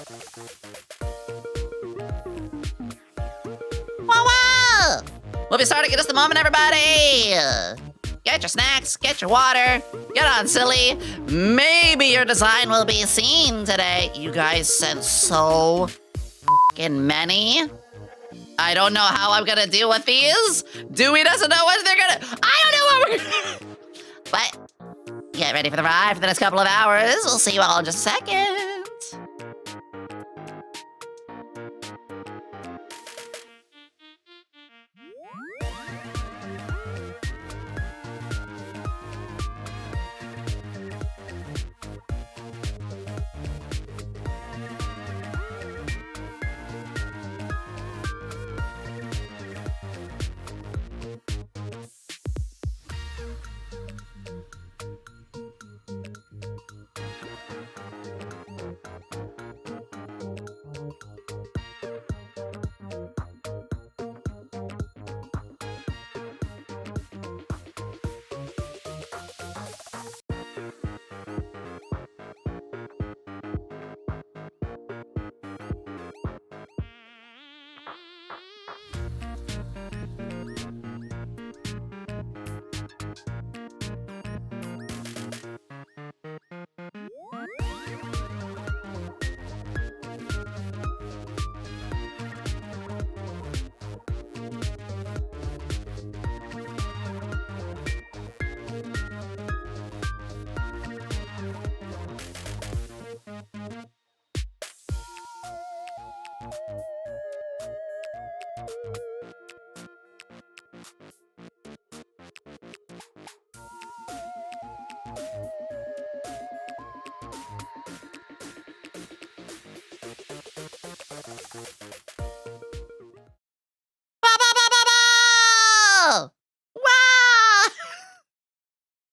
Whoa, whoa! We'll be starting in just a moment, everybody! Get your snacks, get your water, get on, silly. Maybe your design will be seen today. You guys sent so f***ing many. I don't know how I'm gonna deal with these. Dewey doesn't know what they're gonna... I don't know what we're gonna... But get ready for the ride for the next couple of hours. We'll see you all in just a second. Wow!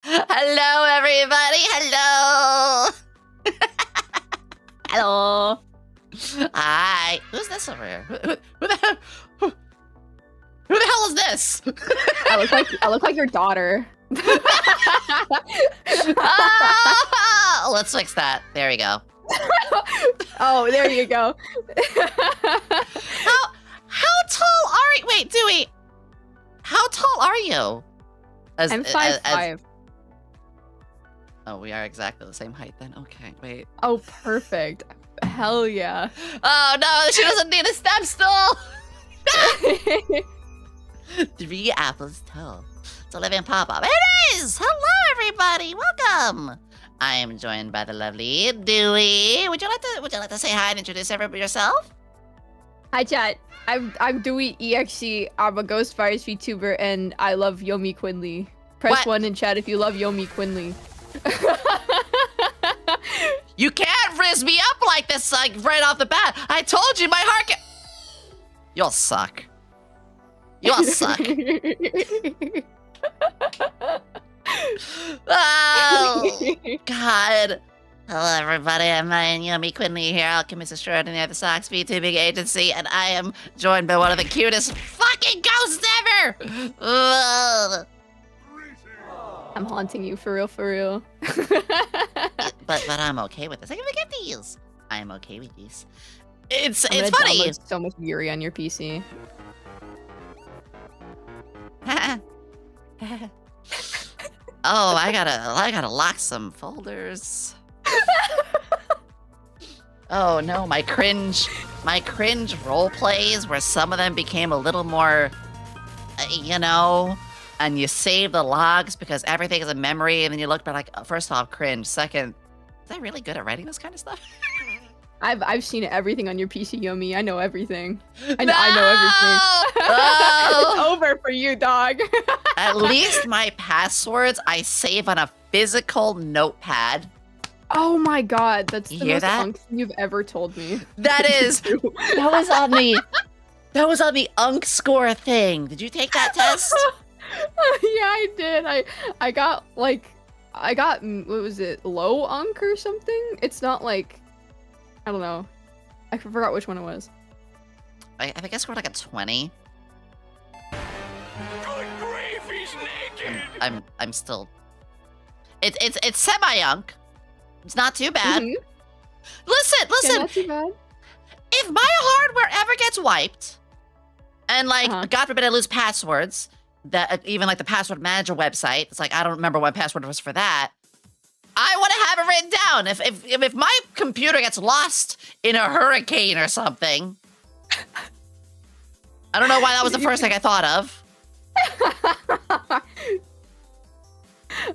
Hello, everybody. Hello. Hello. Hi. Who's this over here? Who the hell? Who the hell is this? I look like your daughter. Oh, let's fix that. There we go. Oh, there you go. How tall are you? Wait, Dewey. How tall are you? I'm 5'5". Oh, we are exactly the same height then. Okay, wait. Oh, perfect. Hell yeah. Oh no, she doesn't need a step stool. 3 apples tall. It's a living pop-up. It is! Hello, everybody. Welcome. I am joined by the lovely Dewey. Would you like to say hi and introduce everybody yourself? Hi, chat. I'm duwi.exe. I'm a Ghost Virus VTuber, and I love YomiQuinnley. Press 1 in chat if you love YomiQuinnley. You can't frizz me up like this, like right off the bat. I told you my heart. You'll suck. You'll suck. Oh God. Hello, everybody. I'm YomiQuinnley here, alchemist extraordinaire of the Socks VTubing agency, and I am joined by one of the cutest fucking ghosts ever. Ugh. I'm haunting you for real, for real. but I'm okay with this. I can get these. I am okay with these. It's I'm gonna funny. download so much Yuri on your PC. Oh, I gotta lock some folders. Oh no, my cringe role plays where some of them became a little more, you know, and you save the logs because everything is a memory, and then you look back like, first off, cringe. Second, was I really good at writing this kind of stuff? I've seen everything on your PC, Yomi. I know everything. I No! know everything. Oh! It's over for you, dog. At least my passwords I save on a physical notepad. Oh my god, that's You the hear most that? punk thing you've ever told me. That is. That was on the Unk score thing. Did you take that test? Yeah, I did. I got like, what was it, low unk or something? It's not like, I don't know. I forgot which one it was. I think I scored like a 20. Good grief, he's naked! I'm still. It's semi-Unk. It's not too bad. Mhm. Listen. Yeah, not too bad. if my hardware ever gets wiped, and like, God forbid I lose passwords, that even like the password manager website, it's like, I don't remember what password was for that. I want to have it written down. If my computer gets lost in a hurricane or something, I don't know why that was the first thing I thought of.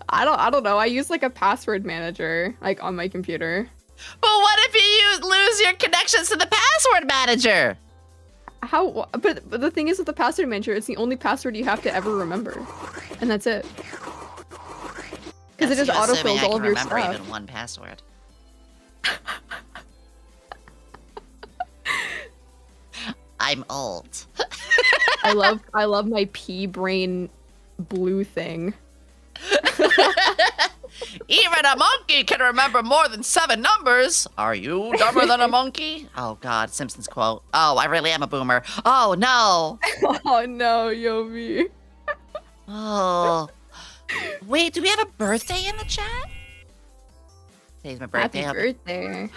I don't know. I use like a password manager like on my computer. But what if you lose your connections to the password manager? How? But the thing is with the password manager, it's the only password you have to ever remember, and that's it. Because it just autofills all of your stuff. I can remember even one password. I'm old. I love my pea brain blue thing. Even a monkey can remember more than 7 numbers. Are you dumber than a monkey? Oh God, Simpsons quote. Oh, I really am a boomer. Oh no. Oh no, Yomi. Oh. Wait, do we have a birthday in the chat? Today's my birthday. Happy birthday.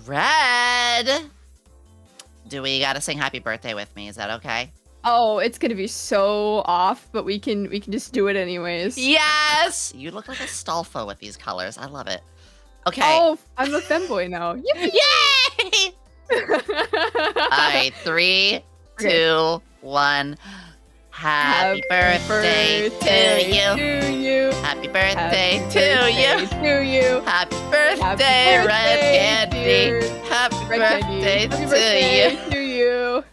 Red. Do we gotta sing happy birthday with me? Is that okay? Oh, it's gonna be so off, but we can just do it anyways. Yes! You look like a Stolfo with these colors. I love it. Okay. Oh, I'm a femboy now. Yay! All right, 3, 2, 1. Happy birthday to you. Happy birthday to you. Happy birthday, Red Candy. Happy birthday to you.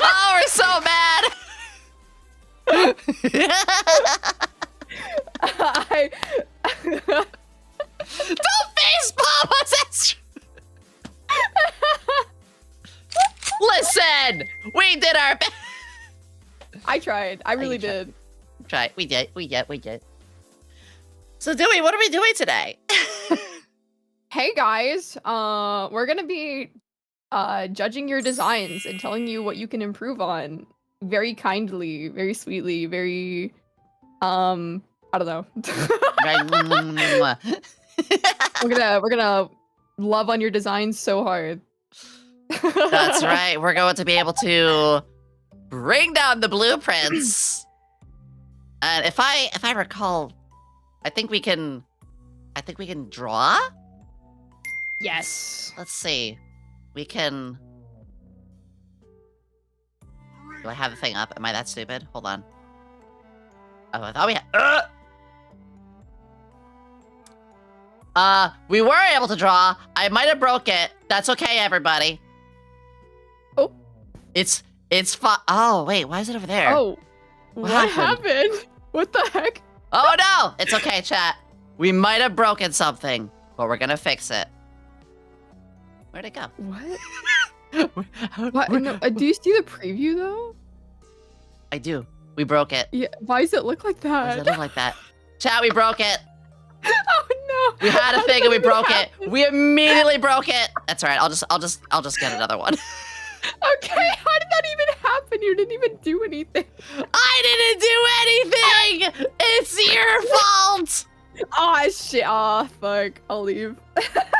Oh, we're so mad. Don't facepalm us. Listen, we did our best. I tried. I really did. Tried. We did. So, Dewey, what are we doing today? Hey guys, we're gonna be judging your designs and telling you what you can improve on very kindly, very sweetly, very I don't know. we're gonna love on your designs so hard. That's right. We're going to be able to bring down the blueprints. And if I recall, I think we can draw? Yes. Let's see. We can... Do I have the thing up? Am I that stupid? Hold on. Oh, I thought we had... we were able to draw. I might have broke it. That's okay, everybody. Oh. It's fine. Oh, wait. Why is it over there? Oh. What happened? What the heck? Oh, no. It's okay, chat. We might have broken something, but we're gonna fix it. Where'd it go? What? What? No, do you see the preview, though? I do. We broke it. Yeah. Why does it look like that? Why does it look like that? Chat, we broke it. Oh no! We had a thing and we broke it. We immediately broke it. That's all right. I'll just get another one. Okay, how did that even happen? You didn't even do anything. I didn't do anything. It's your fault. Oh shit! Oh fuck! I'll leave.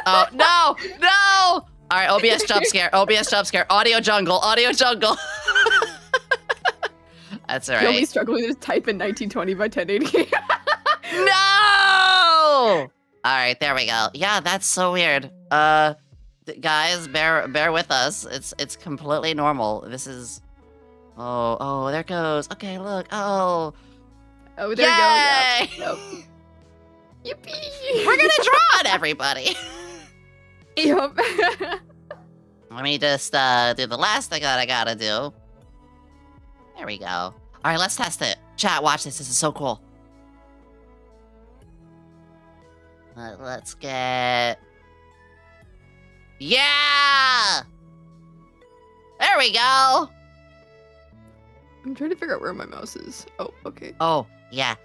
Oh no! No! All right, OBS jump scare. OBS jump scare. Audio jungle. Audio jungle. That's all right. Yomi struggling to type in 1920 by 1080. No! All right, there we go. Yeah, that's so weird. Guys, bear with us. It's completely normal. This is. Oh, there it goes. Okay, look. Oh, there you go. Yeah. Yep. Yippee! We're gonna draw on everybody. Yep. Let me just do the last thing that I gotta do. There we go. All right, let's test it. Chat, watch this. This is so cool. Let's get... Yeah! There we go. I'm trying to figure out where my mouse is. Oh, okay. Oh, yeah.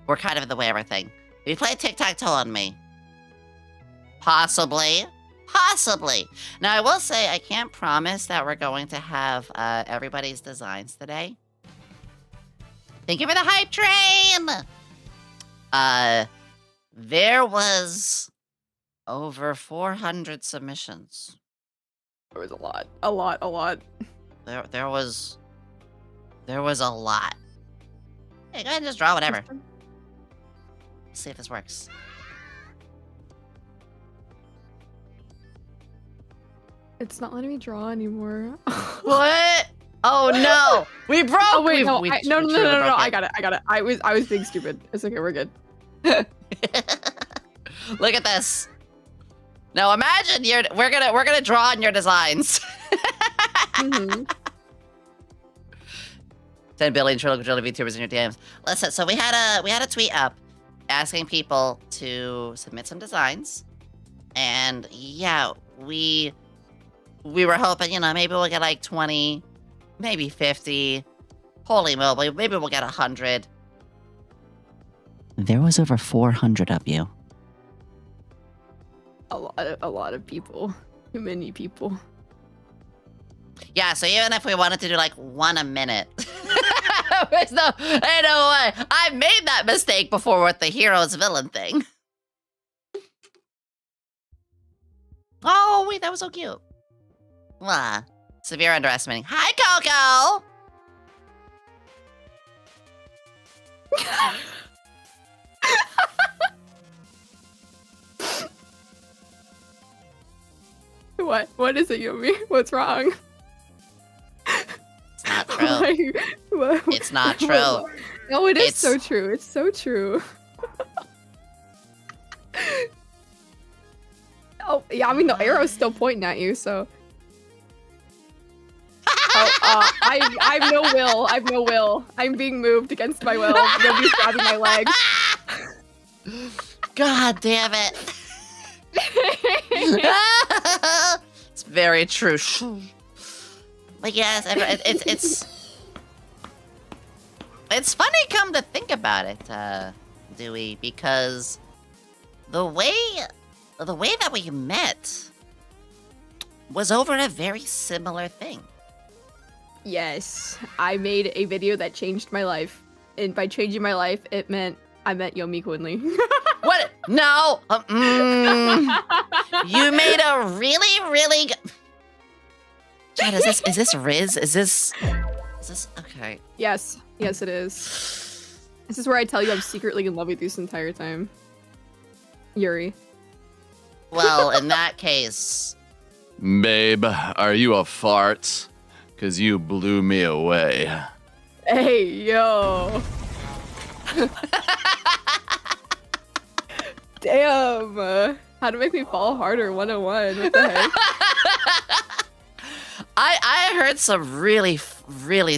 We're kind of in the way of everything. Have you played tic-tac-toe on me? Possibly. Possibly. Now, I will say I can't promise that we're going to have everybody's designs today. Thank you for the hype train! There was over 400 submissions. There was a lot. There was a lot. Hey, go ahead and just draw whatever. Let's see if this works. It's not letting me draw anymore. What? Oh no! We broke. Oh wait, no, we no. truly broke I it. got it. I was being stupid. It's okay, we're good. Look at this. Now imagine we're gonna draw on your designs. 10 billion trillion VTubers in your DMs. Listen, so we had a tweet up asking people to submit some designs, and yeah, we were hoping, you know, maybe we'll get like 20, maybe 50. Holy moly, maybe we'll get 100. There was over 400 of you. A lot of people. Too many people. Yeah, so even if we wanted to do like one a minute. There's no way. I've made that mistake before with the hero's villain thing. Oh, wait, that was so cute. Severe underestimating. Hi, Coco! What? What is it, Yomi? What's wrong? It's not true. It's not true. No, it is so true. It's so true. Oh, yeah, I mean, the arrow's still pointing at you, so... I have no will. I have no will. I'm being moved against my will. Nobody's grabbing my legs. God damn it. It's very true. But yes, it's funny come to think about it, Dewey, because the way that we met was over a very similar thing. Yes, I made a video that changed my life, and by changing my life, it meant I met YomiQuinnley. What? No. You made a really good. Chad, is this Riz? Is this okay? Yes, it is. This is where I tell you I'm secretly in love with you this entire time, Yuri. Well, in that case, Babe, are you a fart? 'Cause you blew me away. Hey, yo. Damn. How to make me fall harder 101. What the heck? I heard some really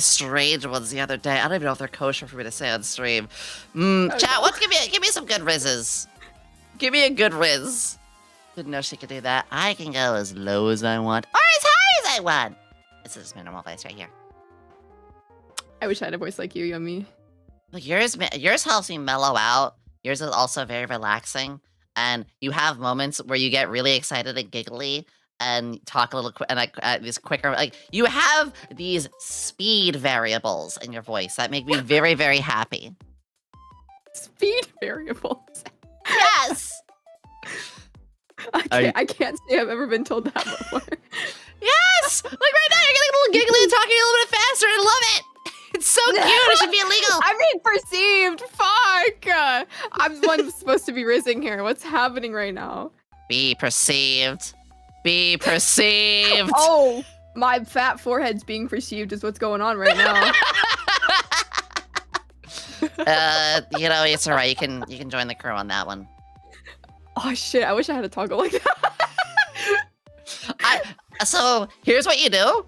strange ones the other day. I don't even know if they're kosher for me to say on stream. Chat, let's give me some good rizzes. Give me a good riz. Didn't know she could do that. I can go as low as I want or as high as I want. This is my normal voice right here. I wish I had a voice like you, Yomi. Look, yours helps me mellow out. Yours is also very relaxing, and you have moments where you get really excited and giggly and talk a little and like these quicker. Like you have these speed variables in your voice that make me very happy. Speed variables. Yes. I can't say I've ever been told that before. Yes! Like right now, you're getting a little giggly and talking a little bit faster. I love it. It's so cute. It should be illegal. I mean, perceived. Fuck. I'm the one supposed to be rizzing here. What's happening right now? Be perceived. Be perceived. Oh, my fat forehead's being perceived is what's going on right now. You know, it's all right. You can join the crew on that one. Oh shit! I wish I had a toggle like that. So here's what you do.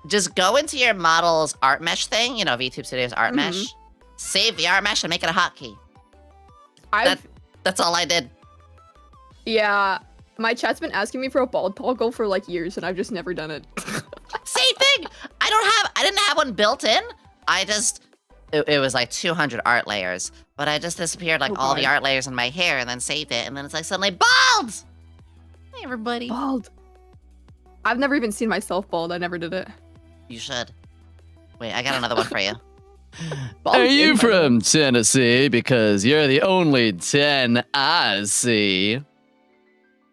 Just go into your model's art mesh thing, you know, VTube Studios art mesh. Save the art mesh and make it a hotkey. That's all I did. Yeah, my chat's been asking me for a bald toggle for like years, and I've just never done it. Same thing. I didn't have one built in. It was like 200 art layers, but I just disappeared like all the art layers in my hair and then saved it, and then it's like suddenly bald. Hey everybody. Bald. I've never even seen myself bald. I never did it. You should. Wait, I got another one for you. Are you from Tennessee? Because you're the only 10 I see.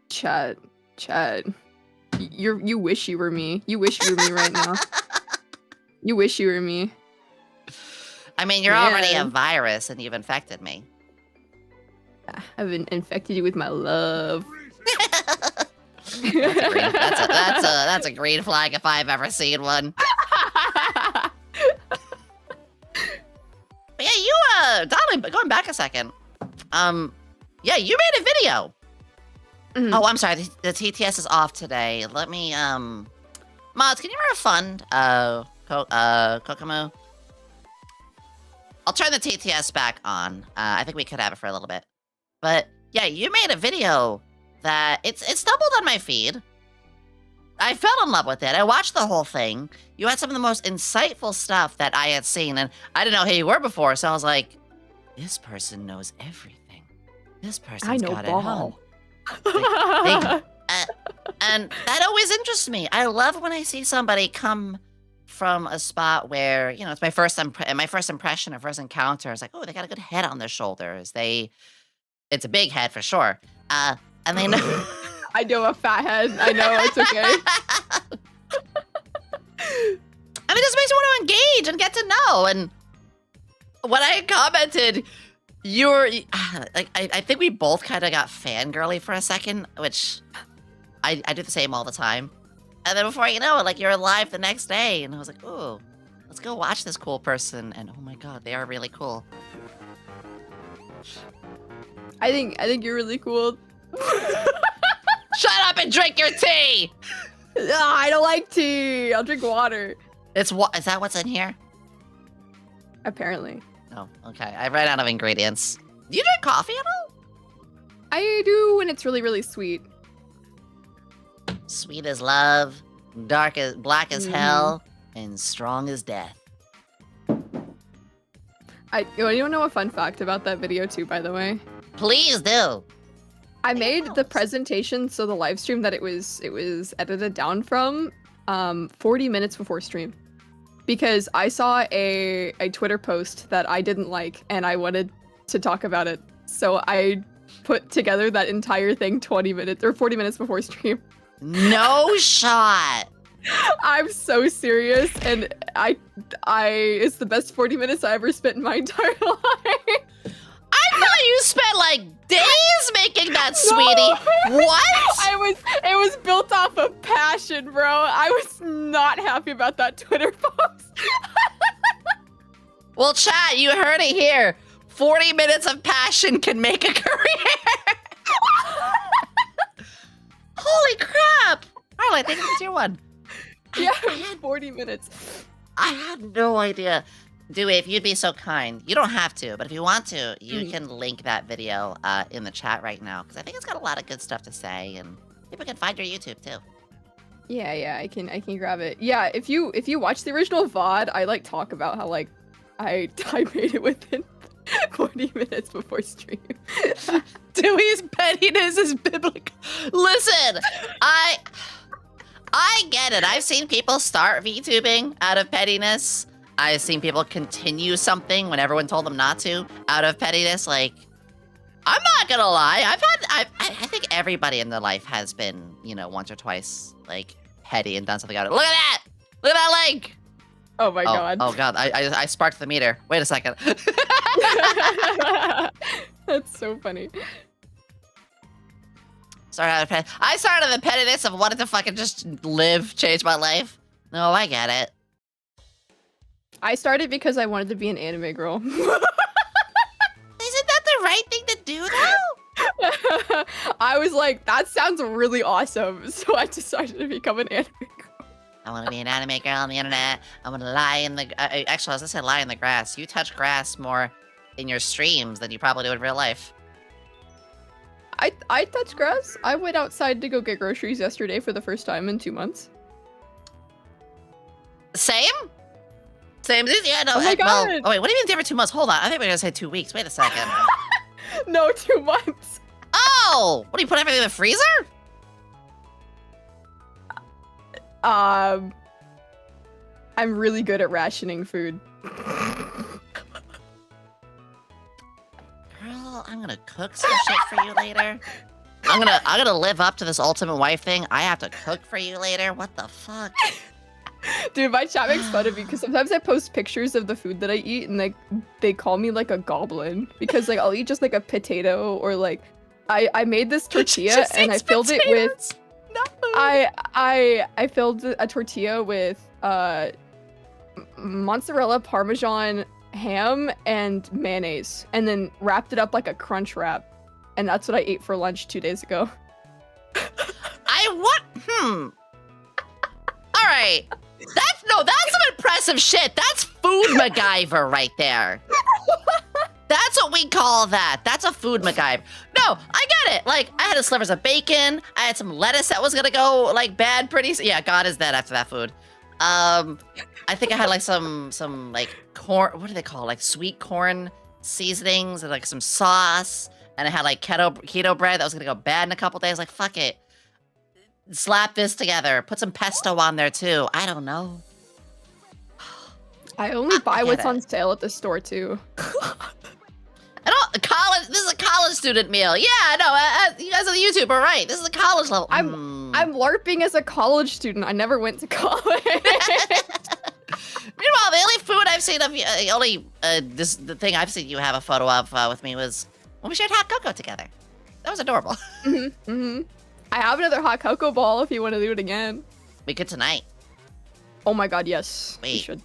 Chad. You wish you were me. You wish you were me right now. You wish you were me. I mean, you're already a Man. virus and you've infected me. I've infected you with my love. That's a green flag if I've ever seen one. But yeah, darling, but going back a second. Yeah, you made a video. Mhm. Oh, I'm sorry. The TTS is off today. Let me, Mods, can you refund, Kokomo? I'll turn the TTS back on. I think we could have it for a little bit. But yeah, you made a video that it stumbled on my feed. I fell in love with it. I watched the whole thing. You had some of the most insightful stuff that I had seen, and I didn't know who you were before, so I was like, this person knows everything. This person's I know got it home. ball. And that always interests me. I love when I see somebody come from a spot where, you know, it's my first impression or first encounter. It's like, oh, they got a good head on their shoulders. It's a big head for sure. And they know. I know a fat head. I know, it's okay. I mean, this makes me want to engage and get to know. And when I commented, I think we both kind of got fangirly for a second, which I do the same all the time. And then before you know it, like, you're live the next day, and I was like, ooh, let's go watch this cool person. And oh my god, they are really cool. I think you're really cool. Shut up and drink your tea! I don't like tea. I'll drink water. Is that what's in here? Apparently. Oh, okay. I ran out of ingredients. Do you drink coffee at all? I do when it's really, really sweet. Sweet as love, black as hell, and strong as death. You want to know a fun fact about that video too, by the way? Please do. I made the presentation, so the live stream that it was edited down from 40 minutes before stream. Because I saw a Twitter post that I didn't like, and I wanted to talk about it. So I put together that entire thing 20 minutes or 40 minutes before stream. No shot. I'm so serious, and it's the best 40 minutes I ever spent in my entire life. I thought you spent like days making that, sweetie. What? It was built off of passion, bro. I was not happy about that Twitter post. Well, chat, you heard it here. 40 minutes of passion can make a career. Holy crap. Arlo, I think it's your one. Yeah, it was 40 minutes. I had no idea. Dewey, if you'd be so kind, you don't have to, but if you want to, you can link that video in the chat right now, because I think it's got a lot of good stuff to say, and people can find your YouTube too. Yeah, I can grab it. Yeah, if you watch the original VOD, I like talk about how like I made it within 40 minutes before stream. Dewey's pettiness is biblical. Listen, I get it. I've seen people start VTubing out of pettiness. I've seen people continue something when everyone told them not to out of pettiness. Like, I'm not gonna lie. I think everybody in their life has been, you know, once or twice, like, petty and done something out of it. Look at that! Look at that link! Oh my god. Oh god, I sparked the meter. Wait a second. That's so funny. I started the pettiness of wanting to fucking just change my life. No, I get it. I started because I wanted to be an anime girl. Isn't that the right thing to do, though? I was like, that sounds really awesome, so I decided to become an anime girl. I want to be an anime girl on the internet. I want to lie in the... actually, I was going to say lie in the grass. You touch grass more in your streams than you probably do in real life. I touch grass. I went outside to go get groceries yesterday for the first time in 2 months. Same? Same? Yeah, no. Oh my god. Well, oh wait, what do you mean every 2 months? Hold on. I think we were going to say 2 weeks. Wait a second. No, 2 months. Oh! What, do you put everything in the freezer? I'm really good at rationing food. Girl, I'm gonna cook some shit for you later. I'm gonna live up to this ultimate wife thing. I have to cook for you later. What the fuck? Dude, my chat makes fun of me because sometimes I post pictures of the food that I eat and like they call me like a goblin because like I'll eat just like a potato or like I made this tortilla and I filled it with I filled a tortilla with mozzarella, parmesan, ham, and mayonnaise, and then wrapped it up like a crunch wrap, and that's what I ate for lunch 2 days ago. All right. That's some impressive shit. That's food MacGyver right there. That's what we call that. That's a food MacGyver. No, I get it. Like, I had a slivers of bacon. I had some lettuce that was gonna go like bad pretty soon. Yeah, God is dead after that food. I think I had like some like corn. What do they call like sweet corn seasonings and like some sauce. And I had like keto bread that was gonna go bad in a couple days. Like, fuck it. Slap this together. Put some pesto on there too. I don't know. I only buy what's on sale at the store too. I don't college. This is a college student meal. Yeah, no. You guys are the YouTuber, right? This is a college level. I'm LARPing as a college student. I never went to college. Meanwhile, the only food I've seen of the thing I've seen you have a photo of with me was when we shared hot cocoa together. That was adorable. I have another hot cocoa ball if you want to do it again. We could tonight. Oh my god, yes. Wait. We should.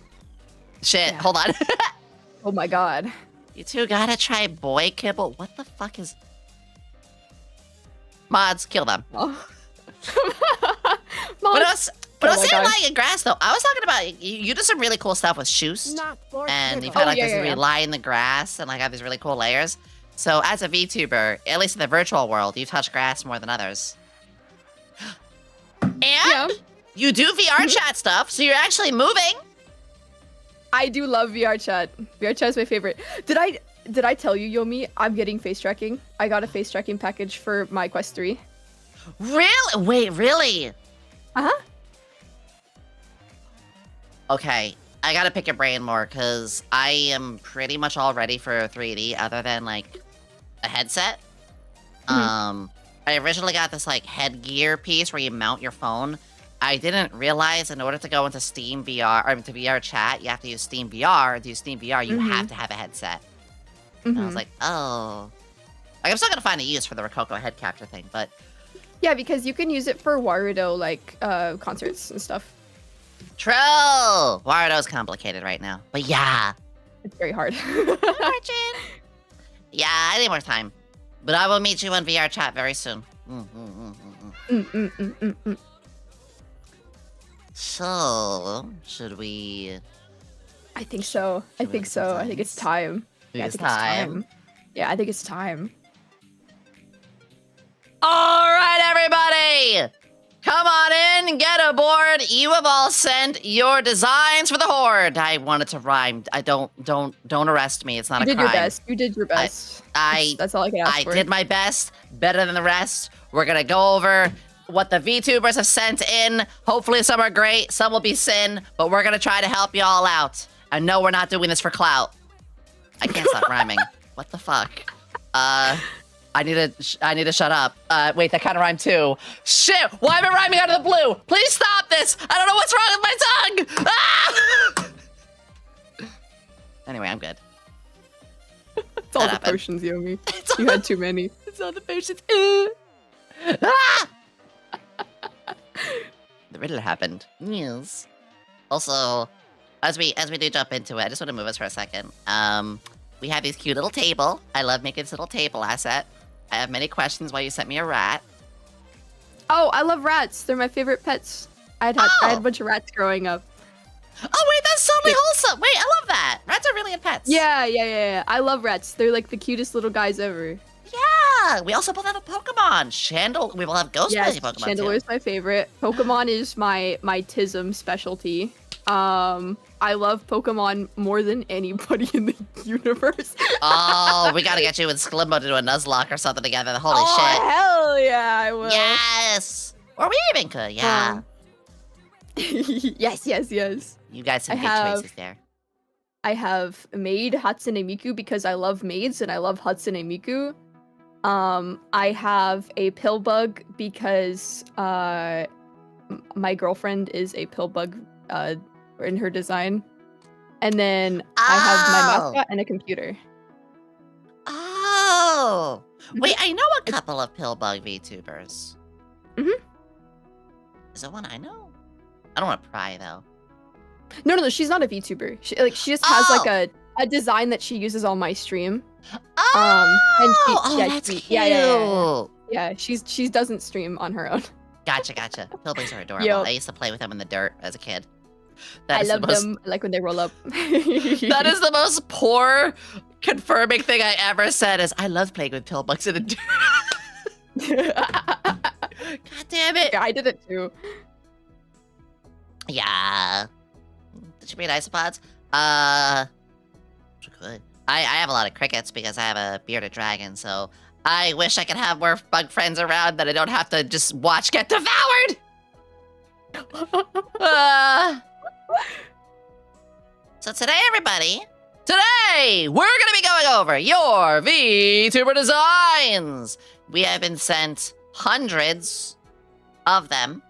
Shit, Yeah. hold on. Oh my god. You two gotta try boy kibble. What the fuck is... Mods, kill them. Oh. But I was my saying God. lying in grass, though. I was talking about, you did some really cool stuff with shoes. And you've had like this where you lie in the grass and like have these really cool layers. So as a VTuber, at least in the virtual world, you touch grass more than others. And you do VR chat stuff, so you're actually moving. I do love VR chat. VR chat is my favorite. Did I tell you, Yomi, I'm getting face tracking? I got a face tracking package for my Quest 3. Really? Wait, really? Uh-huh. Okay, I gotta pick your brain more, because I am pretty much all ready for 3D, other than, like, a headset. I originally got this, like, headgear piece where you mount your phone. I didn't realize in order to go into Steam VR, or into VR chat, you have to use Steam VR. To use Steam VR, you have to have a headset. And I was like, oh. Like, I'm still gonna find a use for the Rococo head capture thing, but... Yeah, because you can use it for Warudo, like, concerts and stuff. True! Warudo's complicated right now. But yeah. It's very hard. Margin! Yeah, I need more time. But I will meet you on VR chat very soon. So, should we... I think so. I think so. I think it's time. Yeah, I think it's time. Yeah, I think it's time. All right, everybody! Come on in, get aboard. You have all sent your designs for the Horde. I wanted to rhyme. I don't arrest me. It's not a crime. You did your best. You did your best. That's all I can ask for. I did my best, better than the rest. We're gonna go over what the VTubers have sent in. Hopefully some are great, some will be sin, but we're gonna try to help you all out. I know we're not doing this for clout. I can't stop rhyming. What the fuck? I need to shut up. Wait, that kind of rhymed too. Shit, why am I rhyming out of the blue? Please stop this. I don't know what's wrong with my tongue. Ah! Anyway, I'm good. It's all the potions, Yomi. You had too many. It's all the potions. Ah! The riddle happened. Yes. Also, as we do jump into it, I just want to move us for a second. We have this cute little table. I love making this little table asset. I have many questions why you sent me a rat. Oh, I love rats. They're my favorite pets. I had a bunch of rats growing up. Oh wait, that's totally wholesome. Wait, I love that. Rats are really good pets. Yeah. I love rats. They're like the cutest little guys ever. Yeah. We also both have a Pokemon. We will have Ghost Pokemon Chandelure is my favorite. Pokemon is my TISM specialty. I love Pokemon more than anybody in the universe. Oh, we gotta get you and Sklimbo to do a Nuzlocke or something together. Holy shit. Oh, hell yeah, I will. Yes. Or we even could, yeah. Yes. You guys have big choices there. I have maid Hatsune Miku because I love maids and I love Hatsune Miku. I have a pill bug because my girlfriend is a pill bug in her design. And then I have my mascot and a computer. Oh. Wait, Mhm. I know a couple of pillbug VTubers. Mhm. Is it one I know? I don't want to pry though. No, she's not a VTuber. She just has like a design that she uses on my stream. And That's cute. Yeah, she doesn't stream on her own. Gotcha. Pillbugs are adorable. Yep. I used to play with them in the dirt as a kid. I love them, like when they roll up. That is the most poor confirming thing I ever said is I love playing with pillbugs in the dirt. God damn it. Yeah, I did it too. Yeah. Did she breed isopods? She could. I have a lot of crickets because I have a bearded dragon, so I wish I could have more bug friends around that I don't have to just watch get devoured! So today, everybody, we're gonna be going over your VTuber designs. We have been sent hundreds of them,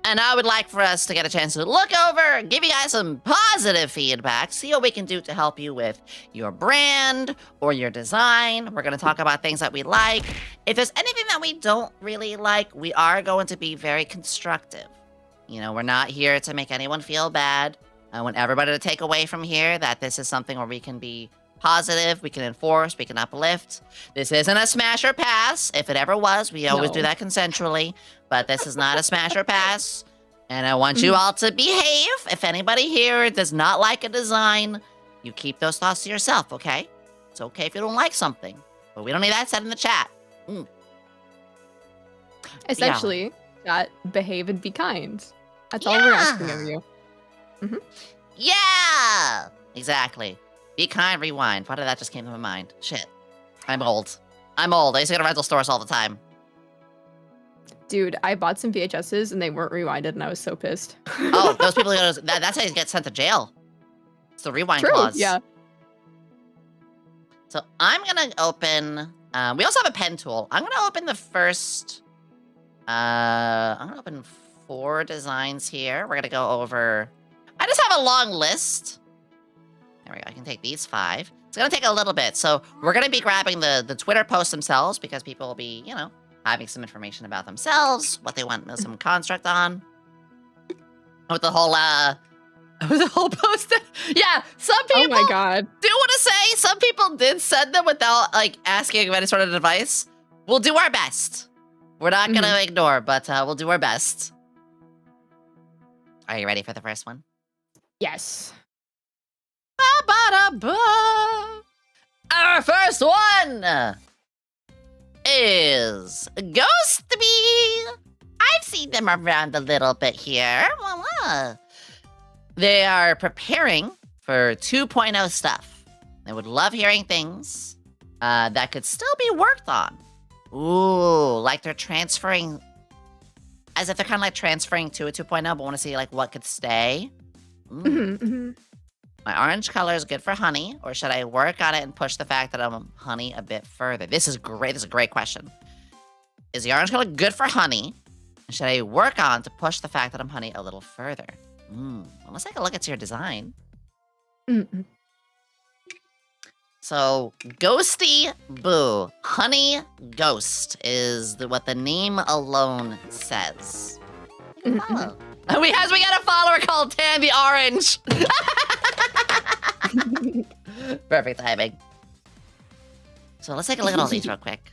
and I would like for us to get a chance to look over, give you guys some positive feedback, see what we can do to help you with your brand or your design. We're gonna talk about things that we like. If there's anything that we don't really like, we are going to be very constructive. You know, we're not here to make anyone feel bad. I want everybody to take away from here that this is something where we can be positive, we can enforce, we can uplift. This isn't a smash or pass. If it ever was, we always do that consensually. But this is not a smash or pass. And I want you all to behave. If anybody here does not like a design, you keep those thoughts to yourself, okay? It's okay if you don't like something. But we don't need that said in the chat. Essentially, chat, behave and be kind. That's all we're asking of you. Yeah! Exactly. Be kind, rewind. Why did that just came to my mind? Shit. I'm old. I used to go to rental stores all the time. Dude, I bought some VHSs and they weren't rewinded and I was so pissed. Oh, those people, that's how you get sent to jail. It's the rewind clause. Yeah. So I'm gonna open, we also have a pen tool. I'm gonna open the first, I'm gonna open 4 designs here. We're gonna go over, I just have a long list. There we go, I can take these 5. It's gonna take a little bit. So we're gonna be grabbing the Twitter posts themselves because people will be, you know, having some information about themselves, what they want some construct on. With the whole, post. Yeah, some people Oh my god. do want to say, some people did send them without, like, asking any sort of advice. We'll do our best. We're not gonna ignore, but we'll do our best. Are you ready for the first one? Yes. Ba-ba-da-ba. Our first one is Ghost Bee. I've seen them around a little bit here. They are preparing for 2.0 stuff. They would love hearing things that could still be worked on. Ooh, like they're transferring, as if they're kind of like transferring to a 2.0, but want to see like what could stay. My orange color is good for honey, or should I work on it and push the fact that I'm honey a bit further? This is great. This is a great question. Is the orange color good for honey? And should I work on to push the fact that I'm honey a little further? Well, let's take a look at your design. So, Ghosty Boo. Honey Ghost is what the name alone says. Follow. We got a follower called Tan the Orange. Perfect timing. So let's take a look at all these real quick.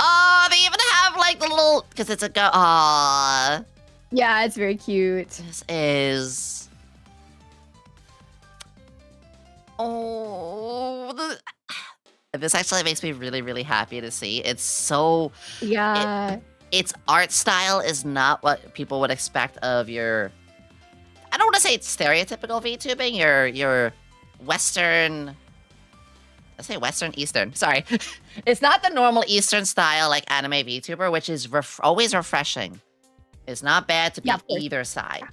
Oh, they even have like the little, because it's a aww. Yeah, it's very cute. This is. Oh, this actually makes me really, really happy to see. It's so. Yeah. Its art style is not what people would expect of your. I don't want to say it's stereotypical VTubing. Your Western. Let's say Western Eastern. Sorry, it's not the normal Eastern style like anime VTuber, which is always refreshing. It's not bad to be either side.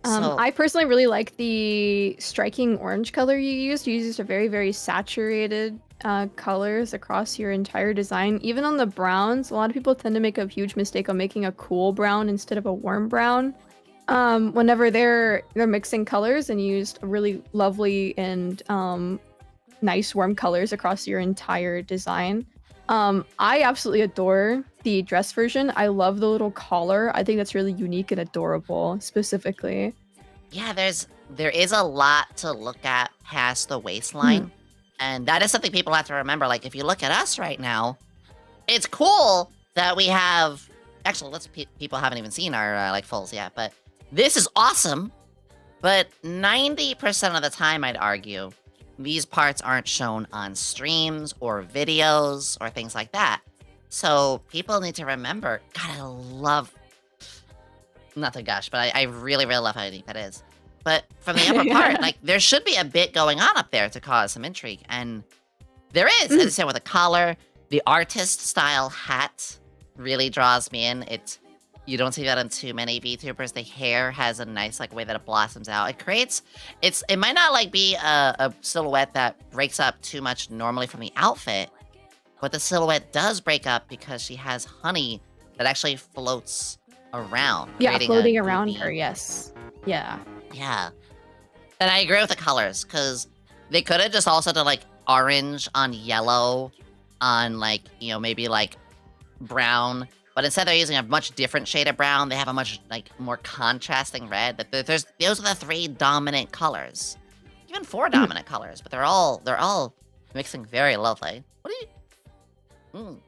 So I personally really like the striking orange color you used. You used a very, very saturated colors across your entire design. Even on the browns, a lot of people tend to make a huge mistake on making a cool brown instead of a warm brown. Whenever they're mixing colors, and you used really lovely and nice warm colors across your entire design. I absolutely adore the dress version. I love the little collar. I think that's really unique and adorable, specifically. yeah, there is a lot to look at past the waistline. And that is something people have to remember. Like, if you look at us right now, it's cool that we have... Actually, people haven't even seen our, like, fulls yet, but this is awesome. But 90% of the time, I'd argue, these parts aren't shown on streams or videos or things like that. So people need to remember, God, I love... Not to gush, but I really, really love how unique that is. But from the upper part, like, there should be a bit going on up there to cause some intrigue. And there is, as I said, with the collar. The artist style hat really draws me in. You don't see that on too many VTubers. The hair has a nice, like, way that it blossoms out. It might not, like, be a silhouette that breaks up too much normally from the outfit, but the silhouette does break up because she has honey that actually floats around. Yeah, creating floating a around goopy- her, yes. Yeah. Yeah. And I agree with the colors, because they could have just also done, like, orange on yellow on, like, you know, maybe, like, brown. But instead they're using a much different shade of brown. They have a much, like, more contrasting red. But those are the 3 dominant colors. Even 4 dominant colors, but they're all mixing very lovely. What do you...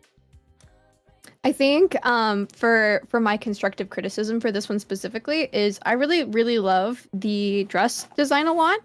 I think for my constructive criticism for this one specifically is I really, really love the dress design a lot.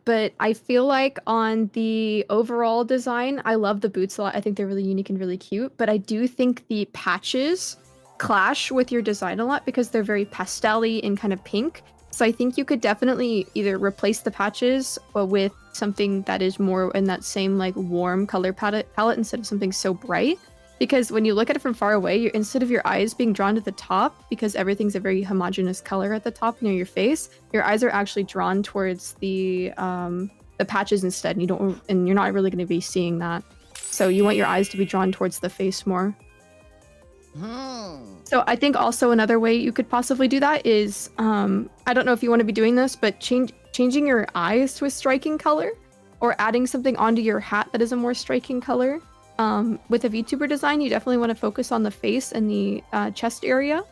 But I feel like on the overall design, I love the boots a lot. I think they're really unique and really cute. But I do think the patches clash with your design a lot because they're very pastel-y and kind of pink. So I think you could definitely either replace the patches with something that is more in that same like warm color palette instead of something so bright. Because when you look at it from far away, instead of your eyes being drawn to the top, because everything's a very homogeneous color at the top near your face, your eyes are actually drawn towards the patches instead, and you're not really going to be seeing that. So you want your eyes to be drawn towards the face more. So I think also another way you could possibly do that is, I don't know if you want to be doing this, but changing your eyes to a striking color, or adding something onto your hat that is a more striking color. With a VTuber design, you definitely want to focus on the face and the chest area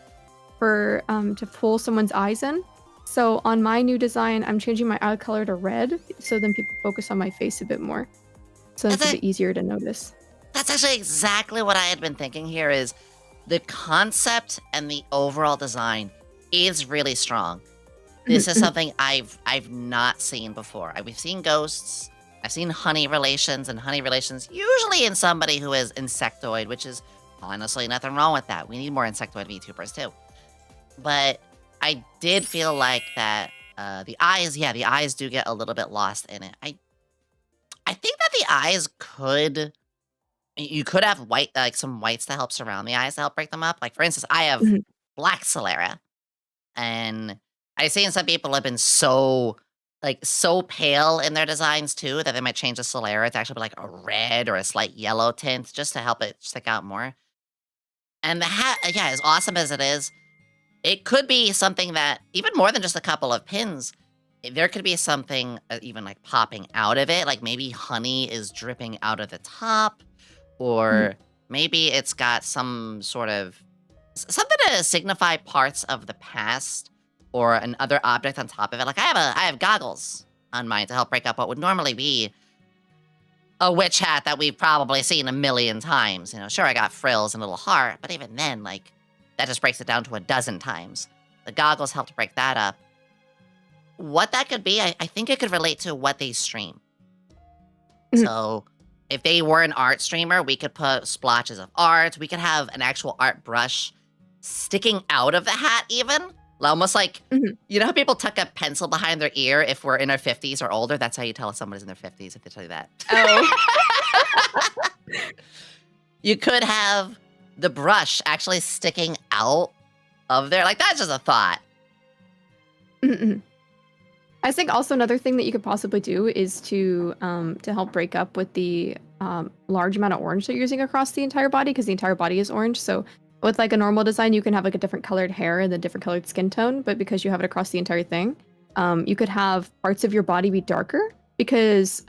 for to pull someone's eyes in. So on my new design, I'm changing my eye color to red, so then people focus on my face a bit more. So it's a bit easier to notice. That's actually exactly what I had been thinking here. Is the concept and the overall design is really strong. This is something I've not seen before. We've seen ghosts. I've seen honey relations, and honey relations usually in somebody who is insectoid, which is honestly nothing wrong with that. We need more insectoid VTubers too. But I did feel like that the eyes do get a little bit lost in it. I think that the eyes you could have white, like some whites to help surround the eyes to help break them up. Like, for instance, I have black sclera, and I've seen some people have been so pale in their designs too that they might change the sclera to actually be like a red or a slight yellow tint just to help it stick out more. And the hat, yeah, as awesome as it is, it could be something that, even more than just a couple of pins, there could be something even like popping out of it. Like maybe honey is dripping out of the top, or maybe it's got some sort of something to signify parts of the past, or another object on top of it. Like I have goggles on mine to help break up what would normally be a witch hat that we've probably seen a million times. You know, sure, I got frills and a little heart, but even then, like, that just breaks it down to a dozen times. The goggles help to break that up. What that could be, I think it could relate to what they stream. So if they were an art streamer, we could put splotches of art. We could have an actual art brush sticking out of the hat even. Almost like, you know how people tuck a pencil behind their ear if we're in our 50s or older? That's how you tell if somebody's in their 50s, if they tell you that. Oh. You could have the brush actually sticking out of there. Like, that's just a thought. Mhm. I think also another thing that you could possibly do is to help break up with the large amount of orange that you're using across the entire body, because the entire body is orange. So with like a normal design, you can have like a different colored hair and a different colored skin tone, but because you have it across the entire thing, you could have parts of your body be darker because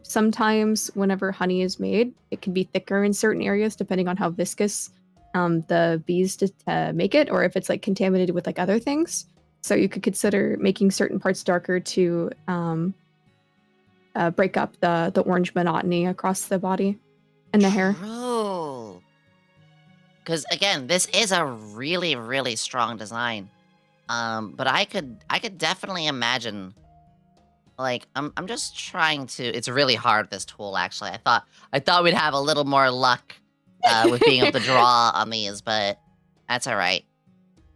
sometimes whenever honey is made, it can be thicker in certain areas depending on how viscous the bees to make it, or if it's like contaminated with like other things. So you could consider making certain parts darker to break up the orange monotony across the body and the hair. True. Because again, this is a really, really strong design. But I could definitely imagine. Like, I'm just trying to. It's really hard, this tool. Actually, I thought we'd have a little more luck with being able to draw on these, but that's all right.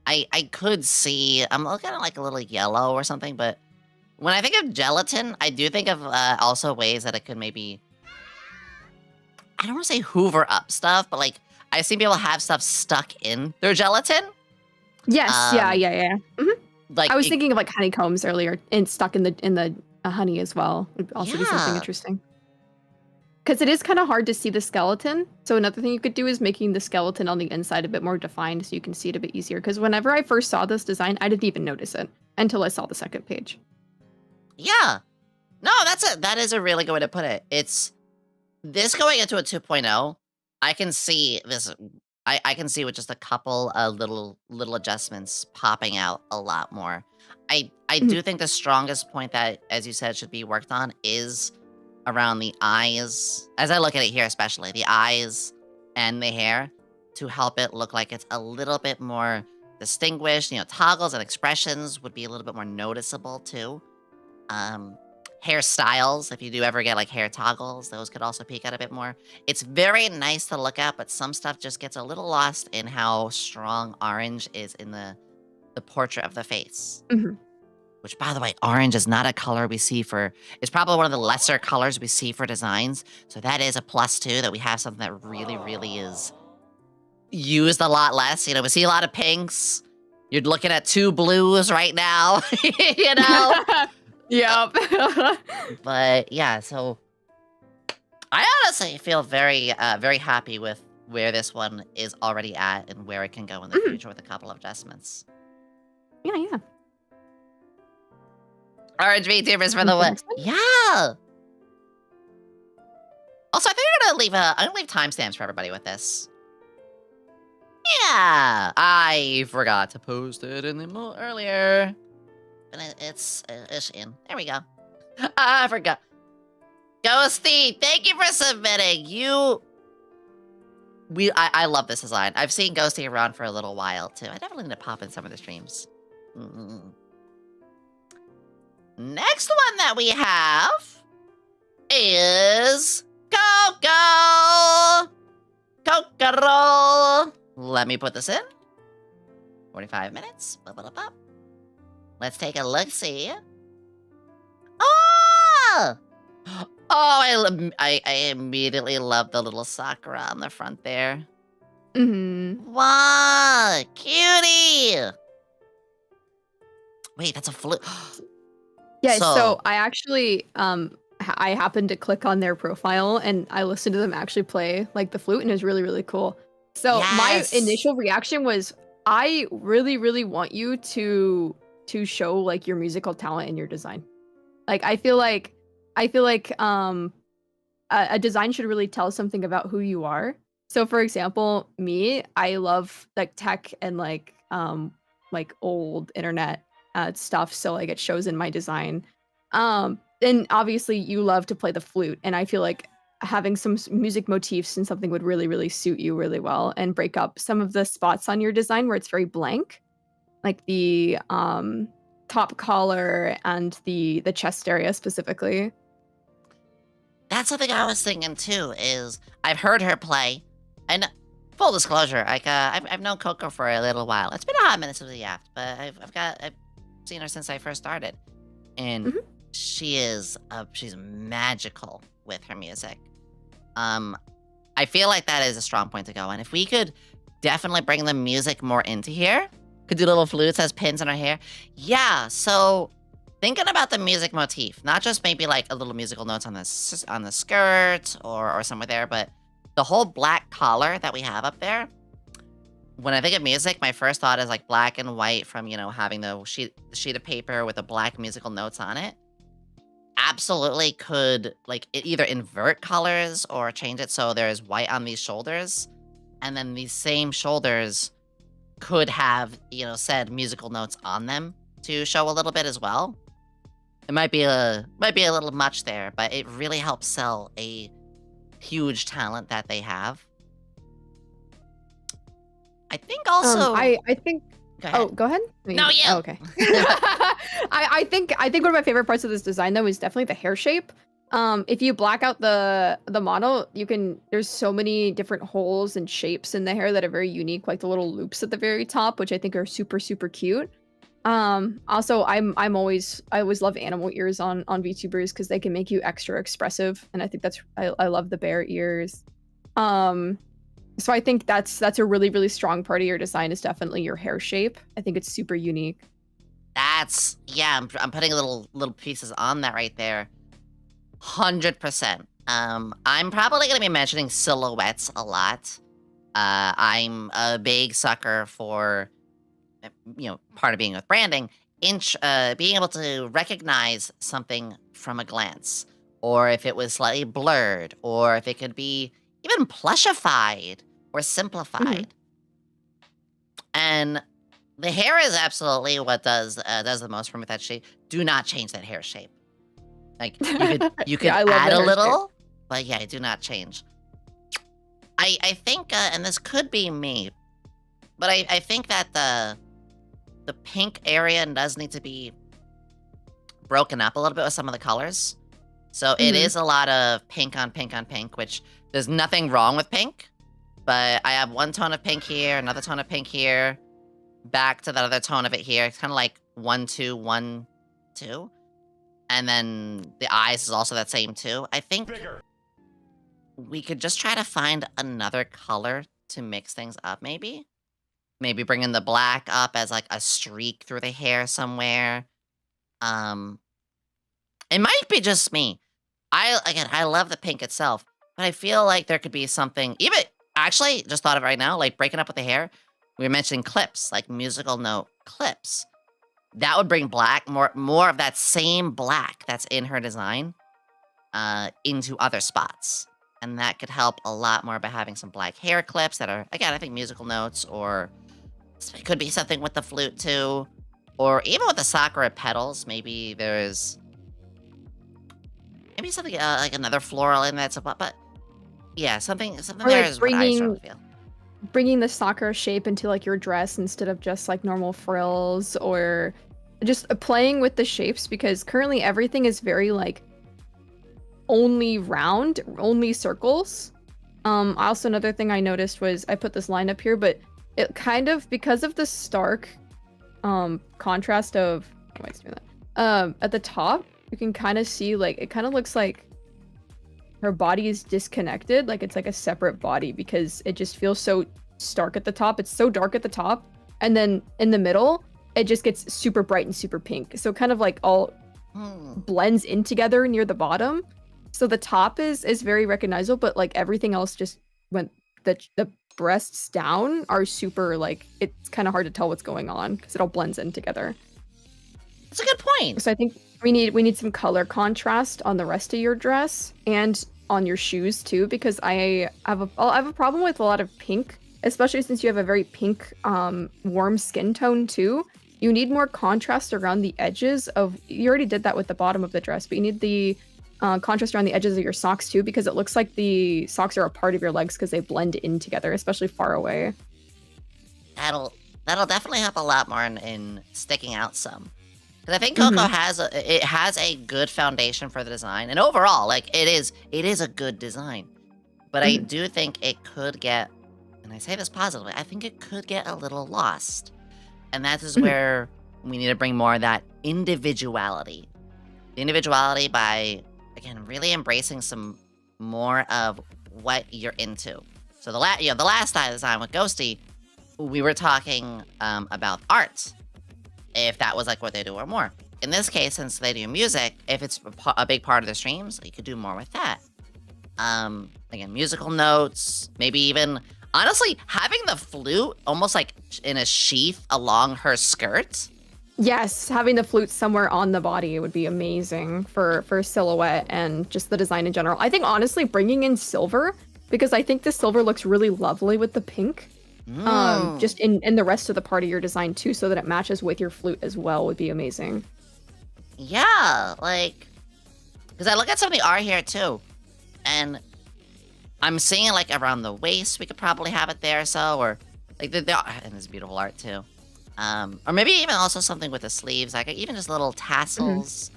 I could see. I'm looking at like a little yellow or something, but when I think of gelatin, I do think of also ways that it could maybe. I don't want to say hoover up stuff, but like I've seen people have stuff stuck in their gelatin. Yes, yeah. Mhm. Like I was thinking of like honeycombs earlier and stuck in the honey as well. Would also be something Yeah. interesting. Because it is kind of hard to see the skeleton. So another thing you could do is making the skeleton on the inside a bit more defined so you can see it a bit easier. Because whenever I first saw this design, I didn't even notice it until I saw the second page. Yeah. No, that is a really good way to put it. It's this going into a 2.0, I can see this. I can see with just a couple of little adjustments popping out a lot more. I do think the strongest point that, as you said, should be worked on is around the eyes. As I look at it here, especially the eyes and the hair, to help it look like it's a little bit more distinguished. You know, toggles and expressions would be a little bit more noticeable too. Hairstyles, if you do ever get like hair toggles, those could also peek out a bit more. It's very nice to look at, but some stuff just gets a little lost in how strong orange is in the portrait of the face. Mhm. Which, by the way, orange is not a color we see for. It's probably one of the lesser colors we see for designs. So that is a plus too, that we have something that really, really is used a lot less. You know, we see a lot of pinks. You're looking at 2 blues right now. You know. Yep. But yeah, so I honestly feel very, very happy with where this one is already at and where it can go in the future with a couple of adjustments. Yeah. Orange VTubers for the win. Yeah. Also, I think I'm gonna leave timestamps for everybody with this. Yeah, I forgot to post it in the earlier. And it's in. There we go. I forgot. Ghosty, thank you for submitting. I love this design. I've seen Ghosty around for a little while too. I definitely need to pop in some of the streams. Next one that we have is Coco. Coco. Let me put this in. 45 minutes. Let's take a look, see. Oh! Oh, I immediately love the little Sakura on the front there. Mm-hmm. Wow, cutie! Wait, that's a flute. Yeah, so I actually, I happened to click on their profile and I listened to them actually play like the flute and it was really, really cool. So my initial reaction was, I really, really want you to show like your musical talent in your design. Like I feel like a design should really tell something about who you are. So for example, me, I love like tech and like old internet stuff, so like it shows in my design. And obviously you love to play the flute, and I feel like having some music motifs and something would really, really suit you really well and break up some of the spots on your design where it's very blank. Like the top collar and the chest area specifically. That's something I was thinking too. Is I've heard her play, and full disclosure, like I've known Coco for a little while. It's been a hot minute since we yapped, but I've seen her since I first started, and she's magical with her music. I feel like that is a strong point to go, and if we could definitely bring the music more into here, Could do little flutes as pins in her hair. Yeah, so thinking about the music motif, not just maybe like a little musical notes on the skirt or somewhere there, but the whole black collar that we have up there. When I think of music, my first thought is like black and white from, having the sheet of paper with the black musical notes on it. Absolutely could like it either invert colors or change it so there's white on these shoulders, and then these same shoulders could have, said musical notes on them to show a little bit as well. It might be a little much there, but it really helps sell a huge talent that they have. I think also I think go ahead. Oh, go ahead. No, you. Oh, okay. I think one of my favorite parts of this design though is definitely the hair shape. If you black out the model, there's so many different holes and shapes in the hair that are very unique, like the little loops at the very top, which I think are super, super cute. Also I always love animal ears on VTubers because they can make you extra expressive, and I think I love the bear ears. So I think that's a really, really strong part of your design is definitely your hair shape. I think it's super unique. I'm putting little pieces on that right there. 100%. I'm probably gonna be mentioning silhouettes a lot. I'm a big sucker for, part of being with branding, being able to recognize something from a glance, or if it was slightly blurred, or if it could be even plushified or simplified. And the hair is absolutely what does the most for me with that shape. Do not change that hair shape. Like you could add a little, but yeah, do not change. I think, and this could be me, but I think that the pink area does need to be broken up a little bit with some of the colors. So it is a lot of pink on pink on pink, which there's nothing wrong with pink, but I have one tone of pink here, another tone of pink here, back to that other tone of it here. It's kind of like 1, 2, 1, 2. And then the eyes is also that same too. I think we could just try to find another color to mix things up, maybe. Maybe bringing the black up as like a streak through the hair somewhere. It might be just me. I love the pink itself, but I feel like there could be something, even, actually, just thought of it right now, like breaking up with the hair. We were mentioning clips, like musical note clips. That would bring black, more of that same black that's in her design, into other spots. And that could help a lot more by having some black hair clips that are, again, I think musical notes, or it could be something with the flute too. Or even with the sakura petals, maybe there's something like another floral in that, but yeah, something Or there like is what I strongly feel. bringing the sakura shape into like your dress instead of just like normal frills, or just playing with the shapes, because currently everything is very like only round, only circles. Also another thing I noticed was, I put this line up here, but it kind of, because of the stark contrast of, why is doing that? At the top, you can kind of see like it kind of looks like her body is disconnected, like it's like a separate body, because it just feels so stark at the top. It's so dark at the top, and then in the middle it just gets super bright and super pink, so kind of like all blends in together near the bottom. So the top is very recognizable, but like everything else just went, the breasts down are super, like it's kind of hard to tell what's going on because it all blends in together. That's a good point. So I think we need some color contrast on the rest of your dress and on your shoes too, because I have a problem with a lot of pink, especially since you have a very pink warm skin tone too. You need more contrast around the edges of, you already did that with the bottom of the dress, but you need the contrast around the edges of your socks too, because it looks like the socks are a part of your legs because they blend in together, especially far away. That'll definitely help a lot more in sticking out some. Because I think Coco has a good foundation for the design, and overall, like it is a good design. But I do think it could get, and I say this positively, I think it could get a little lost. And that is where we need to bring more of that individuality. The individuality by, again, really embracing some more of what you're into. So the last style design with Ghosty, we were talking about art, if that was like what they do or more. In this case, since they do music, if it's a big part of their streams, you could do more with that. Again, musical notes, maybe even, honestly, having the flute almost like in a sheath along her skirt. Yes, having the flute somewhere on the body would be amazing for silhouette and just the design in general. I think honestly bringing in silver, because I think the silver looks really lovely with the pink. Just in the rest of the part of your design too, so that it matches with your flute as well would be amazing. Yeah, like, because I look at some of the art here too, and I'm seeing like around the waist, we could probably have it there, so, or like and it's beautiful art too. Or maybe even also something with the sleeves, like even just little tassels,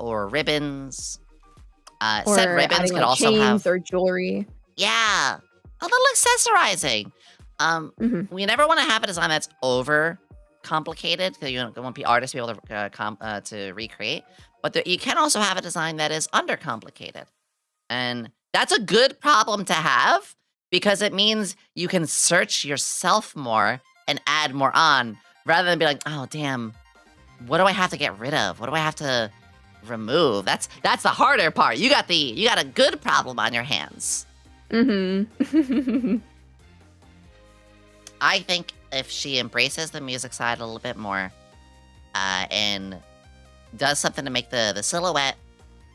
or ribbons. Or Said ribbons adding, could like, also chains have, or jewelry. yeah, a little accessorizing. We never want to have a design that's over complicated, because you don't want the artists to be able to recreate. But you can also have a design that is under complicated, and that's a good problem to have, because it means you can search yourself more and add more on, rather than be like, oh damn, what do I have to get rid of? What do I have to remove? That's the harder part. You got a good problem on your hands. I think if she embraces the music side a little bit more, and does something to make the silhouette,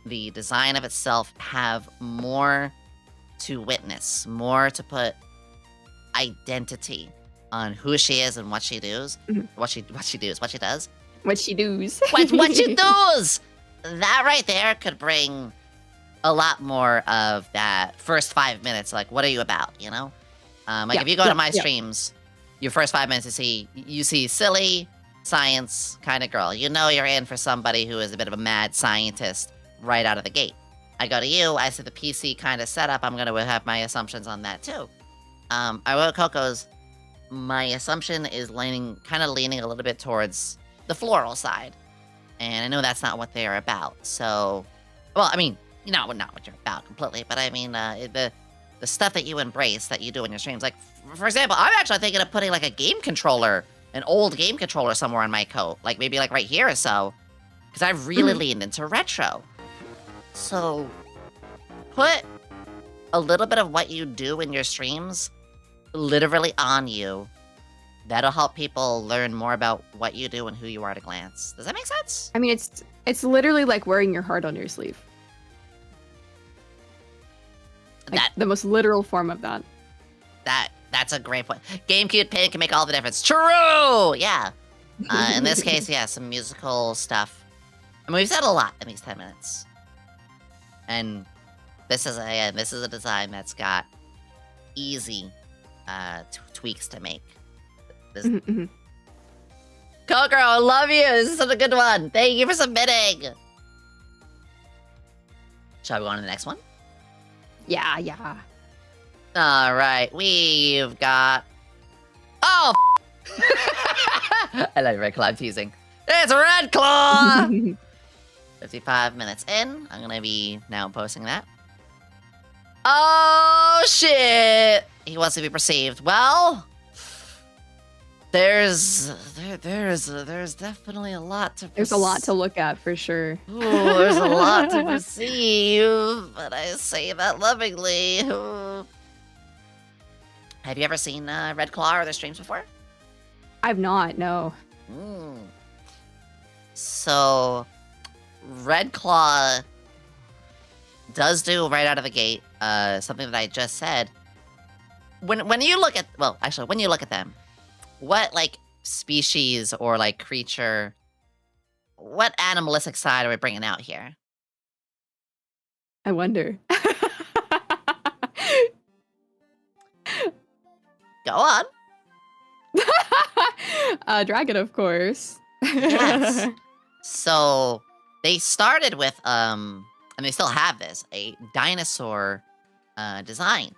the design of itself, have more to witness, more to put identity on who she is and what she does, what she does. What she does. What she does. That right there could bring a lot more of that first 5 minutes. Like, what are you about? You know, if you go to my streams, your first 5 minutes you see silly science kind of girl. You know you're in for somebody who is a bit of a mad scientist right out of the gate. I go to you, I see the PC kind of setup. I'm gonna have my assumptions on that too. I go to Coco's. My assumption is leaning a little bit towards the floral side, and I know that's not what they're about. So, well, I mean, not what you're about completely, but I mean, the stuff that you embrace, that you do in your streams. Like, for example, I'm actually thinking of putting like a game controller, an old game controller somewhere on my coat, like maybe like right here or so, because I've really leaned into retro. So, put a little bit of what you do in your streams literally on you. That'll help people learn more about what you do and who you are at a glance. Does that make sense? I mean, it's literally like wearing your heart on your sleeve. Like, the most literal form of that. That's a great point. GameCube pin can make all the difference. True! Yeah. In this case, yeah, some musical stuff. I mean, we've said a lot in these 10 minutes. And this is a design that's got easy tweaks to make. Coco, I love you. This is such a good one. Thank you for submitting. Shall we go on to the next one? Yeah. All right, we've got. Oh, I love Red Claw. I'm teasing. It's Red Claw. 55 minutes in. I'm gonna be now posting that. Oh shit! He wants to be perceived. Well, there's definitely a lot to. There's a lot to look at for sure. Ooh, there's a lot to perceive, but I say that lovingly. Ooh. Have you ever seen Red Claw or their streams before? I've not, no. So, Red Claw does do right out of the gate something that I just said. When you look at, well, actually, when you look at them, what like species or like creature, what animalistic side are we bringing out here? I wonder. Go on. Dragon, of course. Yes. So they started with and they still have this, a dinosaur design.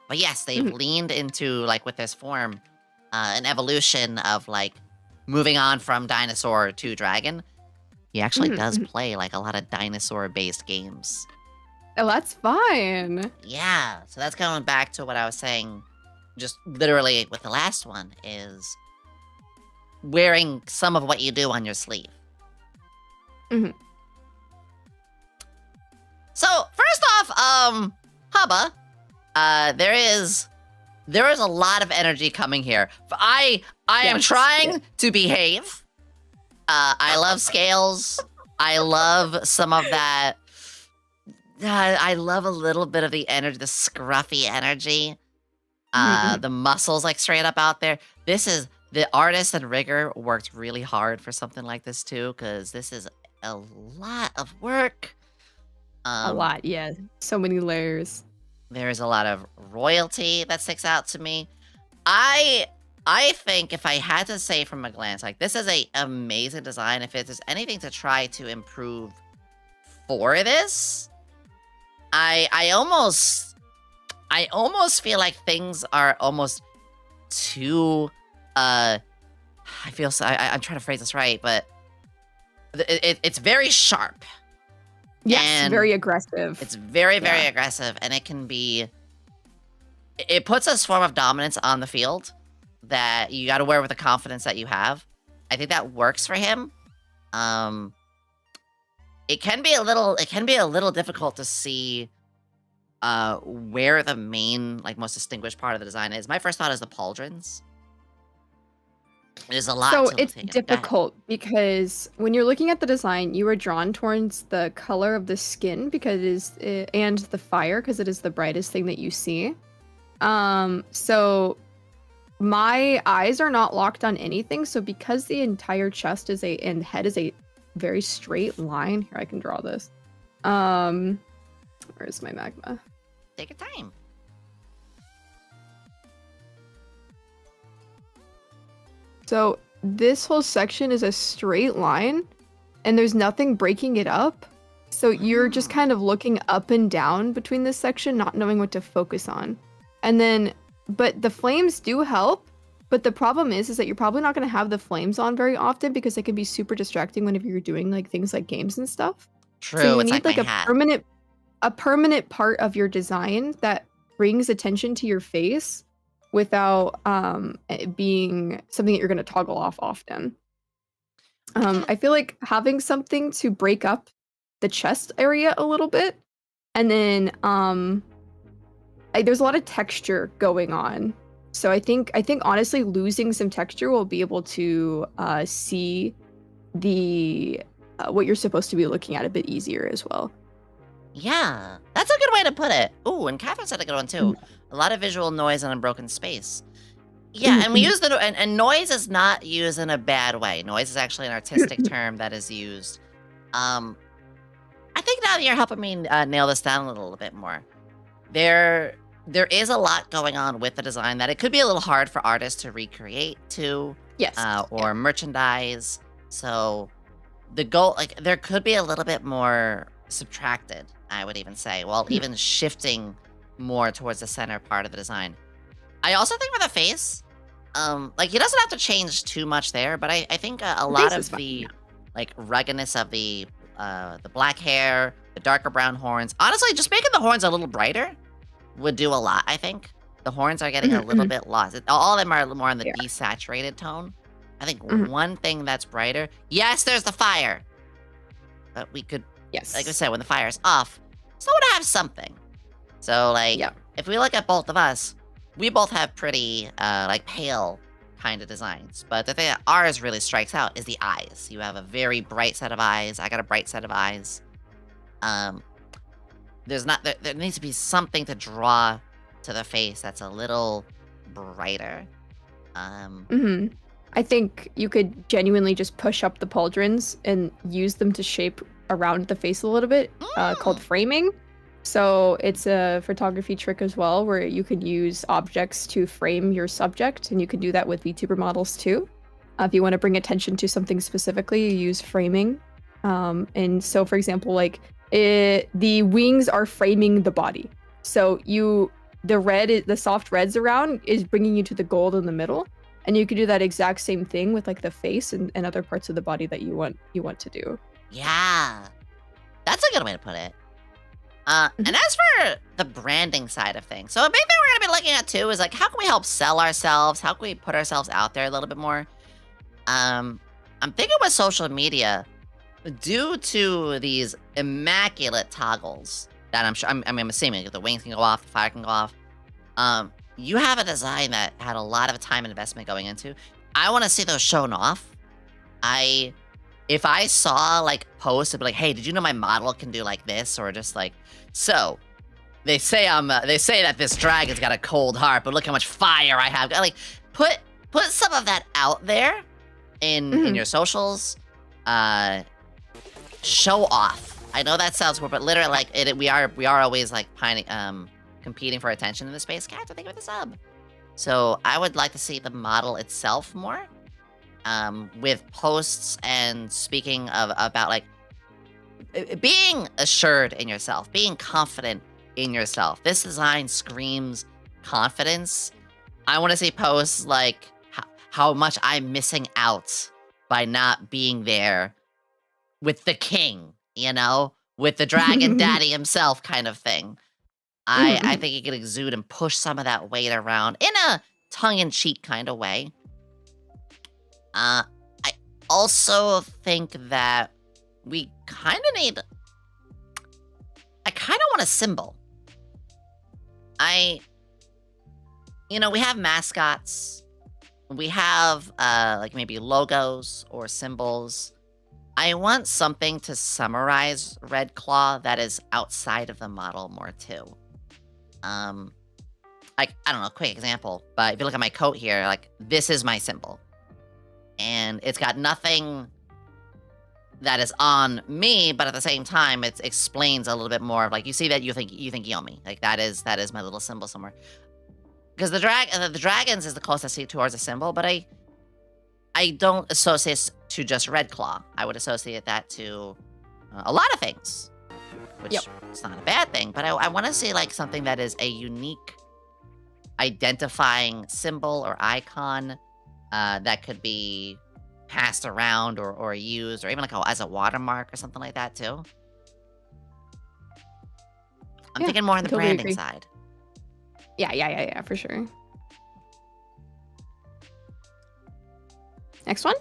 But yes, they've leaned into, like, with this form, an evolution of like moving on from dinosaur to dragon. He actually does play like a lot of dinosaur based games. Oh, that's fine. Yeah, so that's going back to what I was saying just literally with the last one, is wearing some of what you do on your sleeve. Mhm. So first off, Hubba, there is a lot of energy coming here. I am Yes, trying yeah. to behave. I love scales. I love some of that. I love a little bit of the energy, the scruffy energy. Mhm. The muscles like straight up out there. The artist and rigger worked really hard for something like this too, because this is a lot of work. A lot, yeah. So many layers. There's a lot of royalty that sticks out to me. I think if I had to say from a glance, like, this is a amazing design. If there's anything to try to improve for this, I almost feel like things are almost too I'm trying to phrase this right, but it's very sharp. Yes, And very aggressive. It's very, very Yeah. aggressive, and it puts a form of dominance on the field that you got to wear with the confidence that you have. I think that works for him. It can be a little difficult to see where the main, like, most distinguished part of the design is. My first thought is the pauldrons. There's a lot So to it's take in. Go ahead. difficult because when you're looking at the design, you are drawn towards the color of the skin because and the fire because it is the brightest thing that you see. So my eyes are not locked on anything. So because the entire chest and head is a very straight line. Here, I can draw this. Where's my magma? Take your time. So this whole section is a straight line and there's nothing breaking it up. So you're just kind of looking up and down between this section, not knowing what to focus on. And then, but the flames do help. But the problem is that you're probably not going to have the flames on very often because they can be super distracting whenever you're doing like things like games and stuff. True, So you it's need like like my hat. a permanent part of your design that brings attention to your face without it being something that you're going to toggle off often. I feel like having something to break up the chest area a little bit, and then there's a lot of texture going on. So I think honestly losing some texture will be able to see the what you're supposed to be looking at a bit easier as well. Yeah, that's a good way to put it. Ooh, and Catherine said a good one too. A lot of visual noise in unbroken space. Yeah, and we use and noise is not used in a bad way. Noise is actually an artistic term that is used. I think now that you're helping me nail this down a little bit more, there is a lot going on with the design that it could be a little hard for artists to recreate too. Yes. Or merchandise. So the goal, like, there could be a little bit more subtracted, I would even say, while even shifting more towards the center part of the design. I also think for the face, like, he doesn't have to change too much there, but I think a lot of the like ruggedness of the black hair, the darker brown horns, honestly, just making the horns a little brighter would do a lot. I think the horns are getting a little bit lost. All of them are more on the desaturated tone. I think one thing that's brighter. Yes, there's the fire, but we could, like I said, when the fire's off, still would have something. So, like, if we look at both of us, we both have pretty like pale kind of designs. But the thing that ours really strikes out is the eyes. You have a very bright set of eyes. I got a bright set of eyes. There needs to be something to draw to the face that's a little brighter. I think you could genuinely just push up the pauldrons and use them to shape around the face a little bit, called framing. So it's a photography trick as well, where you could use objects to frame your subject, and you can do that with VTuber models too. If you want to bring attention to something specifically, you use framing. And so, for example, like the wings are framing the body. So the soft reds around is bringing you to the gold in the middle. And you could do that exact same thing with like the face and other parts of the body that you want to do. Yeah, that's a good way to put it. And as for the branding side of things, so a big thing we're gonna be looking at too is like, how can we help sell ourselves? How can we put ourselves out there a little bit more? I'm thinking with social media, due to these immaculate toggles that I'm assuming the wings can go off, the fire can go off. You have a design that had a lot of time and investment going into. I want to see those shown off. If I saw like posts of like, hey, did you know my model can do like this, or just like, so they say that this dragon's got a cold heart, but look how much fire I have. Like, put some of that out there in your socials. Show off. I know that sounds weird, but literally, like, we are always like competing for attention in the space. Cats, I think with a sub. So I would like to see the model itself more, with posts and speaking about like being assured in yourself, being confident in yourself. This design screams confidence. I want to see posts like how much I'm missing out by not being there with the king, you know, with the dragon daddy himself kind of thing. I think you can exude and push some of that weight around in a tongue-in-cheek kind of way. I also think that we kind of need... I kind of want a symbol. You know, we have mascots. We have, like, maybe logos or symbols. I want something to summarize Red Claw that is outside of the model more, too. Like, I don't know, quick example, but if you look at my coat here, like, this is my symbol. And it's got nothing that is on me, but at the same time, it explains a little bit more of, like, you see that you think Yomi. Like, that is my little symbol somewhere. Because the dragons is the closest I see towards a symbol, but I don't associate to just Red Claw. I would associate that to a lot of things, which it's not a bad thing, but I want to see like something that is a unique identifying symbol or icon that could be passed around or used, or even like as a watermark or something like that too. I'm thinking more on the totally branding agree. side. Yeah, for sure. Next one?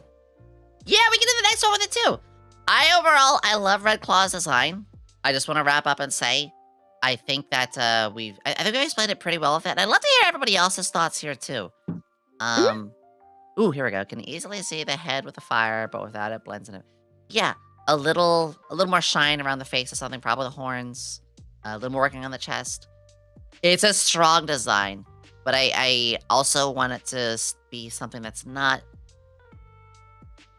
Yeah, we can do the next one with it too. I love Red Claw's design. I just want to wrap up and say, I think that I think we explained it pretty well with it. And I'd love to hear everybody else's thoughts here too. Ooh, here we go. Can easily see the head with the fire, but without it blends in it. Yeah, a little more shine around the face or something, probably the horns. A little more working on the chest. It's a strong design, but I also want it to be something that's not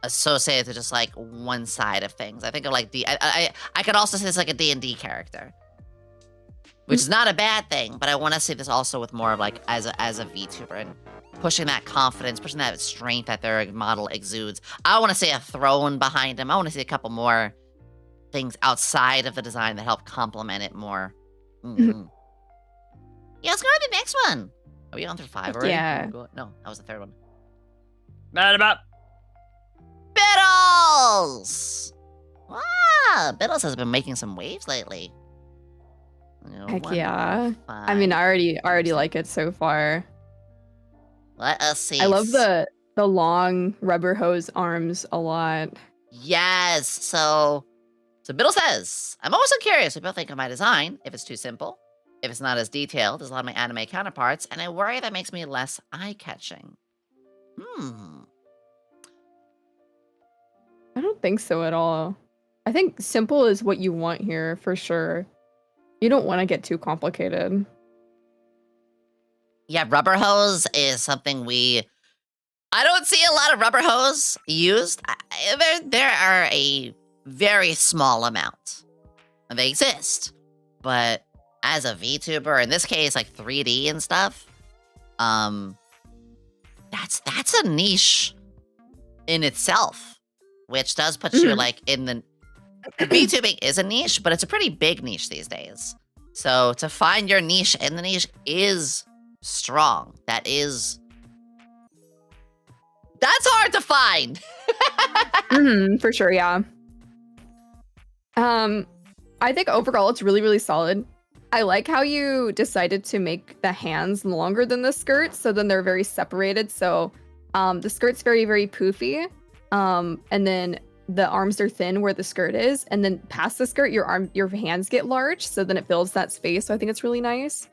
associated to just like one side of things. I think of like I could also see this like a D&D character, which is not a bad thing, but I want to see this also with more of like as a VTuber and pushing that confidence, pushing that strength that their model exudes. I want to see a throne behind him. I want to see a couple more things outside of the design that help complement it more. Yeah, let's go to the next one. Are we on through 5 already? Yeah. No, that was the third one. About. Biddles! Wow, Biddles has been making some waves lately. You know, Heck 1, yeah. 5. I mean, I already like it so far. Let us see. I love the long rubber hose arms a lot. Yes. So Biddle says, I'm always so curious what people think of my design, if it's too simple, if it's not as detailed as a lot of my anime counterparts, and I worry that makes me less eye-catching. I don't think so at all. I think simple is what you want here for sure. You don't want to get too complicated. Yeah, rubber hose is something I don't see a lot of rubber hose used. There are a very small amount. They exist. But as a VTuber, in this case, like 3D and stuff, that's a niche in itself, which does put you like in the VTubing is a niche, but it's a pretty big niche these days. So to find your niche in the niche is strong. That's hard to find. For sure, yeah. I think overall it's really, really solid. I like how you decided to make the hands longer than the skirt, so then they're very separated. So the skirt's very, very poofy. And then the arms are thin where the skirt is. And then past the skirt, your hands get large, so then it fills that space. So I think it's really nice.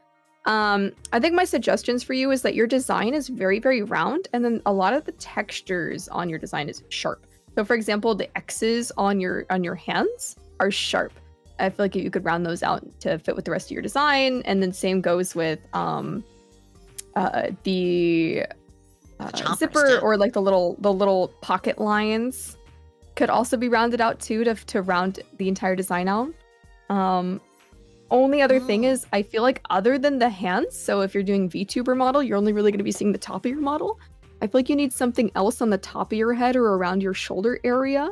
I think my suggestions for you is that your design is very, very round, and then a lot of the textures on your design is sharp. So for example, the X's on your hands are sharp. I feel like you could round those out to fit with the rest of your design. And then same goes with the zipper too. or like the little pocket lines could also be rounded out too to round the entire design out. Only other thing is I feel like other than the hands, so if you're doing VTuber model, you're only really going to be seeing the top of your model. I feel like you need something else on the top of your head or around your shoulder area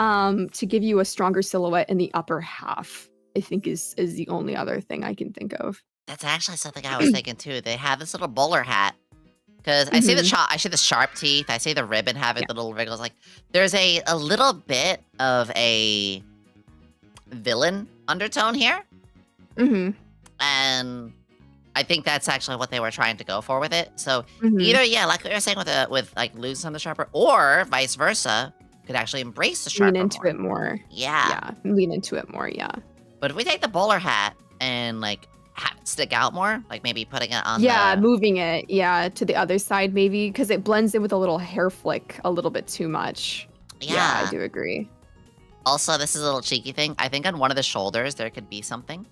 to give you a stronger silhouette in the upper half, I think is the only other thing I can think of. That's actually something I was thinking too. They have this little bowler hat. Because I see I see the sharp teeth. I see the ribbon having the little wriggles. Like, there's a little bit of a villain undertone here. And I think that's actually what they were trying to go for with it. So either, like what you're saying with like losing some of the sharper, or vice versa, could actually embrace the sharper lean into it more. Yeah. Lean into it more, yeah. But if we take the bowler hat and like have it stick out more, like maybe putting it on moving it, to the other side maybe, because it blends in with a little hair flick a little bit too much. Yeah, I do agree. Also, this is a little cheeky thing. I think on one of the shoulders there could be something.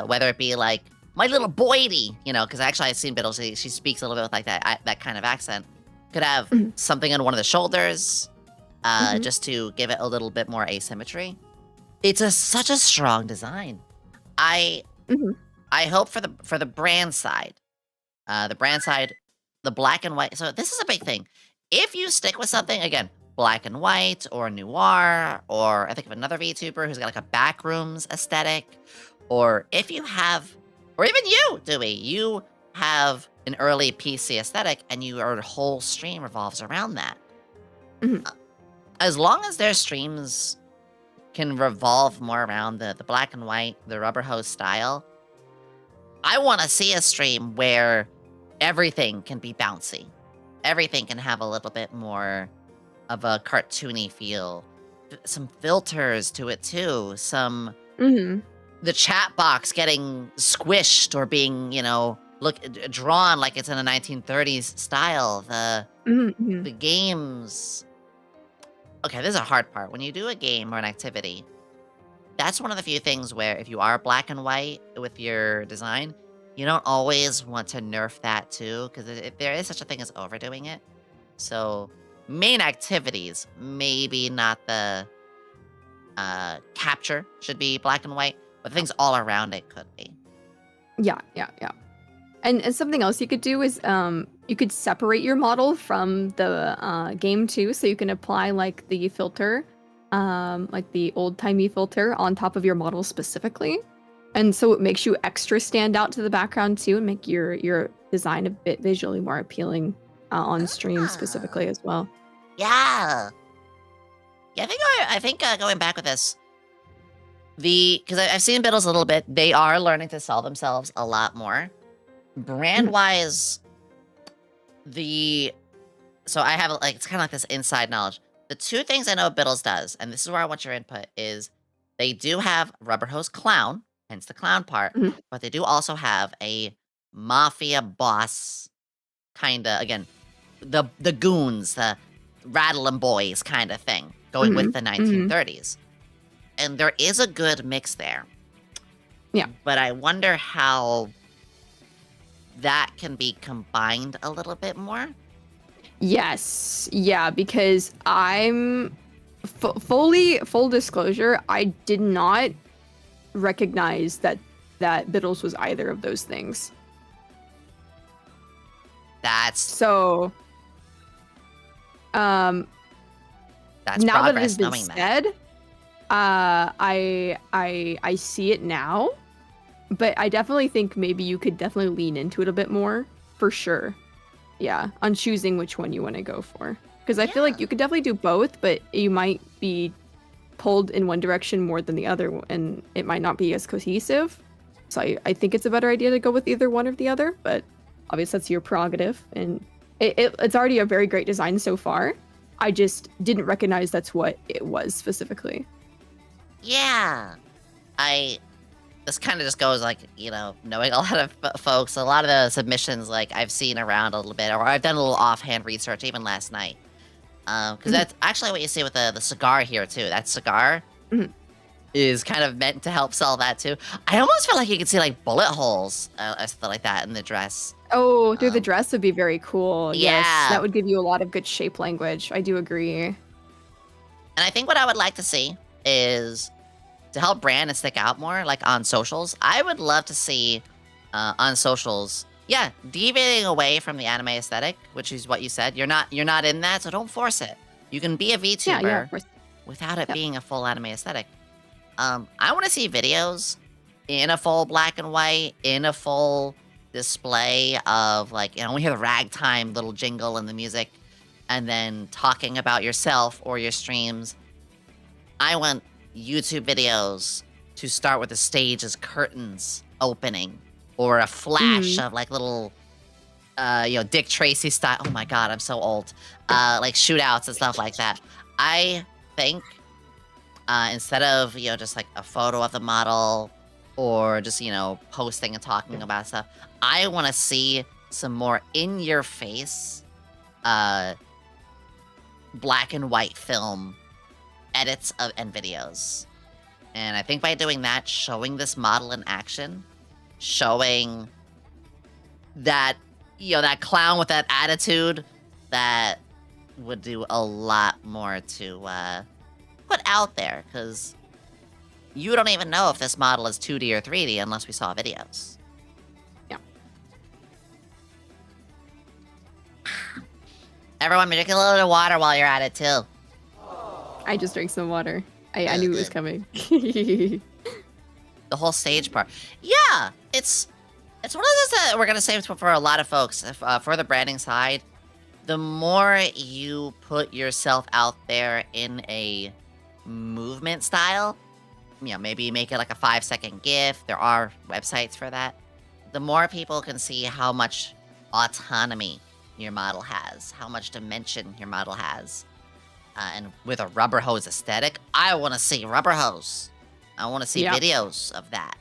Whether it be like, my little boydie, you know, because actually I've seen Biddle, she speaks a little bit with like that kind of accent. Could have something on one of the shoulders, just to give it a little bit more asymmetry. It's such a strong design. I hope for the brand side, the black and white. So this is a big thing. If you stick with something, again, black and white or noir, or I think of another VTuber who's got like a backrooms aesthetic, or if you have, or even you, Dewey, you have an early PC aesthetic and your whole stream revolves around that. As long as their streams can revolve more around the black and white, the rubber hose style, I want to see a stream where everything can be bouncy. Everything can have a little bit more of a cartoony feel. Some filters to it too. Some the chat box getting squished or being, drawn like it's in a 1930s style. The games. Okay, this is a hard part. When you do a game or an activity, that's one of the few things where if you are black and white with your design, you don't always want to nerf that too, because there is such a thing as overdoing it. So main activities, maybe not the capture should be black and white, but things all around it could be. Yeah. And something else you could do is you could separate your model from the game too, so you can apply like the filter, like the old-timey filter on top of your model specifically. And so it makes you extra stand out to the background too, and make your design a bit visually more appealing on stream specifically as well. Yeah. I think going back with this, because I've seen Biddles a little bit, they are learning to sell themselves a lot more. Brand-wise, so I have it's kind of like this inside knowledge. The two things I know Biddles does, and this is where I want your input, is they do have Rubber Hose Clown, hence the clown part, but they do also have a mafia boss kind of, again, the goons, the rattling boys kind of thing, going with the 1930s. And there is a good mix there. Yeah. But I wonder how that can be combined a little bit more. Yes. Yeah, because I'm full disclosure, I did not recognize that Biddles was either of those things. That's so that's now that it progress has been knowing said, I see it now, but I definitely think maybe you could definitely lean into it a bit more, for sure. Yeah, on choosing which one you want to go for. Because I feel like you could definitely do both, but you might be pulled in one direction more than the other, and it might not be as cohesive. So I think it's a better idea to go with either one or the other, but obviously that's your prerogative, and it's already a very great design so far. I just didn't recognize that's what it was specifically. Yeah. This kind of just goes like, you know, knowing a lot of folks, a lot of the submissions like I've seen around a little bit, or I've done a little offhand research even last night. Because that's actually what you see with the cigar here too. That cigar is kind of meant to help sell that too. I almost feel like you could see like bullet holes or something like that in the dress. Oh, through the dress would be very cool. Yeah. Yes, that would give you a lot of good shape language. I do agree. And I think what I would like to see is to help brand and stick out more, like on socials. I would love to see on socials, yeah, deviating away from the anime aesthetic, which is what you said. You're not in that, so don't force it. You can be a VTuber of course. without it being a full anime aesthetic. I want to see videos in a full black and white, in a full display of like, you know, we hear the ragtime little jingle and the music, and then talking about yourself or your streams. I want YouTube videos to start with the stage as curtains opening, or a flash of like little, you know, Dick Tracy style. Oh my god, I'm so old. Like shootouts and stuff like that. I think instead of, you know, just like a photo of the model or just, you know, posting and talking about stuff, I want to see some more in-your-face black and white film edits and videos. And I think by doing that, showing this model in action, showing that, you know, that clown with that attitude, that would do a lot more to put out there, because you don't even know if this model is 2D or 3D unless we saw videos. Yeah. Everyone, drink a little bit of water while you're at it, too. I just drank some water. I knew it was coming. The whole stage part. Yeah, it's one of those that we're going to save for a lot of folks. For the branding side, the more you put yourself out there in a movement style, you know, maybe make it like a 5-second GIF. There are websites for that. The more people can see how much autonomy your model has, how much dimension your model has. And with a rubber hose aesthetic, I want to see rubber hose. I want to see videos of that.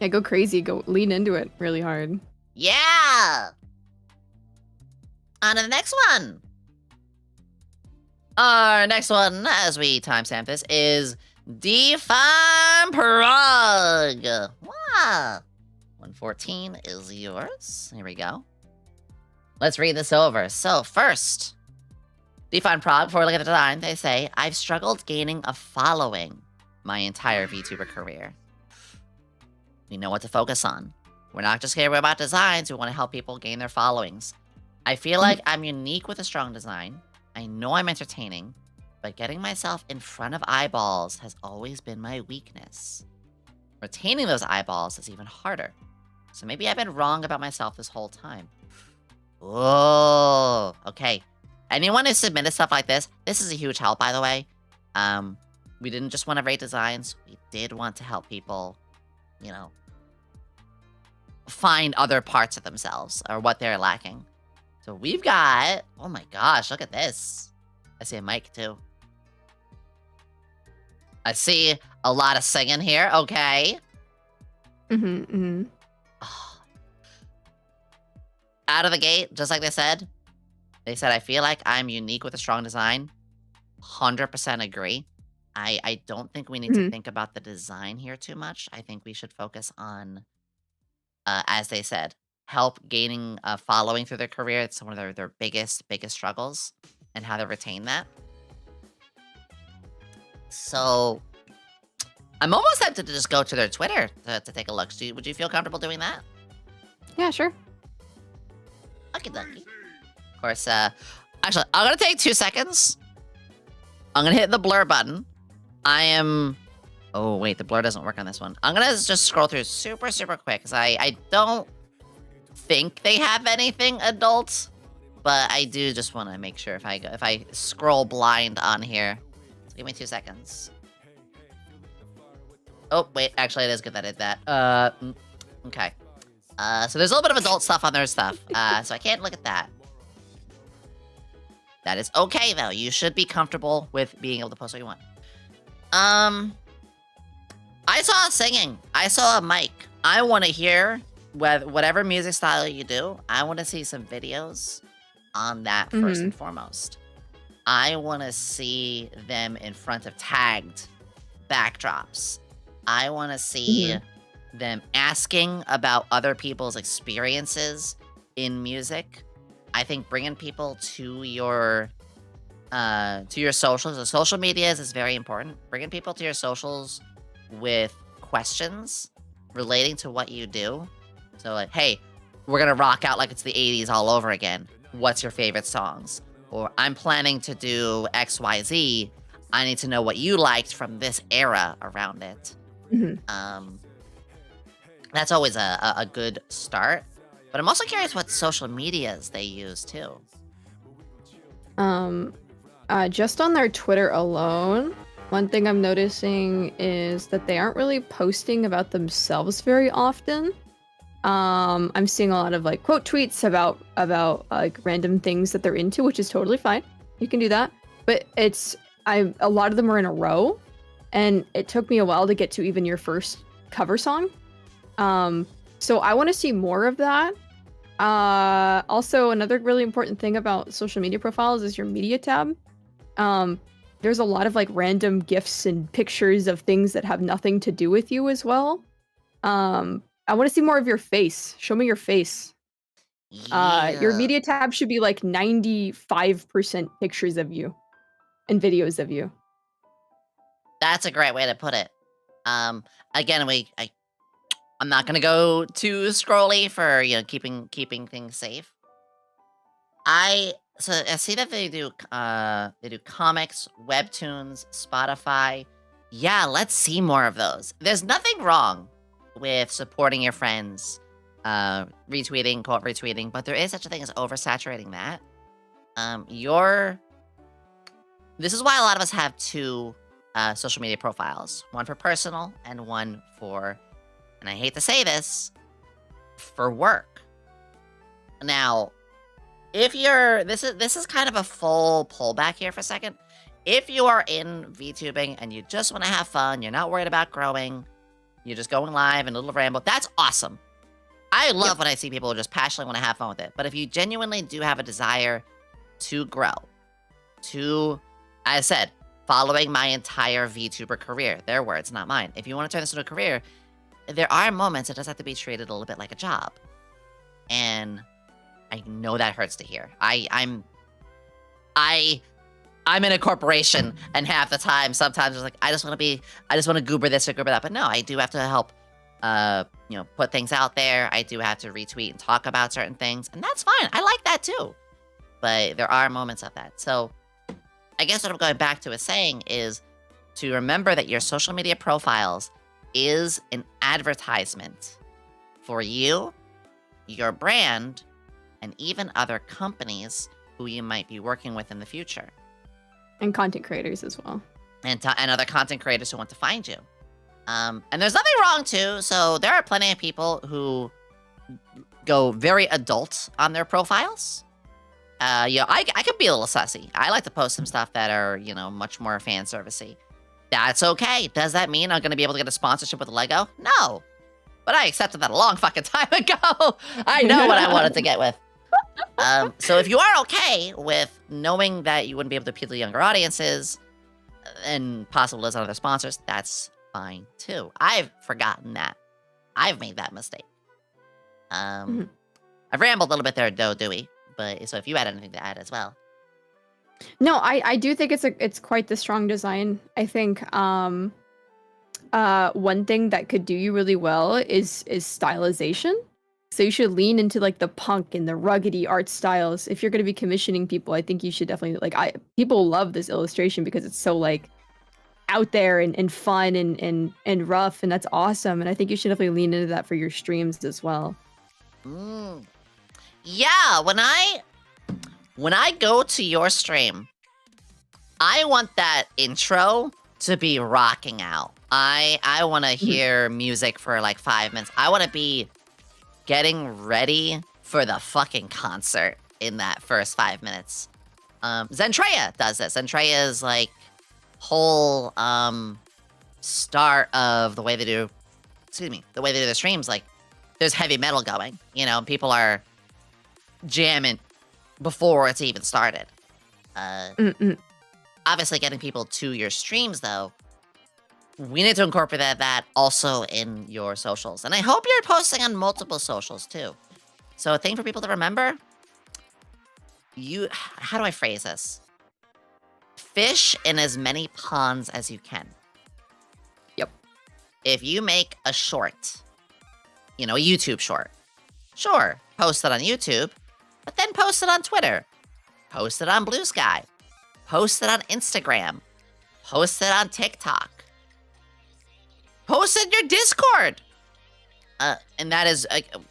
Yeah, go crazy. Go lean into it really hard. Yeah! On to the next one. Our next one, as we timestamp this, is Define Prague. Wow. 114 is yours. Here we go. Let's read this over. So first, Define Prague, before we look at the design, they say, I've struggled gaining a following my entire VTuber career. We know what to focus on. We're not just here about designs, we want to help people gain their followings. I feel like I'm unique with a strong design. I know I'm entertaining, but getting myself in front of eyeballs has always been my weakness. Retaining those eyeballs is even harder. So maybe I've been wrong about myself this whole time. Oh, okay. Anyone who submitted stuff like this is a huge help, by the way. We didn't just want to rate designs. We did want to help people, you know, find other parts of themselves or what they're lacking. So we've got, oh my gosh, look at this. I see a mic too. I see a lot of singing here. Okay. Oh. Out of the gate, just like they said, I feel like I'm unique with a strong design. 100% agree. I don't think we need to think about the design here too much. I think we should focus on, as they said, help gaining a following through their career. It's one of their biggest struggles, and how to retain that. So I'm almost tempted to just go to their Twitter to take a look. Would you feel comfortable doing that? Yeah, sure. Okie dokie. Of course, actually, I'm gonna take 2 seconds. I'm gonna hit the blur button. Oh wait, the blur doesn't work on this one. I'm gonna just scroll through super quick, because I don't think they have anything adult, but I do just want to make sure if I scroll blind on here So give me 2 seconds. Oh, wait. Actually, it is good that I did that. Okay. So there's a little bit of adult stuff on their stuff. So I can't look at that. That is okay, though. You should be comfortable with being able to post what you want. I saw singing. I saw a mic. I want to hear whatever music style you do. I want to see some videos on that first and foremost. I want to see them in front of tagged backdrops. I want to see them asking about other people's experiences in music. I think bringing people to your socials, the social medias is very important. Bringing people to your socials with questions relating to what you do. So like, hey, we're gonna rock out like it's the 80s all over again. What's your favorite songs? Or I'm planning to do XYZ. I need to know what you liked from this era around it. That's always a good start. But I'm also curious what social medias they use too. Just on their Twitter alone, one thing I'm noticing is that they aren't really posting about themselves very often. I'm seeing a lot of like quote tweets about like random things that they're into, which is totally fine. You can do that. But a lot of them are in a row, and it took me a while to get to even your first cover song. So I want to see more of that. Also, another really important thing about social media profiles is your media tab. There's a lot of like random GIFs and pictures of things that have nothing to do with you as well. I want to see more of your face. Show me your face. Your media tab should be like 95% pictures of you and videos of you. That's a great way to put it. Again, I'm not gonna go too scrolly for keeping things safe. I see that they do comics, webtoons, Spotify. Yeah, let's see more of those. There's nothing wrong with supporting your friends, retweeting, quote retweeting, but there is such a thing as oversaturating that. This is why a lot of us have two social media profiles, one for personal and one for, and I hate to say this, for work. Now, if you're, this is kind of a full pullback here for a second. If you are in VTubing and you just want to have fun, you're not worried about growing, you're just going live and a little ramble, that's awesome. I love when I see people who just passionately want to have fun with it. But if you genuinely do have a desire to grow, to, as I said, following my entire VTuber career, their words, not mine. If you want to turn this into a career, there are moments it does have to be treated a little bit like a job. And I know that hurts to hear. I'm in a corporation, and half the time, sometimes it's like, I just want to goober this or goober that. But no, I do have to help, put things out there. I do have to retweet and talk about certain things, and that's fine. I like that too. But there are moments of that. So I guess what I'm going back to is saying is to remember that your social media profiles is an advertisement for you, your brand, and even other companies who you might be working with in the future. And content creators as well. And other content creators who want to find you. And there's nothing wrong, too. So there are plenty of people who go very adult on their profiles. I could be a little sussy. I like to post some stuff that are, much more fan servicey. That's okay. Does that mean I'm going to be able to get a sponsorship with Lego? No. But I accepted that a long fucking time ago. I know what I wanted to get with. So if you are okay with knowing that you wouldn't be able to appeal to younger audiences and possibly lose on other sponsors, that's fine too. I've forgotten that. I've made that mistake. I've rambled a little bit there, though, Dewey. But so if you had anything to add as well. No, I do think it's quite the strong design. I think one thing that could do you really well is stylization. So you should lean into like the punk and the ruggedy art styles. If you're going to be commissioning people, I think you should definitely people love this illustration because it's so like out there and fun and rough, and that's awesome. And I think you should definitely lean into that for your streams as well. Yeah, when I go to your stream, I want that intro to be rocking out. I want to hear music for like 5 minutes. I want to be getting ready for the fucking concert in that first 5 minutes. Zentreya does this. Zentreya's like whole start of the way they do, the way they do the streams, like there's heavy metal going, you know, people are jamming before it's even started. Obviously getting people to your streams though, we need to incorporate that also in your socials. And I hope you're posting on multiple socials too. So a thing for people to remember, how do I phrase this? Fish in as many ponds as you can. Yep. If you make a short, you know, a YouTube short, sure, post it on YouTube, but then post it on Twitter, post it on Blue Sky, post it on Instagram, post it on TikTok, post it in your Discord. And that is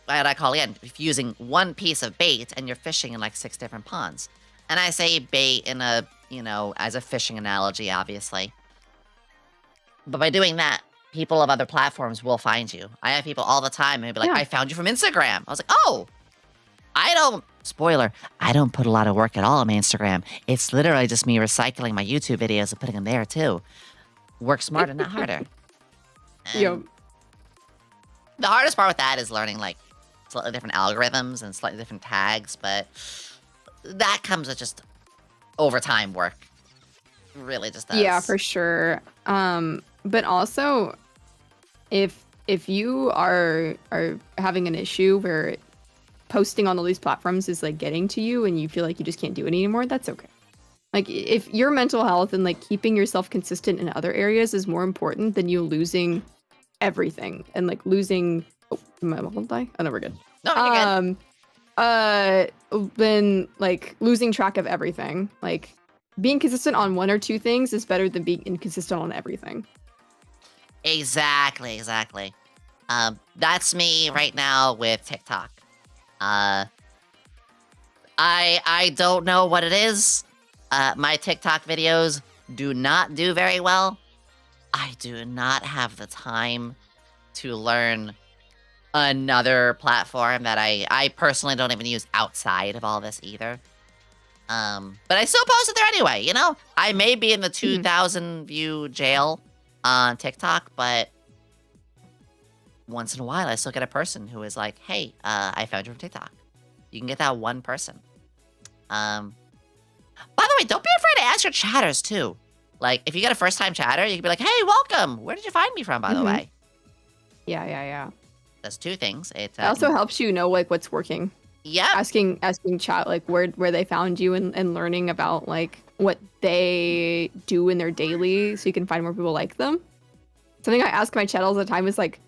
what I call, again, if using one piece of bait and you're fishing in like 6 different ponds. And I say bait in a, you know, as a fishing analogy, obviously. But by doing that, people of other platforms will find you. I have people all the time who'll be like, Yeah. I found you from Instagram. I was like, oh, spoiler, I don't put a lot of work at all on my Instagram. It's literally just me recycling my YouTube videos and putting them there too. Work smarter, not harder. Yep. And the hardest part with that is learning like slightly different algorithms and slightly different tags, but that comes with just overtime work. Really just does. Yeah, for sure. But also, if you are having an issue where posting on all these platforms is like getting to you and you feel like you just can't do it anymore, that's okay. Like if your mental health and like keeping yourself consistent in other areas is more important than you losing everything and like losing. Oh, am I gonna die? Oh no, we're good. No, you're good. Then like losing track of everything. Like being consistent on one or two things is better than being inconsistent on everything. Exactly. That's me right now with TikTok. I don't know what it is. My TikTok videos do not do very well. I do not have the time to learn another platform that I personally don't even use outside of all this either. But I still post it there anyway, you know? I may be in the 2,000 view jail on TikTok, but once in a while I still get a person who is like, hey, I found you from TikTok. You can get that one person. By the way, don't be afraid to ask your chatters too. Like, if you get a first-time chatter, you can be like, hey, welcome. Where did you find me from, by the way? Yeah. That's 2 things. It also helps you know like what's working. Yeah. Asking chat like where they found you and learning about like what they do in their daily so you can find more people like them. Something I ask my chat all the time is like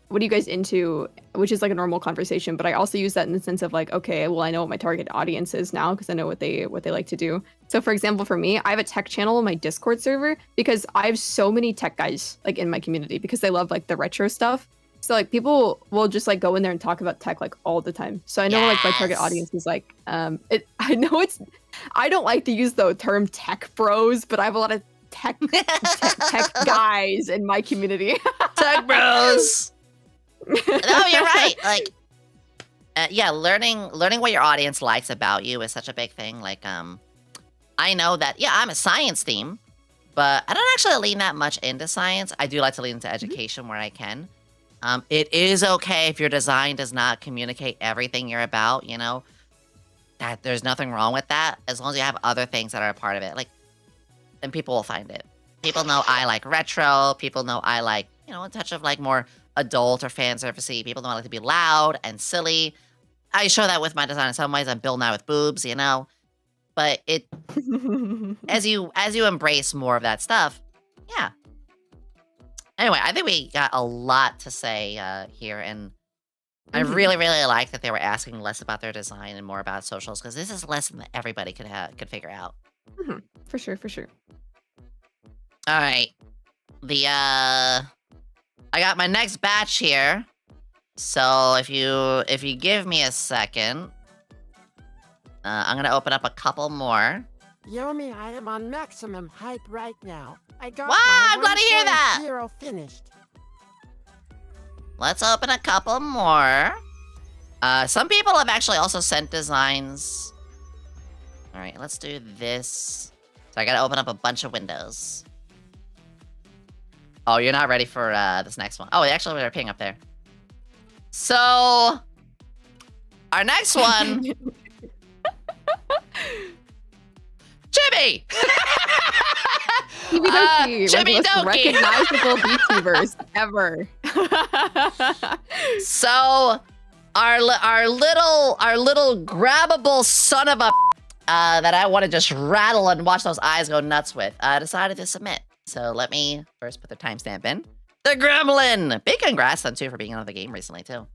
what are you guys into, which is like a normal conversation, but I also use that in the sense of like, okay, well I know what my target audience is now because I know what they like to do. So for example, for me, I have a tech channel on my Discord server because I have so many tech guys like in my community because they love like the retro stuff. So like people will just like go in there and talk about tech like all the time. So I know like my target audience is like I don't like to use the term tech bros, but I have a lot of tech guys in my community. Tech bros. No, you're right. Like, yeah, learning what your audience likes about you is such a big thing. Like, I know that, yeah, I'm a science theme, but I don't actually lean that much into science. I do like to lean into education where I can. It is okay if your design does not communicate everything you're about, you know? That there's nothing wrong with that, as long as you have other things that are a part of it. Like, and people will find it. People know I like retro. People know I like, you know, a touch of like more adult or fan servicey. People know I like to be loud and silly. I show that with my design in some ways. I'm Bill Nye with boobs, you know? But it, as you embrace more of that stuff, yeah. Anyway, I think we got a lot to say here, and I really, really like that they were asking less about their design and more about socials, because this is a lesson that everybody could figure out. For sure. All right, I got my next batch here, so if you give me a second, I'm gonna open up a couple more. Yomi, I am on maximum hype right now. I got Wow, my I'm glad to hear that. 1.0 finished. Let's open a couple more. Some people have actually also sent designs. All right, let's do this. So I gotta open up a bunch of windows. Oh, you're not ready for this next one. Oh, actually, we're ping up there. So, our next one. Chibi! Chibi Chibi most Doki. recognizable VTubers ever. So, our little grabbable son of a that I want to just rattle and watch those eyes go nuts with, decided to submit. So let me first put the timestamp in. The Gremlin! Big congrats them too for being on the game recently too.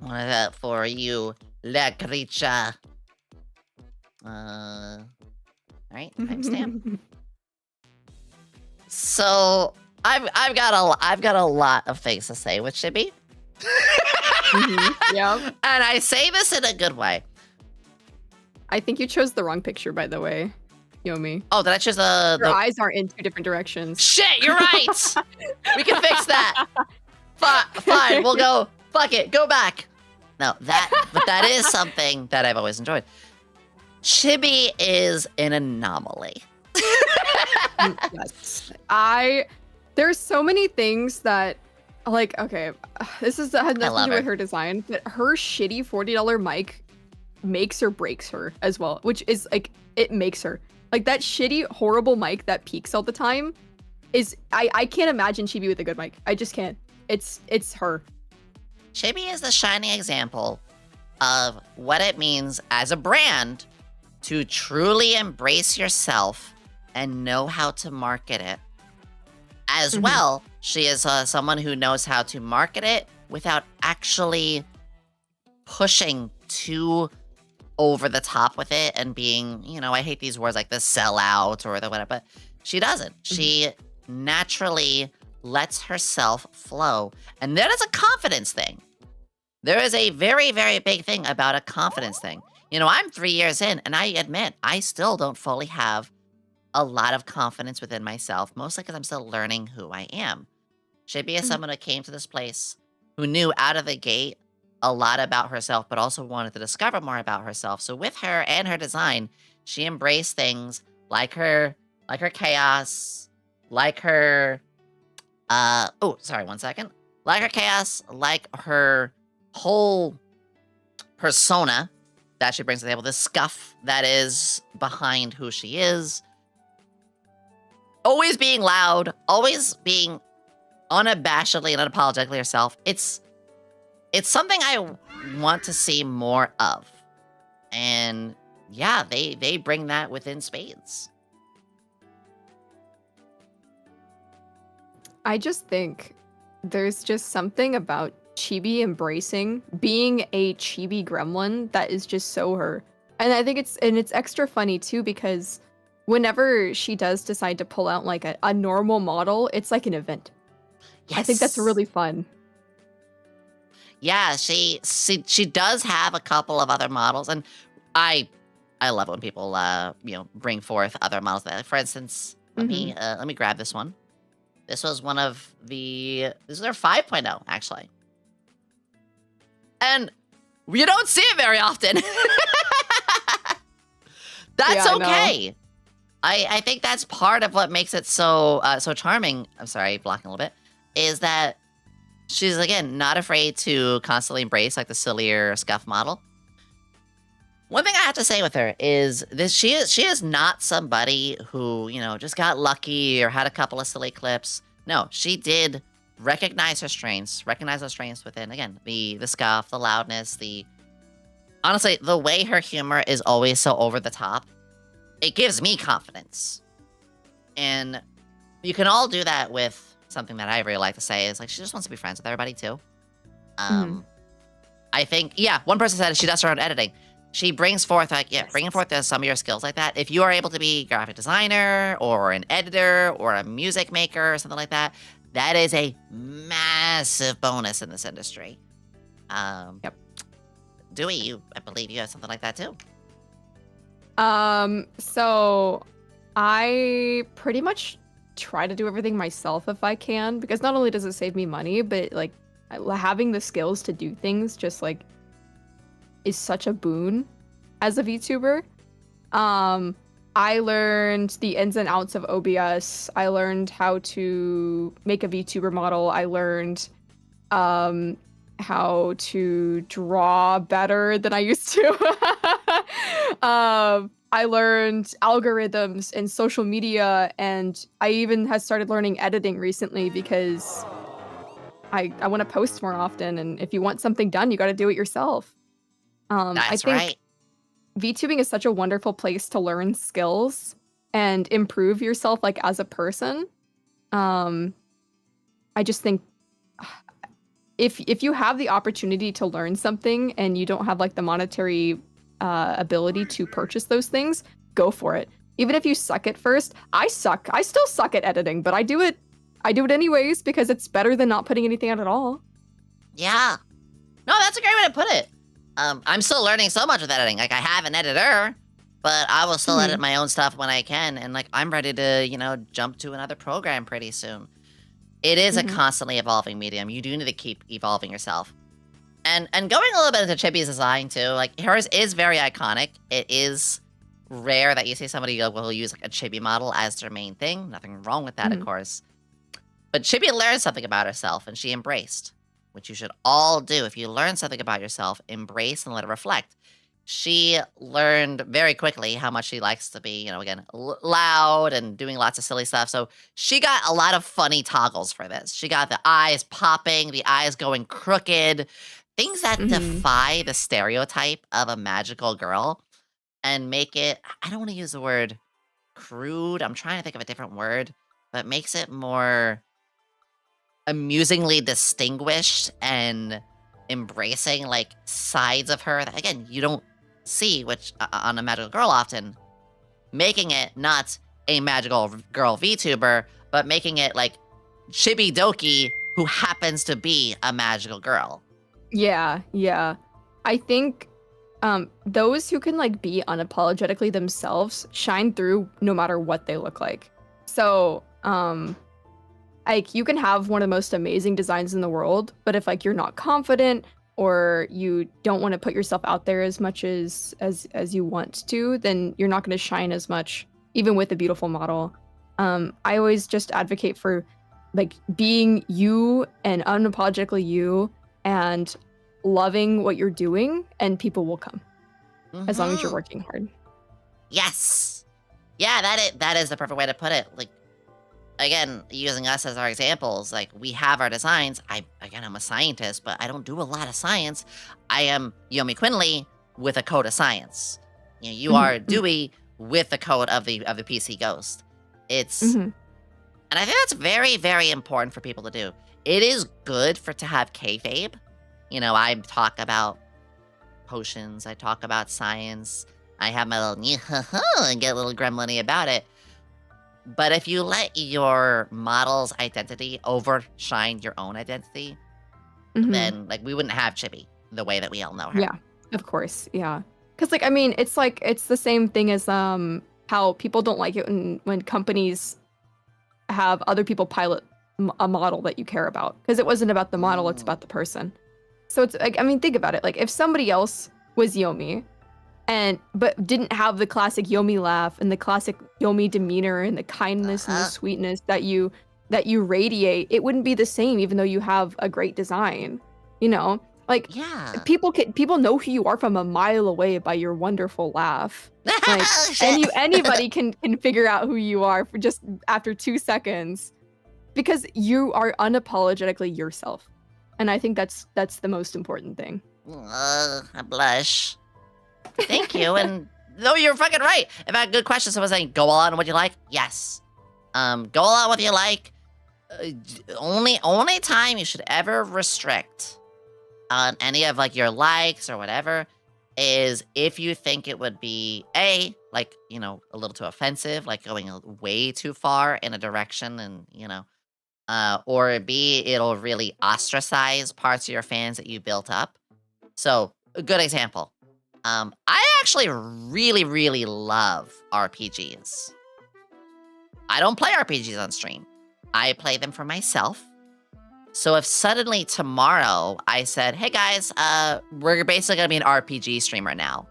One of that for you, La Creature. Alright, timestamp. So I've got a lot of things to say with Chibi. Yep. And I say this in a good way. I think you chose the wrong picture, by the way, Yomi. Oh, did I choose Your the eyes are in 2 different directions. Shit, you're right! We can fix that. Fine, we'll go. Fuck it, go back. No, but that is something that I've always enjoyed. Chibi is an anomaly. Yes. There's so many things that, like, okay, this has nothing to love do her. with her design, but her shitty $40 mic makes or breaks her as well, which is like, it makes her. Like, that shitty, horrible mic that peaks all the time is, I can't imagine Chibi with a good mic. I just can't. It's her. Chibi is the shining example of what it means as a brand to truly embrace yourself and know how to market it. As well, she is someone who knows how to market it without actually pushing too over the top with it and being, you know, I hate these words like the sellout or the whatever, but she doesn't. She naturally lets herself flow. And that is a confidence thing. There is a very, very big thing about a confidence thing. You know, I'm 3 years in, and I admit, I still don't fully have a lot of confidence within myself, mostly because I'm still learning who I am. Chibi is someone who came to this place who knew out of the gate a lot about herself, but also wanted to discover more about herself. So with her and her design, she embraced things like her chaos, like her, oh, sorry, one second. Like her chaos, like her whole persona that she brings to the table, this scuff that is behind who she is. Always being loud, always being unabashedly and unapologetically herself. It's something I want to see more of. And yeah, they bring that within spades. I just think there's just something about Chibi embracing being a Chibi gremlin that is just so her. And I think it's extra funny too, because whenever she does decide to pull out like a normal model, it's like an event. Yes. I think that's really fun. Yeah, she does have a couple of other models, and I love when people bring forth other models. For instance, let me grab this one. This was one of this is their 5.0 actually, and you don't see it very often. That's Yeah, okay. I think that's part of what makes it so charming. I'm sorry, blocking a little bit. Is that she's, again, not afraid to constantly embrace, like, the sillier scuff model. One thing I have to say with her is this: she is not somebody who, just got lucky or had a couple of silly clips. No, she did recognize her strengths, recognize those strengths within, again, the scuff, the loudness, honestly, the way her humor is always so over the top. It gives me confidence. And you can all do that with something that I really like to say is, like, she just wants to be friends with everybody too. I think, one person said she does her own editing. She brings forth, bringing forth some of your skills like that. If you are able to be a graphic designer or an editor or a music maker or something like that, that is a massive bonus in this industry. Yep. Duwi, I believe you have something like that too. So I pretty much try to do everything myself if I can, because not only does it save me money, but like having the skills to do things just like is such a boon as a VTuber. I learned the ins and outs of OBS. I learned how to make a VTuber model. I learned how to draw better than I used to. I learned algorithms and social media, and I even have started learning editing recently because I want to post more often, and if you want something done, you got to do it yourself. I That's think right. VTubing is such a wonderful place to learn skills and improve yourself like as a person. I just think if you have the opportunity to learn something and you don't have like the monetary ability to purchase those things, go for it. Even if you suck at first, I suck. I still suck at editing, but I do it anyways because it's better than not putting anything out at all. Yeah. No, that's a great way to put it. I'm still learning so much with editing. Like, I have an editor, but I will still edit my own stuff when I can. And, like, I'm ready to, jump to another program pretty soon. It is a constantly evolving medium. You do need to keep evolving yourself. And going a little bit into Chibi's design, too, like, hers is very iconic. It is rare that you see somebody will use, like, a Chibi model as their main thing. Nothing wrong with that, of course. But Chibi learned something about herself, and she embraced, which you should all do. If you learn something about yourself, embrace and let it reflect. She learned very quickly how much she likes to be, again, loud and doing lots of silly stuff. So she got a lot of funny toggles for this. She got the eyes popping, the eyes going crooked, things that defy the stereotype of a magical girl and make it, I don't want to use the word crude. I'm trying to think of a different word, but makes it more amusingly distinguished and embracing like sides of her that again you don't see which on a magical girl often, making it not a magical girl VTuber but making it like Chibi Doki who happens to be a magical girl. Yeah. I think those who can like be unapologetically themselves shine through no matter what they look like. So like you can have one of the most amazing designs in the world, but if like you're not confident or you don't want to put yourself out there as much as you want to, then you're not going to shine as much, even with a beautiful model. I always just advocate for like being you and unapologetically you and loving what you're doing, and people will come as long as you're working hard. Yes. Yeah, that is the perfect way to put it. Like, again, using us as our examples, like we have our designs. I'm a scientist, but I don't do a lot of science. I am YomiQuinnley with a code of science. You are Dewey with the code of the PC Ghost. It's, and I think that's very, very important for people to do. It is good to have kayfabe. I talk about potions. I talk about science. I have my little and get a little gremlin-y about it. But if you let your model's identity overshine your own identity, then like we wouldn't have Chibi the way that we all know her. Yeah, of course. Yeah. Because like, I mean, it's the same thing as how people don't like it when companies have other people pilot a model that you care about. Because it wasn't about the model, it's about the person. So it's like, I mean, think about it. Like if somebody else was Yomi, but didn't have the classic Yomi laugh and the classic Yomi demeanor and the kindness and the sweetness that you radiate, it wouldn't be the same even though you have a great design. Like people know who you are from a mile away by your wonderful laugh. Like anybody can figure out who you are for just after 2 seconds because you are unapologetically yourself. And I think that's the most important thing. I blush. Thank you. And no, you're fucking right. If I had good questions, someone saying, go all out on what you like. Yes. Go all out what you like. Only time you should ever restrict on any of like your likes or whatever is if you think it would be a little too offensive, like going way too far in a direction and, or B, it'll really ostracize parts of your fans that you built up. So a good example. I actually really, really love RPGs. I don't play RPGs on stream. I play them for myself. So if suddenly tomorrow I said, hey guys, we're basically gonna be an RPG streamer now.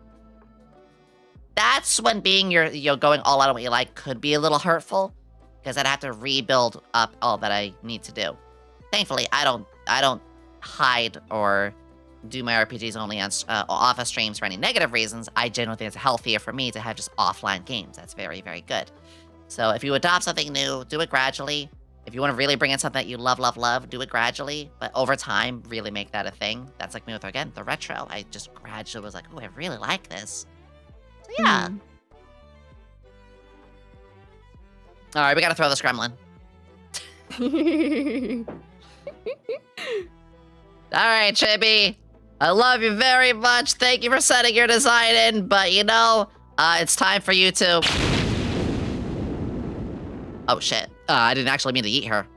That's when being going all out on what you like could be a little hurtful, because I'd have to rebuild up all that I need to do. Thankfully, I don't hide or do my RPGs only on off of streams for any negative reasons. I generally think it's healthier for me to have just offline games. That's very, very good. So if you adopt something new, do it gradually. If you want to really bring in something that you love, do it gradually. But over time, really make that a thing. That's like me with, again, the retro. I just gradually was like, oh, I really like this. So yeah. All right, we got to throw this gremlin. All right, Chibi. I love you very much. Thank you for setting your design in. But, it's time for you to... Oh, shit. I didn't actually mean to eat her.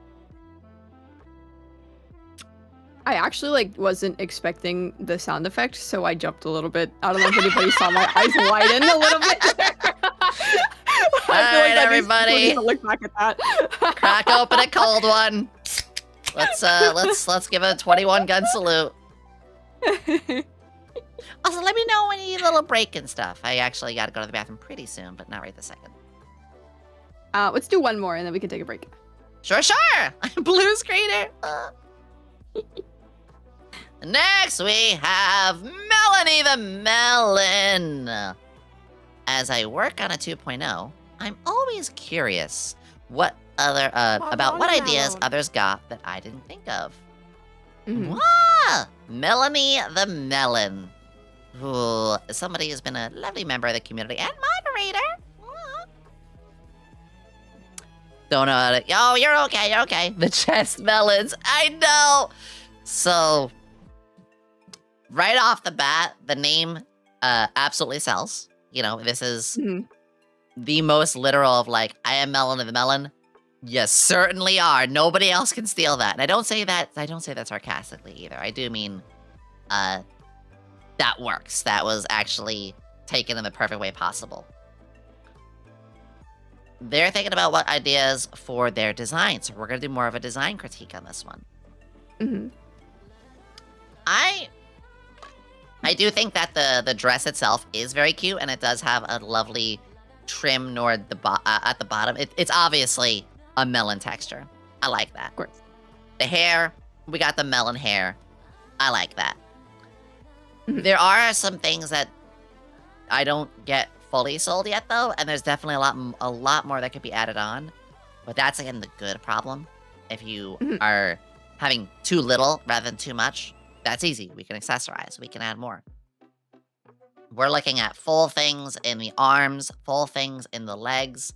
I actually wasn't expecting the sound effect, so I jumped a little bit. I don't know if anybody saw my eyes widen a little bit. All right, everybody. Look back at that. Crack open a cold one. Let's give it a 21 gun salute. Also, let me know when you need a little break and stuff. I actually got to go to the bathroom pretty soon, but not right this second. Let's do one more and then we can take a break. Sure. Blue screener. Next, we have Melanie the Melon. As I work on a 2.0, I'm always curious what other about what ideas others got that I didn't think of. Melanie the Melon, who somebody who's been a lovely member of the community and moderator. Don't know how to... Oh, you're okay. The chest melons. I know. So, right off the bat, the name absolutely sells. This is the most literal of I am Melon of the Melon. You certainly are. Nobody else can steal that. And I don't say that sarcastically either. I do mean that works. That was actually taken in the perfect way possible. They're thinking about what ideas for their design, so we're going to do more of a design critique on this one. I do think that the dress itself is very cute, and it does have a lovely trim at the bottom. It's obviously a melon texture. I like that. Of course. The hair, we got the melon hair. I like that. There are some things that I don't get fully sold yet, though, and there's definitely a lot more that could be added on. But that's, again, the good problem. If you are having too little rather than too much, that's easy. We can accessorize. We can add more. We're looking at full things in the arms, full things in the legs.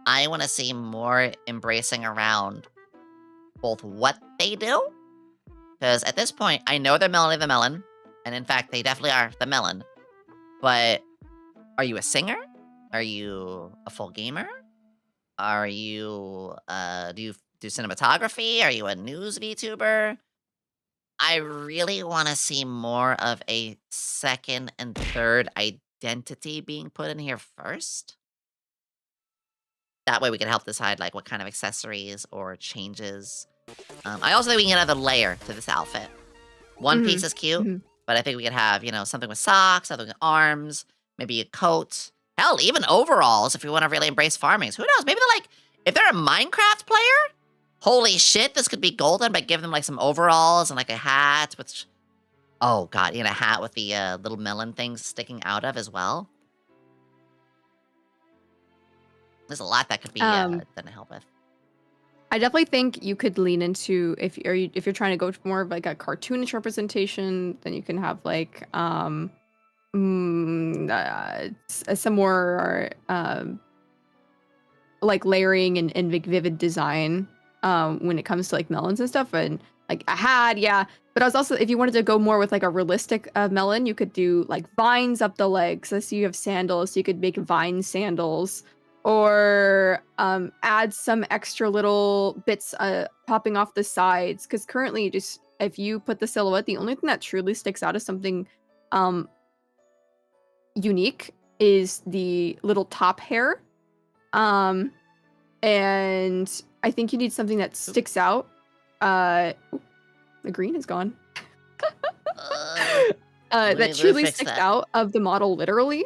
I want to see more embracing around both what they do, because at this point, I know they're Melanie the Melon, and in fact, they definitely are the melon, but are you a singer? Are you a full gamer? Are you, do you do cinematography? Are you a news VTuber? I really want to see more of a second and third identity being put in here first. That way we can help decide what kind of accessories or changes. I also think we can get another layer to this outfit. One piece is cute, but I think we could have, something with socks, something with arms, maybe a coat. Hell, even overalls if we want to really embrace farming. Who knows? Maybe they're if they're a Minecraft player, holy shit, this could be golden by giving them some overalls and a hat, which, oh god, a hat with the little melon things sticking out of as well. There's a lot that could be done to help with. I definitely think you could lean into if you're trying to go to more of a cartoonish representation, then you can have some more layering and vivid design when it comes to melons and stuff, and a hat, yeah. But I was also, if you wanted to go more with a realistic melon, you could do vines up the legs. So you have sandals, so you could make vine sandals, or add some extra little bits popping off the sides. Because currently, just if you put the silhouette, the only thing that truly sticks out is something unique is the little top hair. And I think you need something that sticks out. The green is gone. Let me That truly fix sticks that. out of the model literally.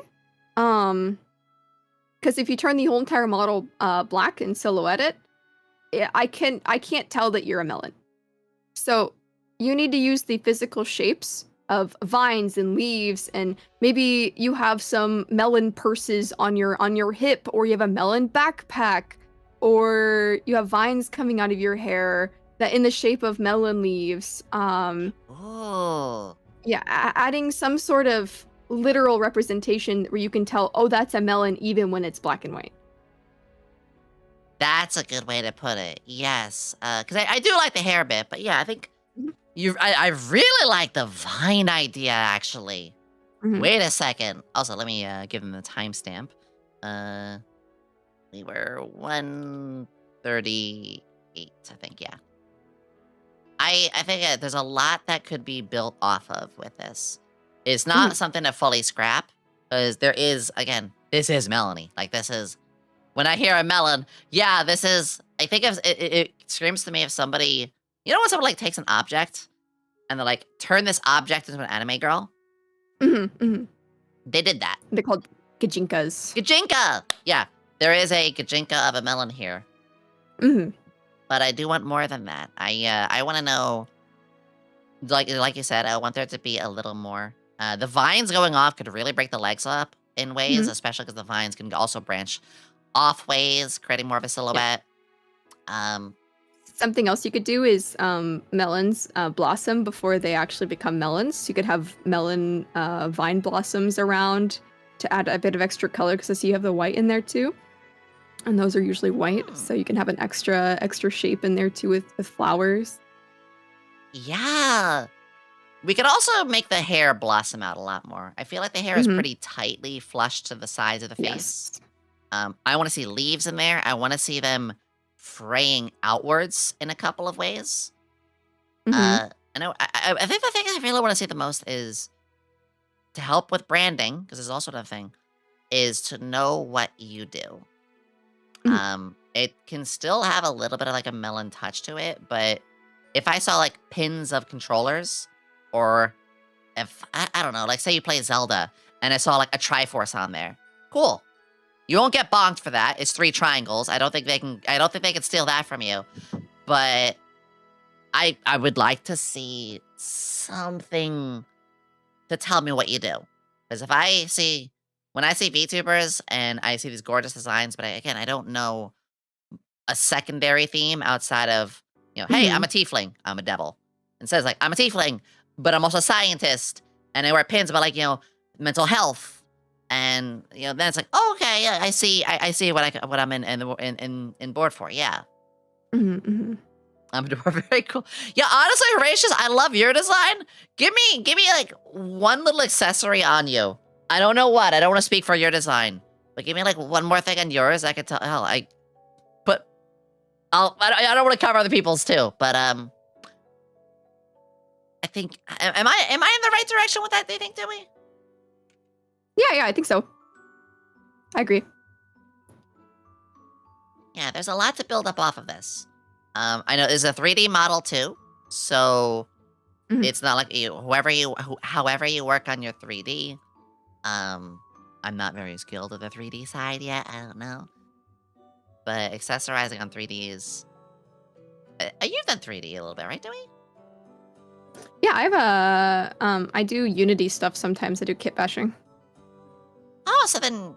Because if you turn the whole entire model black and silhouette it, I can't tell that you're a melon. So you need to use the physical shapes of vines and leaves, and maybe you have some melon purses on your hip, or you have a melon backpack, or you have vines coming out of your hair that in the shape of melon leaves. Oh. Yeah, adding some sort of literal representation where you can tell, oh, that's a melon even when it's black and white. That's a good way to put it. Yes, because I do like the hair bit, but yeah, I think Mhm. I really like the vine idea actually. Mhm. Wait a second. Also, let me give them the timestamp. We were 1:38, I think. Yeah. I think there's a lot that could be built off of with this. It's not something to fully scrap, because there is, again, this is Melanie. Like, this is, when I hear a melon, yeah, this is, I think it screams to me of somebody, you know when someone, like, takes an object, and they're like, turn this object into an anime girl? They did that. They're called gajinkas. Gajinka! Yeah, there is a gajinka of a melon here. But I do want more than that. I want to know, like you said, I want there to be a little more. The vines going off could really break the legs up in ways, especially because the vines can also branch off ways, creating more of a silhouette. Something else you could do is melons blossom before they actually become melons. You could have melon vine blossoms around to add a bit of extra color, because I see you have the white in there too. And those are usually white, so you can have an extra shape in there too with flowers. Yeah. We could also make the hair blossom out a lot more. I feel like the hair is pretty tightly flushed to the sides of the face. Yes. I want to see leaves in there. I want to see them fraying outwards in a couple of ways. I think the thing I really want to see the most is to help with branding, because there's also another thing, is to know what you do. It can still have a little bit of like a melon touch to it, but if I saw like pins of controllers, or if I don't know, like say you play Zelda and I saw like a Triforce on there, cool. You won't get bonked for that. It's 3 triangles. I don't think they can steal that from you. But I would like to see something to tell me what you do. Because when I see VTubers and I see these gorgeous designs, but I don't know a secondary theme outside of, hey, I'm a tiefling, I'm a devil. And says like, I'm a tiefling, but I'm also a scientist, and I wear pins about like, mental health. And then it's like, oh, okay, yeah, I see what I'm in board for, yeah. I'm very cool. Yeah, honestly, Horatius, I love your design. Give me like one little accessory on you. I don't know what. I don't want to speak for your design, but give me like one more thing on yours. I could tell. Hell, I don't want to cover other people's too, but I think am I in the right direction with that? Do you think, Dewey? Yeah, I think so. I agree. Yeah, there's a lot to build up off of this. I know there's a 3D model too, so it's not like however you work on your 3D. I'm not very skilled at the 3D side yet. I don't know, but accessorizing on 3D is. You've done 3D a little bit, right, Dewey? Yeah, I have I do Unity stuff sometimes. I do kit bashing. Oh, so then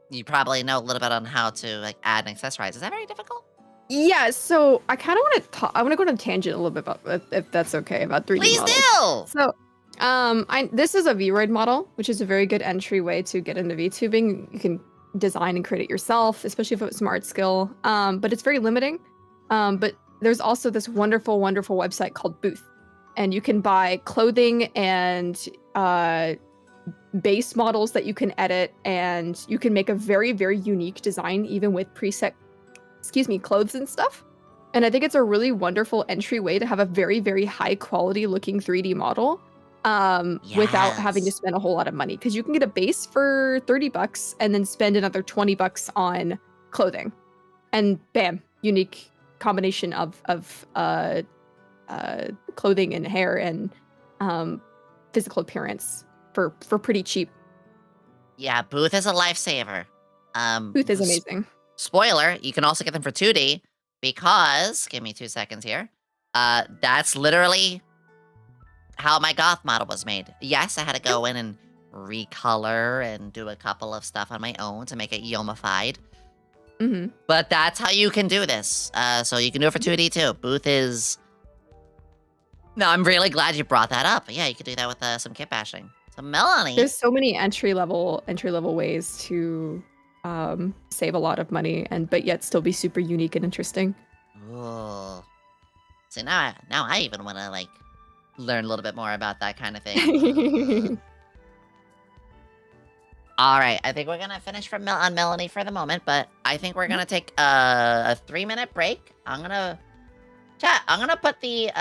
you probably know a little bit on how to like add and accessorize. Is that very difficult? Yeah, so I kind of want to I want to go on a tangent a little bit about, if that's okay, about 3D Please models. do! So, this is a Vroid model, which is a very good entryway to get into VTubing. You can design and create it yourself, especially if it's smart skill. But it's very limiting. But there's also this wonderful, wonderful website called Booth, and you can buy clothing and base models that you can edit, and you can make a very, very unique design even with preset clothes and stuff. And I think it's a really wonderful entryway to have a very, very high quality looking 3D model. without having to Yes. spend a whole lot of money. Because you can get a base for $30 and then spend another $20 on clothing, and bam, unique combination of clothing and hair and physical appearance for pretty cheap. Yeah, Booth is a lifesaver. Booth is amazing. Spoiler, you can also get them for 2D because, give me 2 seconds here. That's literally how my goth model was made. Yes, I had to go in and recolor and do a couple of stuff on my own to make it yomified. Mm-hmm. But that's how you can do this. So you can do it for 2D too. Booth is... No, I'm really glad you brought that up. Yeah, you could do that with some kit bashing. So Melanie... There's so many entry level ways to save a lot of money but yet still be super unique and interesting. Ooh. So now I even want to, like, learn a little bit more about that kind of thing. All right, I think we're gonna finish on Melanie for the moment, but I think we're gonna take a 3-minute break. I'm gonna put the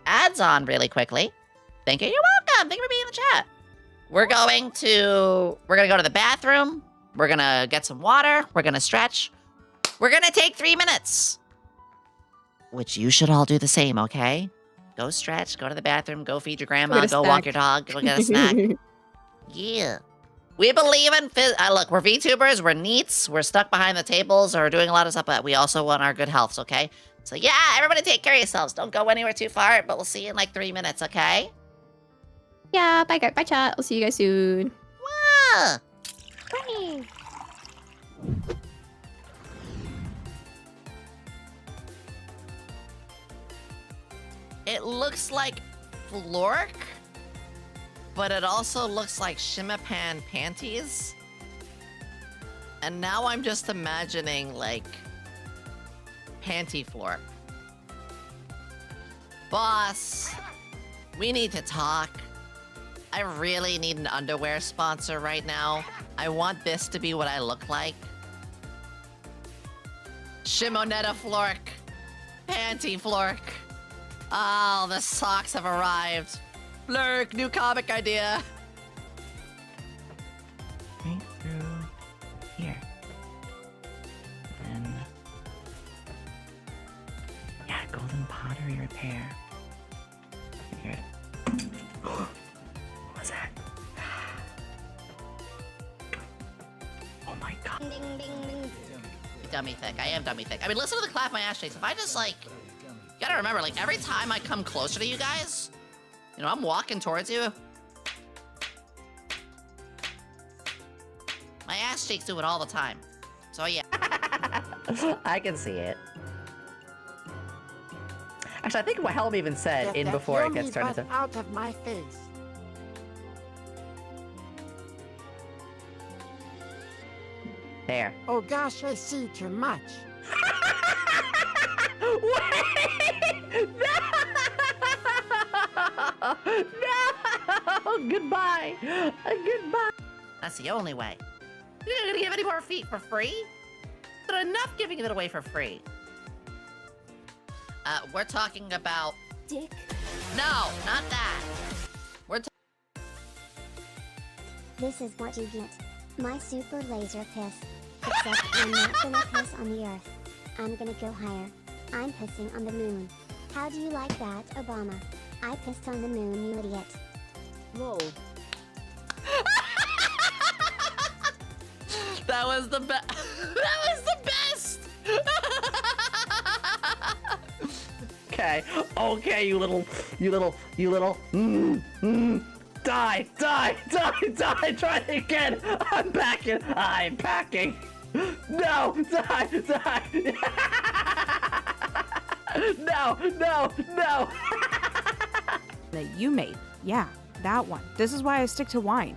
ads on really quickly. Thank you. You're welcome. Thank you for being in the chat. We're gonna go to the bathroom. We're gonna get some water. We're gonna stretch. We're gonna take 3 minutes, which you should all do the same. Okay? Go stretch. Go to the bathroom. Go feed your grandma. Go walk your dog. Go get a snack. Yeah. We believe in look, we're VTubers, we're neats, we're stuck behind the tables or doing a lot of stuff, but we also want our good healths, okay? So yeah, everybody take care of yourselves. Don't go anywhere too far, but we'll see you in like 3 minutes, okay? Yeah, bye chat. I'll see you guys soon. Ah. Bye. It looks like Flork, but it also looks like Shimapan panties. And now I'm just imagining, like, panty Flork. Boss, we need to talk. I really need an underwear sponsor right now. I want this to be what I look like. Shimonetta Flork. Panty Flork. Oh, the socks have arrived. Flurk, new comic idea. Right through here. And yeah, golden pottery repair. Here. What was that? Oh my god. Ding, ding, ding. Dummy thick. I am dummy thick. I mean, listen to the clap my ass shakes. If I just, like... You gotta remember, like, every time I come closer to you guys, you know, I'm walking towards you. My ass cheeks do it all the time. So, yeah. I can see it. Actually, I think what Helm even said Get in that before it Yomi gets turned butt into... out of my face. There. Oh gosh, I see too much. Wait! No! Goodbye! Goodbye! That's the only way. You're not gonna give any more feet for free? But enough giving it away for free. We're talking about... Dick. No, not that. We're This is what you get. My super laser piss. Except I'm not gonna piss on the earth. I'm gonna go higher. I'm pissing on the moon. How do you like that, Obama? I pissed on the moon, you idiot. Whoa. That was the best. That was the best. Okay, okay, you little. Die. Try it again. I'm packing. No, die. No. That you made. Yeah, that one. This is why I stick to wine.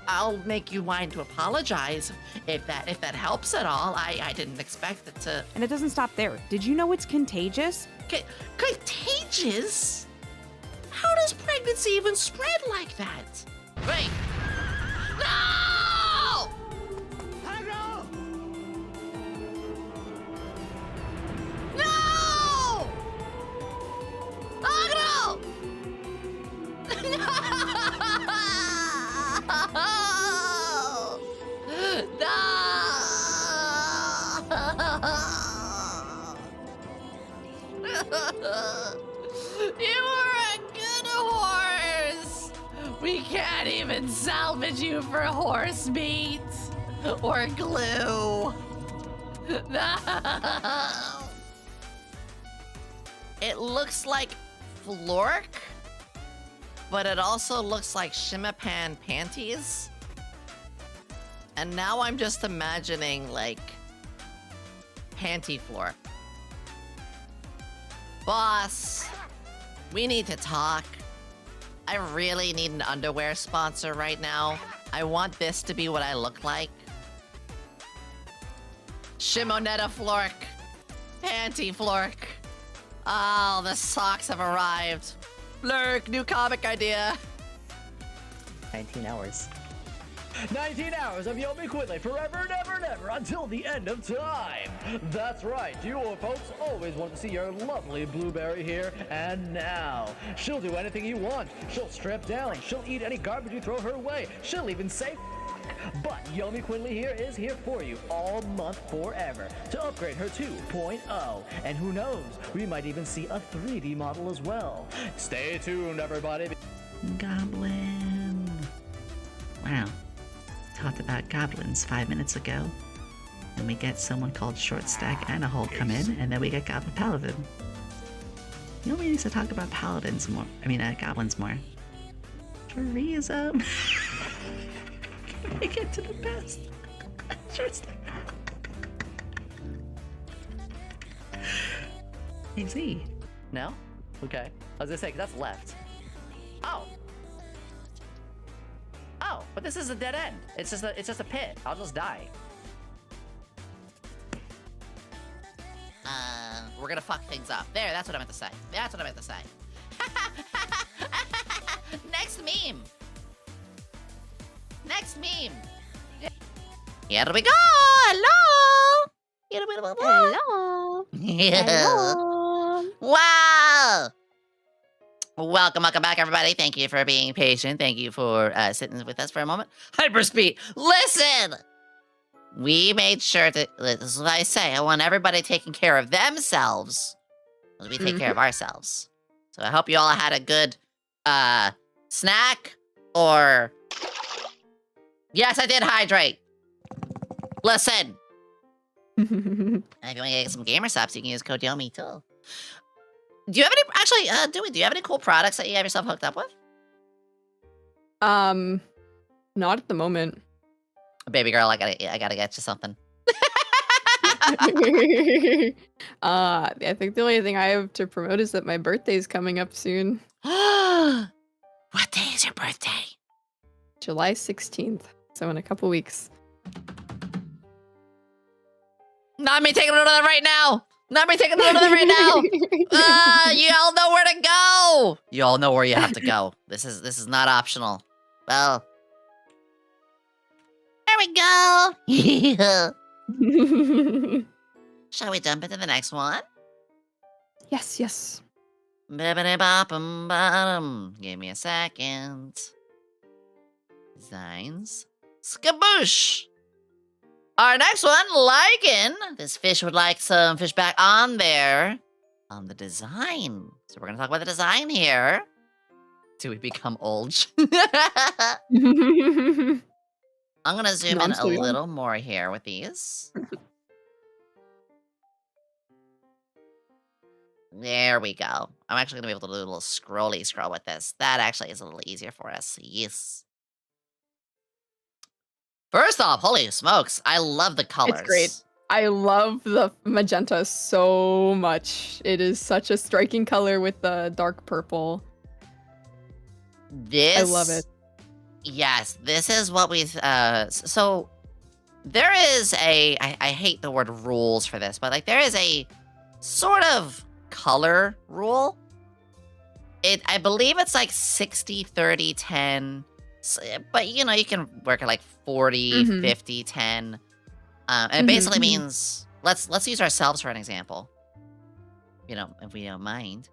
I'll make you wine to apologize if that helps at all. I didn't expect it to. And it doesn't stop there. Did you know it's contagious? Contagious? How does pregnancy even spread like that? Wait. No! No! Agro! No! trade you for horse meat or glue. No. It looks like Flork, but it also looks like Shimapan panties. And now I'm just imagining, like, panty Flork. Boss, we need to talk. I really need an underwear sponsor right now. I want this to be what I look like. Shimonetta Flork. Panty Flork. Oh, the socks have arrived. Flurk, new comic idea. 19 hours. 19 hours of YomiQuinnley forever and ever and ever until the end of time. That's right, you folks always want to see your lovely blueberry here and now. She'll do anything you want. She'll strip down. She'll eat any garbage you throw her way. She'll even say but YomiQuinnley here is here for you all month forever to upgrade her 2.0. And who knows, we might even see a 3D model as well. Stay tuned, everybody. Goblin. Wow. Talked about goblins 5 minutes ago. Then we get someone called Short Stack and a Hole come in, and then we get Goblin Paladin. You know, we need to talk about paladins more. Goblins more. For reason. Can we get to the best? Short Stack. Hey, Z. No? Okay. I was gonna say, 'cause that's left. Oh! Oh, but this is a dead end. It's just a pit. I'll just die. We're gonna fuck things up. There, that's what I meant to say. That's what I meant to say. Next meme. Next meme. Here we go. Hello. Here we go. Hello. Hello. Wow. Welcome back, everybody. Thank you for being patient. Thank you for sitting with us for a moment. Hyperspeed, listen! We made sure to, this is what I say, I want everybody taking care of themselves as we take care of ourselves. So I hope you all had a good snack, or... Yes, I did hydrate. Listen. If you want to get some gamer subs, you can use code Yomi too. Do you have any, actually, do you have any cool products that you have yourself hooked up with? Not at the moment. Baby girl, I gotta get you something. I think the only thing I have to promote is that my birthday's coming up soon. What day is your birthday? July 16th. So in a couple weeks. Not me taking another right now! Not me taking another right now! You all know where to go! You all know where you have to go. This is not optional. Well... There we go! Shall we jump into the next one? Yes, yes. Bibbidi-bop-bum-bottom. Give me a second. Designs. Skaboosh! Our next one, Lycan. This fish would like some fish back on there. On the design. So we're gonna talk about the design here. Do we become old? I'm gonna zoom in a little more here with these. There we go. I'm actually gonna be able to do a little scrolly scroll with this. That actually is a little easier for us. Yes. First off, holy smokes, I love the colors. It's great. I love the magenta so much. It is such a striking color with the dark purple. This... I love it. Yes, this is what we've... so, there is a... I hate the word rules for this, but like there is a sort of color rule. I believe it's like 60, 30, 10... But, you know, you can work at like 40, 50, 10. And it basically means, let's use ourselves for an example. You know, if we don't mind.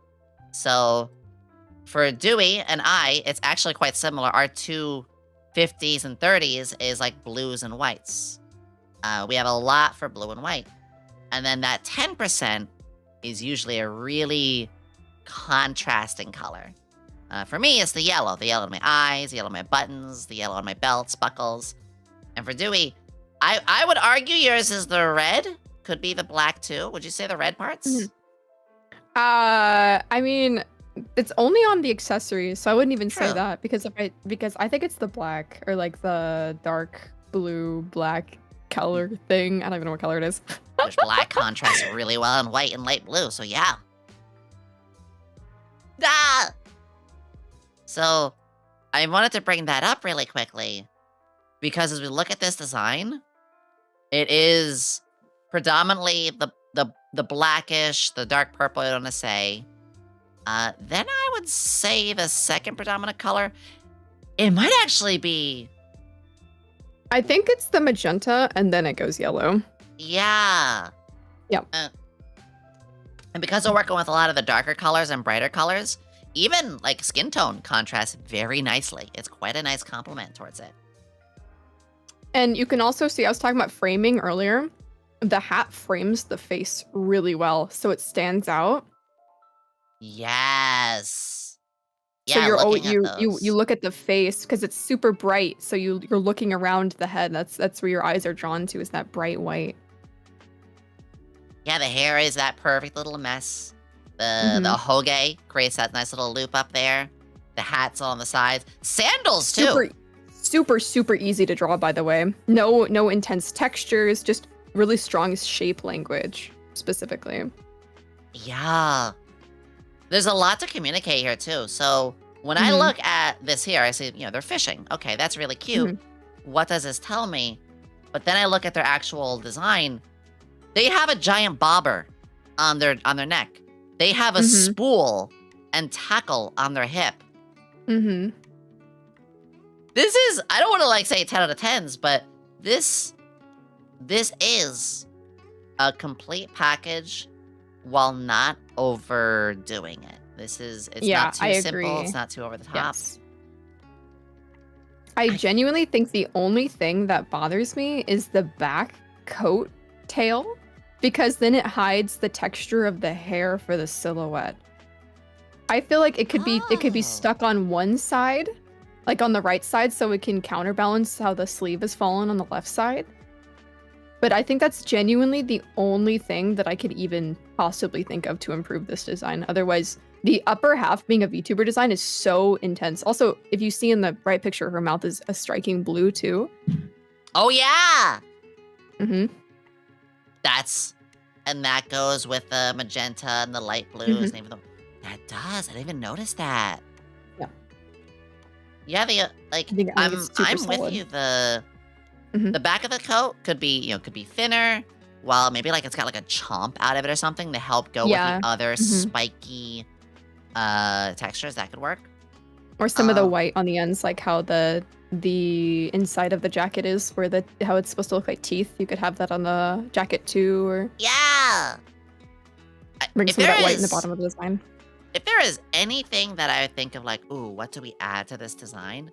So, for Dewey and I, it's actually quite similar. Our two 50s and 30s is like blues and whites. We have a lot for blue and white. And then that 10% is usually a really contrasting color. For me, it's the yellow. The yellow on my eyes, the yellow on my buttons, the yellow on my belts, buckles. And for Dewey, I would argue yours is the red. Could be the black too. Would you say the red parts? Mhm. I mean, it's only on the accessories, so I wouldn't even say True. that because I think it's the black or like the dark blue black color thing. I don't even know what color it is. Which black contrasts really well in white and light blue, so yeah. Ah! So, I wanted to bring that up really quickly, because as we look at this design, it is predominantly the blackish, the dark purple, I don't want to say. Then I would say the second predominant color, it might actually be, I think it's the magenta and then it goes yellow. yeah. Yep. And because we're working with a lot of the darker colors and brighter colors, even like skin tone contrasts very nicely. It's quite a nice compliment towards it. And you can also see, I was talking about framing earlier. The hat frames the face really well, so it stands out. Yes. So Yeah, you're looking you at you those. you look at the face because it's super bright. So you're looking around the head. That's where your eyes are drawn to, is that bright white. Yeah, the hair is that perfect little mess. The Mhm. hoge creates that nice little loop up there. The hat's on the sides. Sandals too. Super easy to draw, by the way. No intense textures, just really strong shape language specifically. Yeah. There's a lot to communicate here too. So when I Mhm. look at this here, I see, they're fishing. Okay, that's really cute. What does this tell me? But then I look at their actual design. They have a giant bobber on their neck. They have a Mhm. spool and tackle on their hip. Mm-hmm. This is, I don't want to like say 10 out of 10s, but this is a complete package while not overdoing it. It's Yeah, not too I simple, agree. it's not too over the top. Yes. I genuinely think the only thing that bothers me is the back coat tail, because then it hides the texture of the hair for the silhouette. I feel like it could be Oh. stuck on one side, like on the right side, so it can counterbalance how the sleeve is fallen on the left side. But I think that's genuinely the only thing that I could even possibly think of to improve this design. Otherwise, the upper half being a VTuber design is so intense. Also, if you see in the right picture, her mouth is a striking blue too. Oh yeah! Mm-hmm. And that goes with the magenta and the light blues. And even that does, I didn't even notice that. Yeah. Yeah, I think I'm it's super with solid. you. The Mhm. back of the coat could be thinner, while maybe like it's got like a chomp out of it or something to help go with Yeah. the other Mhm. spiky textures. That could work. Or some of the white on the ends, like how the inside of the jacket is, where how it's supposed to look like teeth. You could have that on the jacket too, or Yeah. bring If some of that there white in the is- bottom of the design. If there is anything that I think of like, ooh, what do we add to this design?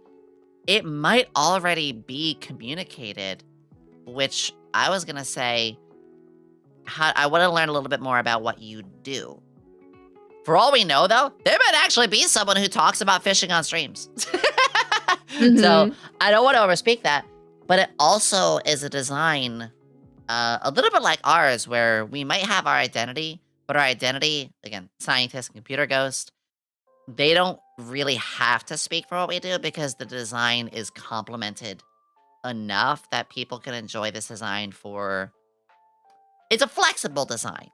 It might already be communicated, which I was gonna say, I want to learn a little bit more about what you do. For all we know, though, there might actually be someone who talks about fishing on streams. So I don't want to overspeak that, but it also is a design a little bit like ours, where we might have our identity, but our identity, again, scientist, computer ghost, they don't really have to speak for what we do because the design is complemented enough that people can enjoy this design for. It's a flexible design.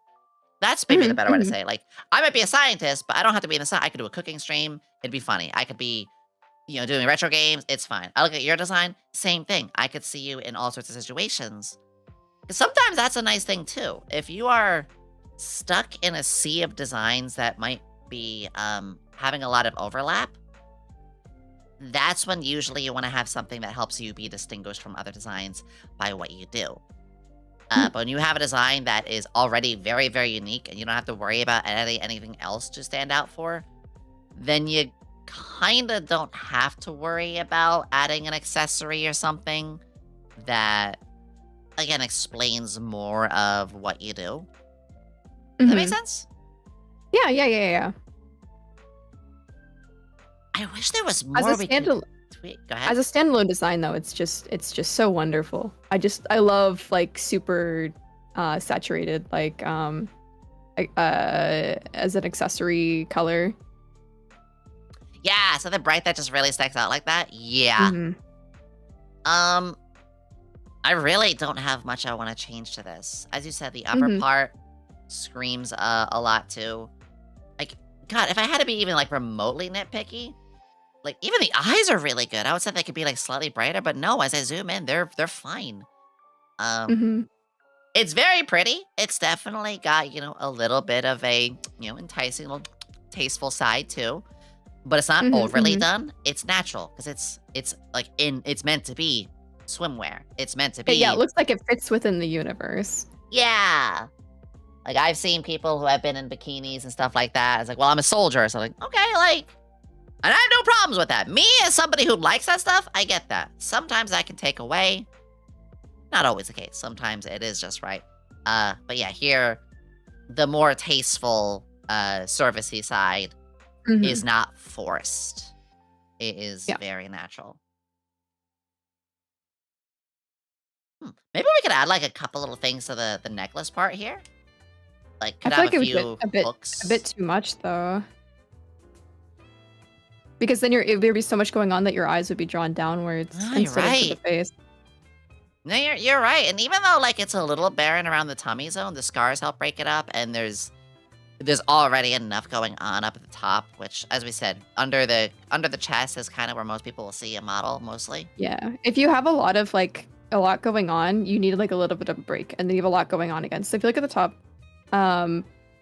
That's maybe the better way to say it. Like, I might be a scientist, but I don't have to be in the I could do a cooking stream. It'd be funny. I could be, doing retro games. It's fine. I look at your design. Same thing. I could see you in all sorts of situations. 'Cause sometimes that's a nice thing too. If you are stuck in a sea of designs that might be having a lot of overlap, that's when usually you want to have something that helps you be distinguished from other designs by what you do. But when you have a design that is already very, very unique and you don't have to worry about adding anything else to stand out for, then you kind of don't have to worry about adding an accessory or something that, again, explains more of what you do. Does that make sense? Yeah. I wish there was As more a we could standalone, tweak. Go ahead. as a standalone design though, it's just so wonderful. I love like super saturated like as an accessory color. Yeah, something bright that just really sticks out like that. Yeah. Mhm. I really don't have much I want to change to this. As you said, the upper Mhm. part screams a lot too. Like, God, if I had to be even like remotely nitpicky, like even the eyes are really good. I would say they could be like slightly brighter, but no, as I zoom in, they're fine. Mhm. It's very pretty. It's definitely got, a little bit of a, enticing little tasteful side too. But it's not Mhm, overly mhm. done. It's natural because it's meant to be swimwear. It's meant to be. Yeah, it looks like it fits within the universe. Yeah. Like I've seen people who have been in bikinis and stuff like that. It's like, well, I'm a soldier, so like, okay, like, and I have no problems with that. Me as somebody who likes that stuff, I get that. Sometimes I can take away. Not always the case. Sometimes it is just right. But yeah, here, the more tasteful, servicey side Mhm. is not forced. It is Yeah. very natural. Maybe we could add like a couple little things to the necklace part here. Like I could feel have like it a would few get hooks. a bit too much though. Because then there'd be so much going on that your eyes would be drawn downwards Oh, you're instead of to the right. face. No, you're right. And even though like it's a little barren around the tummy zone, the scars help break it up, and there's already enough going on up at the top, which, as we said, under the chest is kind of where most people will see a model mostly. Yeah. If you have a lot going on, you need like a little bit of a break, and then you have a lot going on again. So if you look at the top,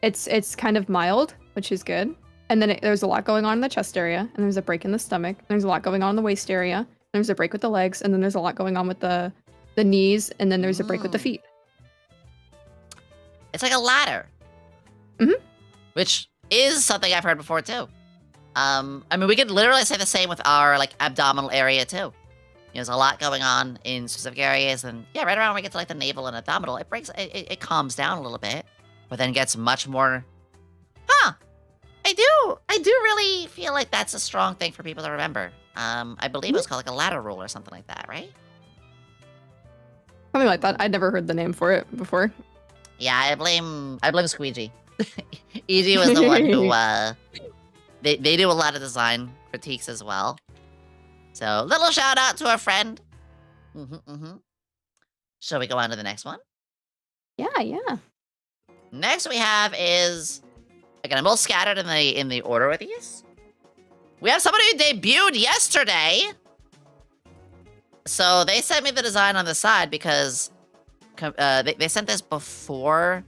it's kind of mild, which is good. And then there's a lot going on in the chest area, and there's a break in the stomach. There's a lot going on in the waist area. There's a break with the legs, and then there's a lot going on with the knees, and then there's a break with the feet. It's like a ladder. Mhm. Which is something I've heard before too. I mean, we could literally say the same with our like abdominal area too. There's a lot going on in specific areas, and yeah, right around when we get to like the navel and abdominal, it calms down a little bit, but then gets much more. I do really feel like that's a strong thing for people to remember. I believe it was called like a ladder rule or something like that, right? Something like that. I'd never heard the name for it before. Yeah, I blame Squeegee. Easy was the one who they do a lot of design critiques as well. So little shout out to our friend. Shall we go on to the next one? Yeah. Next we have is, again, I'm a little scattered in the order of these. We have somebody who debuted yesterday. So they sent me the design on the side because they sent this before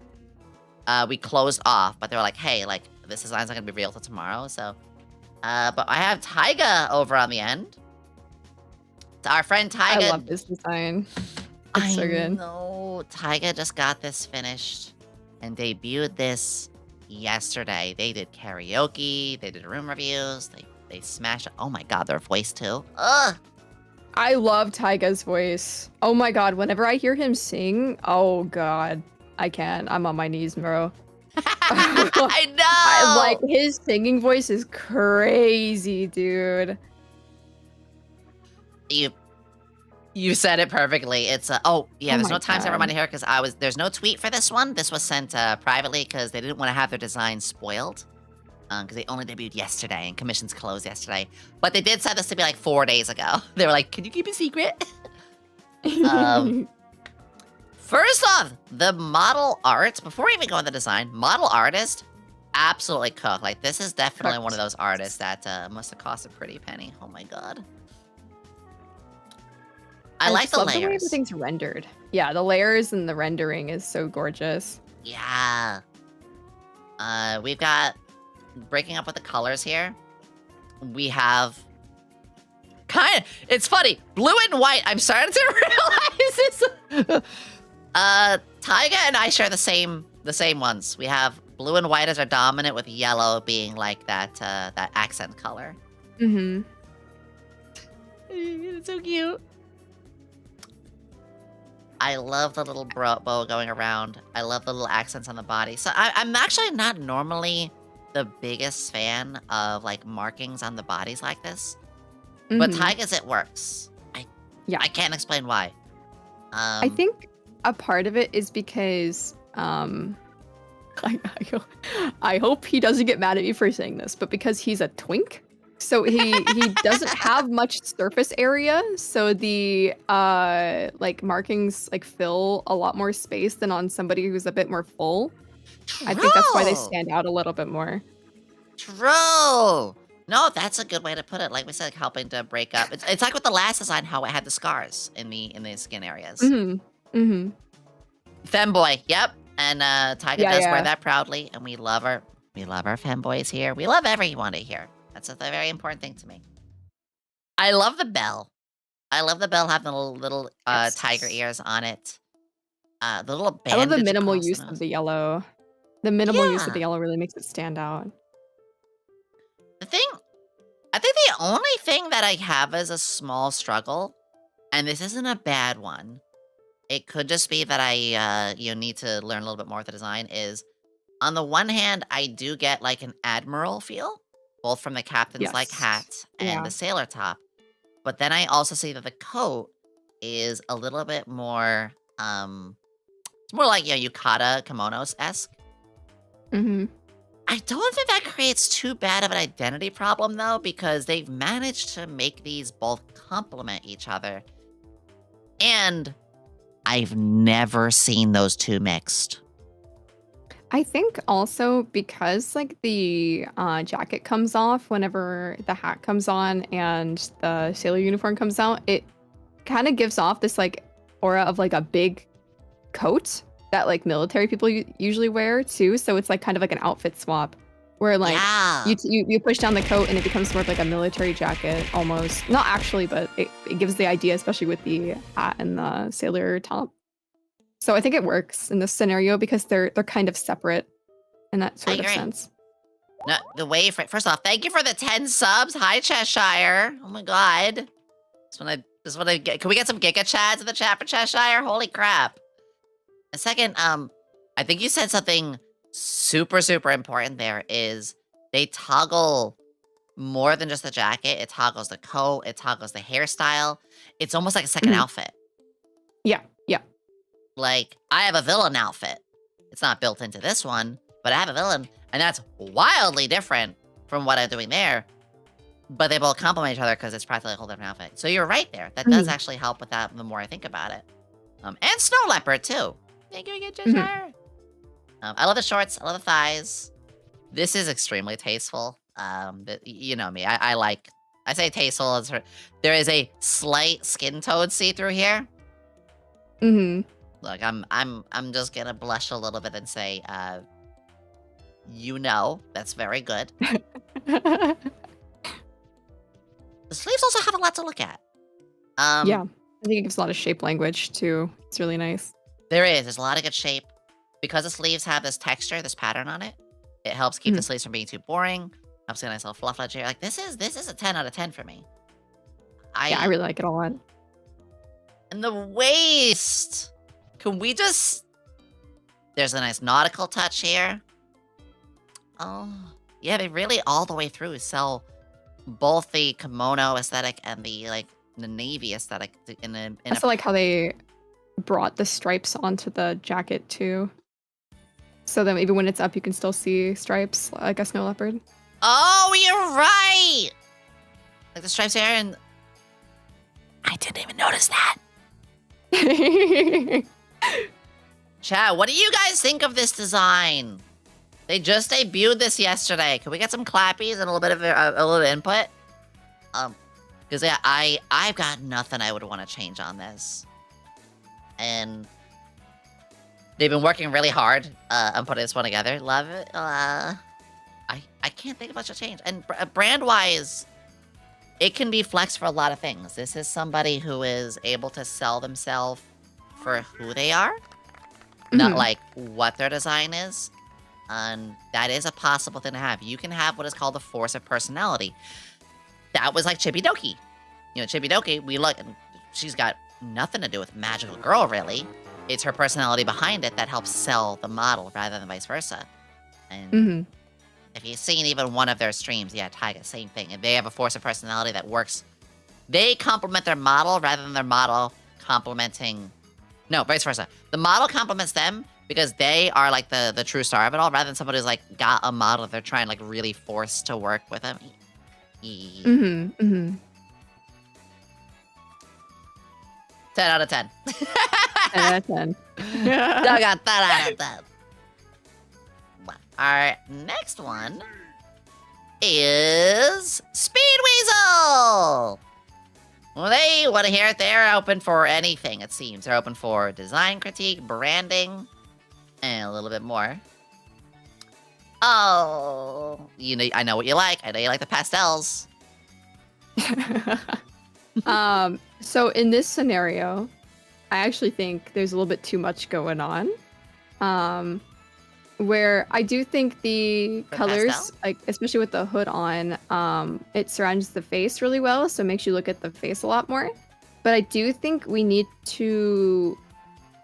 we closed off, but they were like, hey, like, this design's not gonna be real till tomorrow, so. But I have Taiga over on the end. It's our friend Taiga. I love this design. It's so good. know. Taiga just got this finished and debuted this yesterday. They did karaoke, they did room reviews, they smashed it. Oh my god, their voice too. Ugh! I love Taiga's voice. Oh my god, whenever I hear him sing, oh god. I can't. I'm on my knees, bro. I know! Like, his singing voice is crazy, dude. You said it perfectly. It's oh yeah. There's my no timestamp God. reminder here because there's no tweet for this one. This was sent privately because they didn't want to have their design spoiled. Because they only debuted yesterday and commissions closed yesterday. But they did send this to me like 4 days ago. They were like, "Can you keep a secret?" First off, the model art. Before we even go into design, model artist absolutely cooked. Like this is definitely one of those artists that must have cost a pretty penny. Oh my god. I like just the love the way layers. everything's rendered. Yeah, the layers and the rendering is so gorgeous. Yeah. We've got, breaking up with the colors here, we have it's funny, blue and white. I'm starting to realize this. Taiga and I share the same ones. We have blue and white as our dominant, with yellow being like that accent color. Mm-hmm. It's so cute. I love the little bow going around. I love the little accents on the body. So I'm actually not normally the biggest fan of like markings on the bodies like this, but Mhm. Tyga's it works. Yeah. I can't explain why. I think a part of it is because I hope he doesn't get mad at me for saying this, but because he's a twink, so he doesn't have much surface area, so the like markings like fill a lot more space than on somebody who's a bit more full. I think that's why they True. stand out a little bit more. True. No, that's a good way to put it. Like we said, helping to break up. It's like with the last design, how it had the scars in the skin areas. Mhm. Mhm. Femboy, yep. And Tyga Yeah, does wear yeah. that proudly, and we love our femboys here. We love everyone here. That's a very important thing to me. I love the bell. I love the bell having the little tiger Yes. ears on it. The little I love the bandage minimal across the use of nose. the yellow. The minimal use of the Yeah. yellow really makes it stand out. I think the only thing that I have as a small struggle, and this isn't a bad one, it could just be that I need to learn a little bit more with the design, is on the one hand, I do get like an admiral feel, both from the captain's like Yes. hat and Yeah. the sailor top. But then I also see that the coat is a little bit more it's more like yukata kimonos-esque. Mhm. I don't think that creates too bad of an identity problem though, because they've managed to make these both complement each other. And I've never seen those two mixed. I think also because like the jacket comes off whenever the hat comes on and the sailor uniform comes out, it kind of gives off this like aura of like a big coat that like military people usually wear too. So it's like kind of like an outfit swap where like Yeah. you push down the coat and it becomes more of like a military jacket almost. Not actually, but it gives the idea, especially with the hat and the sailor top. So I think it works in this scenario because they're kind of separate in that sort of agree. sense. No, the way for first off, thank you for the 10 subs. Hi, Cheshire. Oh my god. Just wanna get, can we get some Giga Chads in the chat for Cheshire? Holy crap. And second, I think you said something super, super important there is they toggle more than just the jacket. It toggles the coat, it toggles the hairstyle. It's almost like a second Mhm. outfit. Yeah. Like, I have a villain outfit. It's not built into this one, but I have a villain, and that's wildly different from what I'm doing there. But they both complement each other because it's practically a whole different outfit. So you're right there. That does actually help with that the more I think about it. And Snow Leopard, too. Thank you again, Cheshire. I love the shorts. I love the thighs. This is extremely tasteful. You know me. I say tasteful. There is a slight skin tone see-through here. Mm-hmm. Look, I'm just gonna blush a little bit and say, that's very good. The sleeves also have a lot to look at. Yeah. I think it gives a lot of shape language too. It's really nice. There's a lot of good shape. Because the sleeves have this texture, this pattern on it, it helps keep the sleeves from being too boring. Helps get a nice little fluff edge here. Like, this is a 10 out of 10 for me. Yeah, I really like it a lot. And the waist! Can we just... There's a nice nautical touch here. Oh, yeah, they really all the way through sell both the kimono aesthetic and the, like, the navy aesthetic I also like how they brought the stripes onto the jacket too. So then even when it's up, you can still see stripes like a snow leopard. Oh, you're right! Like the stripes here, and I didn't even notice that. Chat, what do you guys think of this design? They just debuted this yesterday. Can we get some clappies and a little bit of input? Because yeah, I've got nothing I would want to change on this. And they've been working really hard on putting this one together. Love it. I can't think of much to change. And brand-wise, it can be flexed for a lot of things. This is somebody who is able to sell themselves for who they are, not like what their design is. And that is a possible thing to have. You can have what is called the force of personality. That was like Chippy Doki. You know, Chippy Doki, we look, and she's got nothing to do with Magical Girl, really. It's her personality behind it that helps sell the model rather than vice versa. And if you've seen even one of their streams, yeah, Taiga, same thing. If they have a force of personality that works, they complement their model rather than their model complementing. No, vice versa. The model complements them because they are like the true star of it all, rather than somebody who's like got a model that they're trying like really force to work with them. 10 out of 10. 10 out of 10. I got 10 out of 10. Our next one is Speed Weasel. Well, they want to hear it. They're open for anything, it seems. They're open for design critique, branding, and a little bit more. Oh, I know what you like. I know you like the pastels. So in this scenario, I actually think there's a little bit too much going on. Where I do think the colors, pastel? like especially with the hood on, it surrounds the face really well, so it makes you look at the face a lot more. But I do think we need to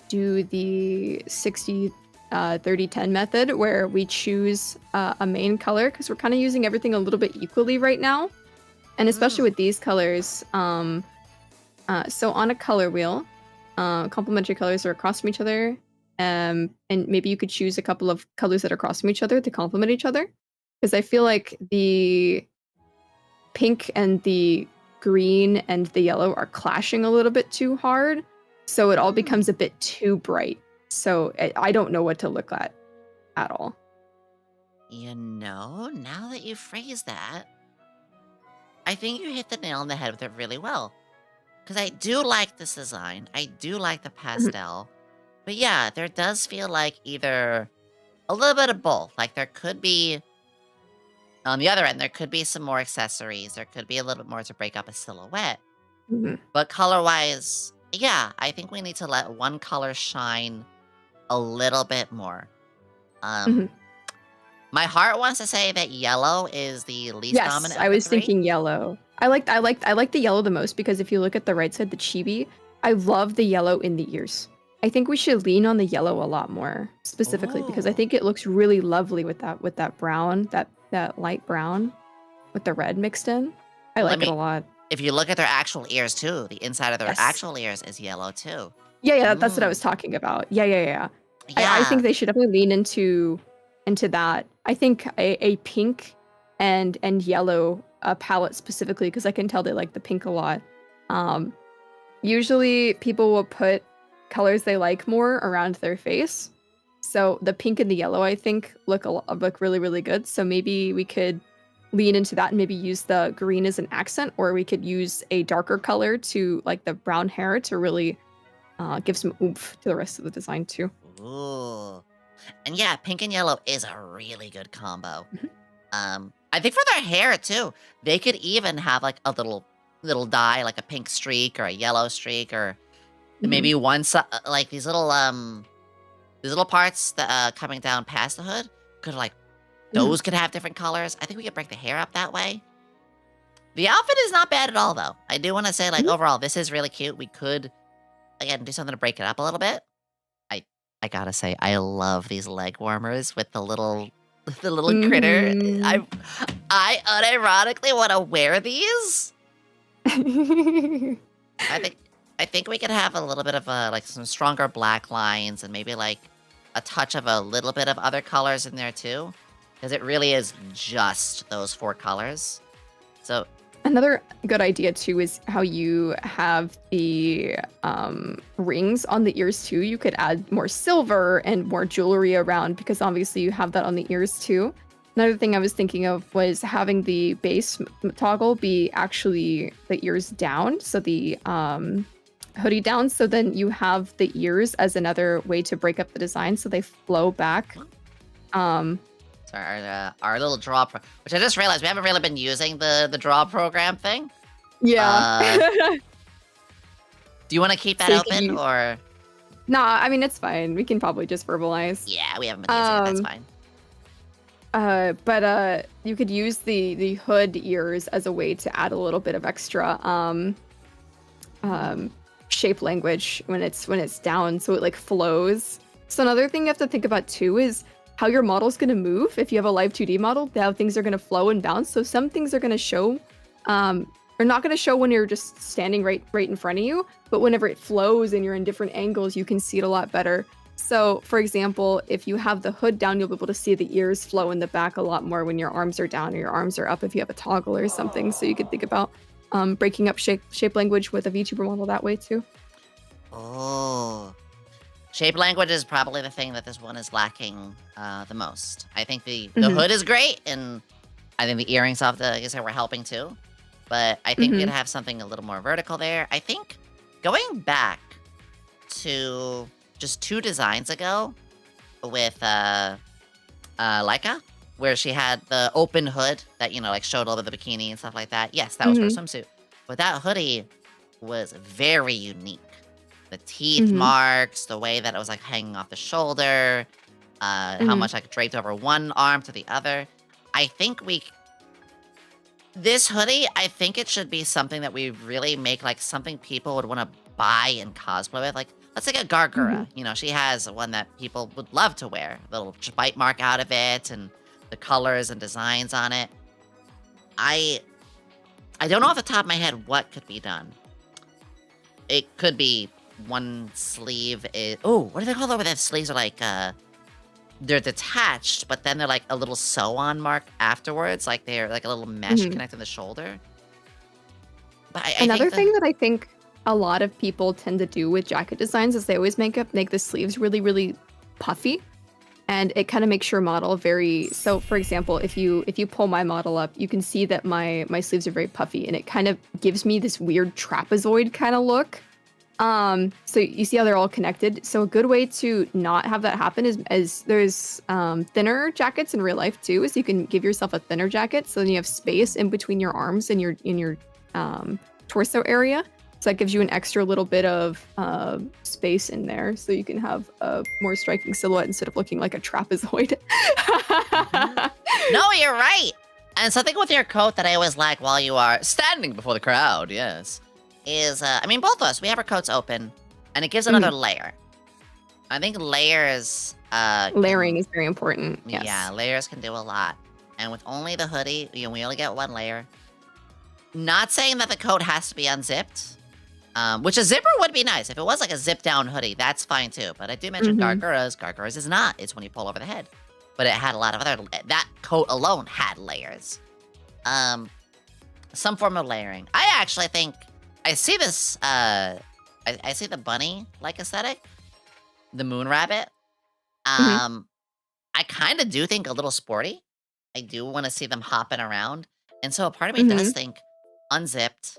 do the 60-30-10 method, where we choose a main color, because we're kind of using everything a little bit equally right now. And especially with these colors, so on a color wheel, complementary colors are across from each other. And maybe you could choose a couple of colors that are across from each other to complement each other. Because I feel like the pink and the green and the yellow are clashing a little bit too hard. So it all becomes a bit too bright. So I don't know what to look at all. Now that you phrase that, I think you hit the nail on the head with it really well. Because I do like this design. I do like the pastel. But yeah, there does feel like either a little bit of both. Like there could be, on the other end, there could be some more accessories. There could be a little bit more to break up a silhouette. But color-wise, yeah, I think we need to let one color shine a little bit more. My heart wants to say that yellow is the least dominant. Yes, I was thinking yellow. I like the yellow the most, because if you look at the right side, the chibi, I love the yellow in the ears. I think we should lean on the yellow a lot more, specifically, because I think it looks really lovely with that brown, that light brown with the red mixed in. I like it a lot. If you look at their actual ears too, the inside of their actual ears is yellow too. Yeah, that's what I was talking about. Yeah. I think they should definitely lean into that. I think a pink and yellow palette specifically, because I can tell they like the pink a lot. Usually people will put colors they like more around their face. So the pink and the yellow, I think, look really, really good. So maybe we could lean into that and maybe use the green as an accent, or we could use a darker color to, like the brown hair, to really give some oomph to the rest of the design too. Ooh. And yeah, pink and yellow is a really good combo. I think for their hair too, they could even have like a little dye, like a pink streak or a yellow streak, or maybe one like these little parts that coming down past the hood could like those could have different colors. I think we could break the hair up that way. The outfit is not bad at all, though. I do want to say, like, overall, this is really cute. We could, again, do something to break it up a little bit. I gotta say, I love these leg warmers with the little critter. I unironically want to wear these. I think we could have a little bit of like some stronger black lines, and maybe like a touch of a little bit of other colors in there too, because it really is just those 4 colors. So another good idea too is how you have the rings on the ears too. You could add more silver and more jewelry around, because obviously you have that on the ears too. Another thing I was thinking of was having the base toggle be actually the ears down, so the hoodie down, so then you have the ears as another way to break up the design, so they flow back. So our little draw, which I just realized we haven't really been using the draw program thing. Yeah. Do you want to keep that open or? Nah, I mean it's fine. We can probably just verbalize. Yeah, we haven't been using it. That's fine. But you could use the hood ears as a way to add a little bit of extra shape language when it's down, so it like flows. So another thing you have to think about too is how your model's going to move. If you have a live 2D model, how things are going to flow and bounce. So some things are going to show, are not going to show when you're just standing right in front of you, but whenever it flows and you're in different angles, you can see it a lot better. So, for example, if you have the hood down, you'll be able to see the ears flow in the back a lot more when your arms are down or your arms are up if you have a toggle or something. So you could think about breaking up shape language with a VTuber model that way too. Oh. Shape language is probably the thing that this one is lacking the most. I think the hood is great, and I think the earrings off the were helping too. But I think we could have something a little more vertical there. I think going back to just 2 designs ago with Laika, where she had the open hood that, like showed all of the bikini and stuff like that. Yes, that was her swimsuit. But that hoodie was very unique. The teeth marks, the way that it was like hanging off the shoulder, how much like draped over one arm to the other. I think this hoodie, I think it should be something that we really make like something people would want to buy and cosplay with. Like, let's take a Gargura. She has one that people would love to wear. The little bite mark out of it and the colors and designs on it. I don't know off the top of my head what could be done. It could be one sleeve is... Oh, what do they call it? Where the sleeves are like... they're detached, but then they're like a little sew-on mark afterwards. Like they're like a little mesh connecting the shoulder. But Another thing that I think a lot of people tend to do with jacket designs is they always make the sleeves really, really puffy. And it kind of makes your model very... So, for example, if you pull my model up, you can see that my sleeves are very puffy, and it kind of gives me this weird trapezoid kind of look. So you see how they're all connected. So a good way to not have that happen is there's thinner jackets in real life too. Is you can give yourself a thinner jacket, so then you have space in between your arms and your torso area. So that gives you an extra little bit of space in there, so you can have a more striking silhouette instead of looking like a trapezoid. No, you're right. And something with your coat that I always like while you are standing before the crowd, yes, is, both of us, we have our coats open, and it gives another layer. I think layers... Layering is very important, yes. Yeah, layers can do a lot. And with only the hoodie, we only get one layer. Not saying that the coat has to be unzipped, which a zipper would be nice. If it was like a zip-down hoodie, that's fine too. But I do mention Gargura's. Gargura's is not. It's when you pull over the head. But it had a lot of other... That coat alone had layers. Some form of layering. I actually think... I see this, I see the bunny-like aesthetic. The moon rabbit. I kind of do think a little sporty. I do want to see them hopping around. And so a part of me does think unzipped,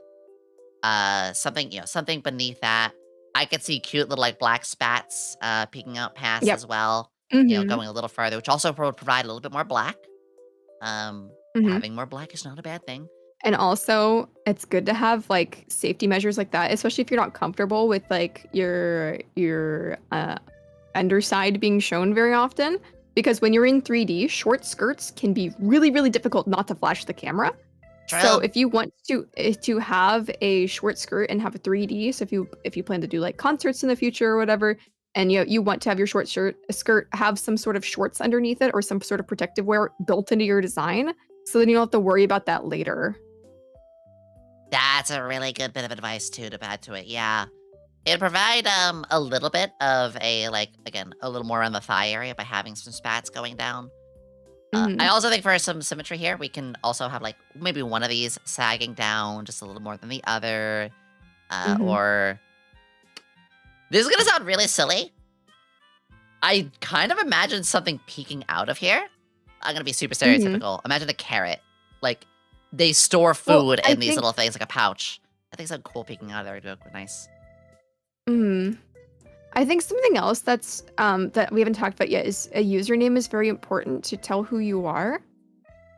something beneath that. I could see cute little like black spats peeking out past as well. Going a little further, which also would provide a little bit more black. Having more black is not a bad thing. And also, it's good to have like safety measures like that, especially if you're not comfortable with like your underside being shown very often. Because when you're in 3D, short skirts can be really, really difficult not to flash the camera. True. So if you want to have a short skirt and have a 3D, so if you plan to do like concerts in the future or whatever, and you want to have your skirt have some sort of shorts underneath it or some sort of protective wear built into your design, so then you don't have to worry about that later. That's a really good bit of advice too to add to it. Yeah, it'd provide a little bit of a a little more on the thigh area by having some spats going down. I also think for some symmetry here, we can also have like maybe one of these sagging down just a little more than the other, or this is gonna sound really silly. I kind of imagine something peeking out of here. I'm gonna be super stereotypical. Imagine a carrot, like. They store food in these little things, like a pouch. I think something cool peeking out of there would look nice. I think something else that's that we haven't talked about yet is a username is very important to tell who you are.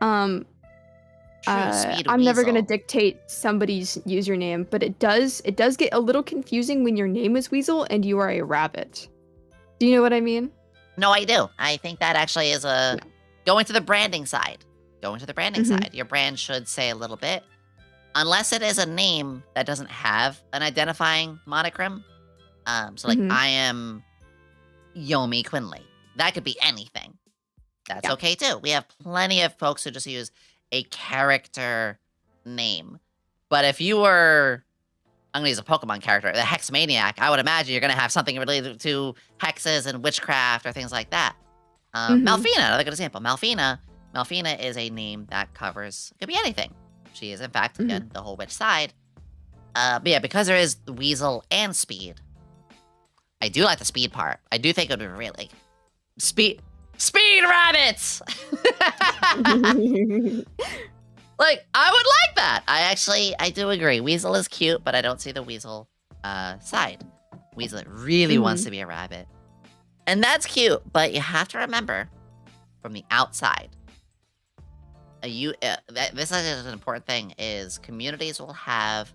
I'm never gonna dictate somebody's username, but it does get a little confusing when your name is Weasel and you are a rabbit. Do you know what I mean? No, I do. I think that actually is going to the branding side. Going to the branding side. Your brand should say a little bit. Unless it is a name that doesn't have an identifying monochrome. So like I am YomiQuinnley. That could be anything. That's Yeah. okay too. We have plenty of folks who just use a character name. But if you were, I'm gonna use a Pokemon character, the Hexmaniac, I would imagine you're gonna have something related to hexes and witchcraft or things like that. Malphina, another good example. Malphina is a name that covers, could be anything. She is, in fact, again, the whole witch side. But yeah, because there is the Weasel and Speed, I do like the Speed part. I do think it would be really Speed rabbits. Like, I would like that. I do agree. Weasel is cute, but I don't see the Weasel side. Weasel really wants to be a rabbit. And that's cute, but you have to remember, from the outside, this is an important thing, is communities will have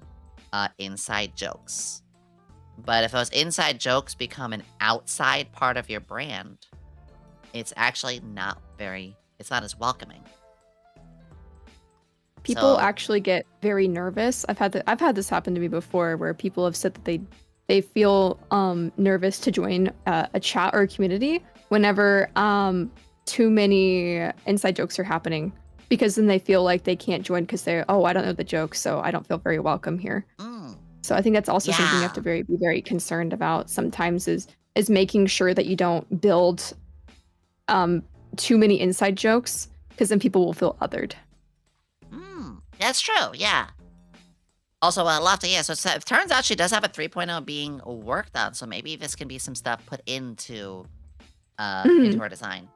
inside jokes. But if those inside jokes become an outside part of your brand, it's actually not as welcoming. People So- actually get very nervous. I've had this happen to me before, where people have said that they feel nervous to join a chat or a community whenever too many inside jokes are happening, because then they feel like they can't join because I don't know the jokes, so I don't feel very welcome here. So I think that's also something you have to be very concerned about sometimes, is making sure that you don't build too many inside jokes, because then people will feel othered. That's true, yeah. Also, Lofty, yeah, so it turns out she does have a 3.0 being worked on, so maybe this can be some stuff put into her design.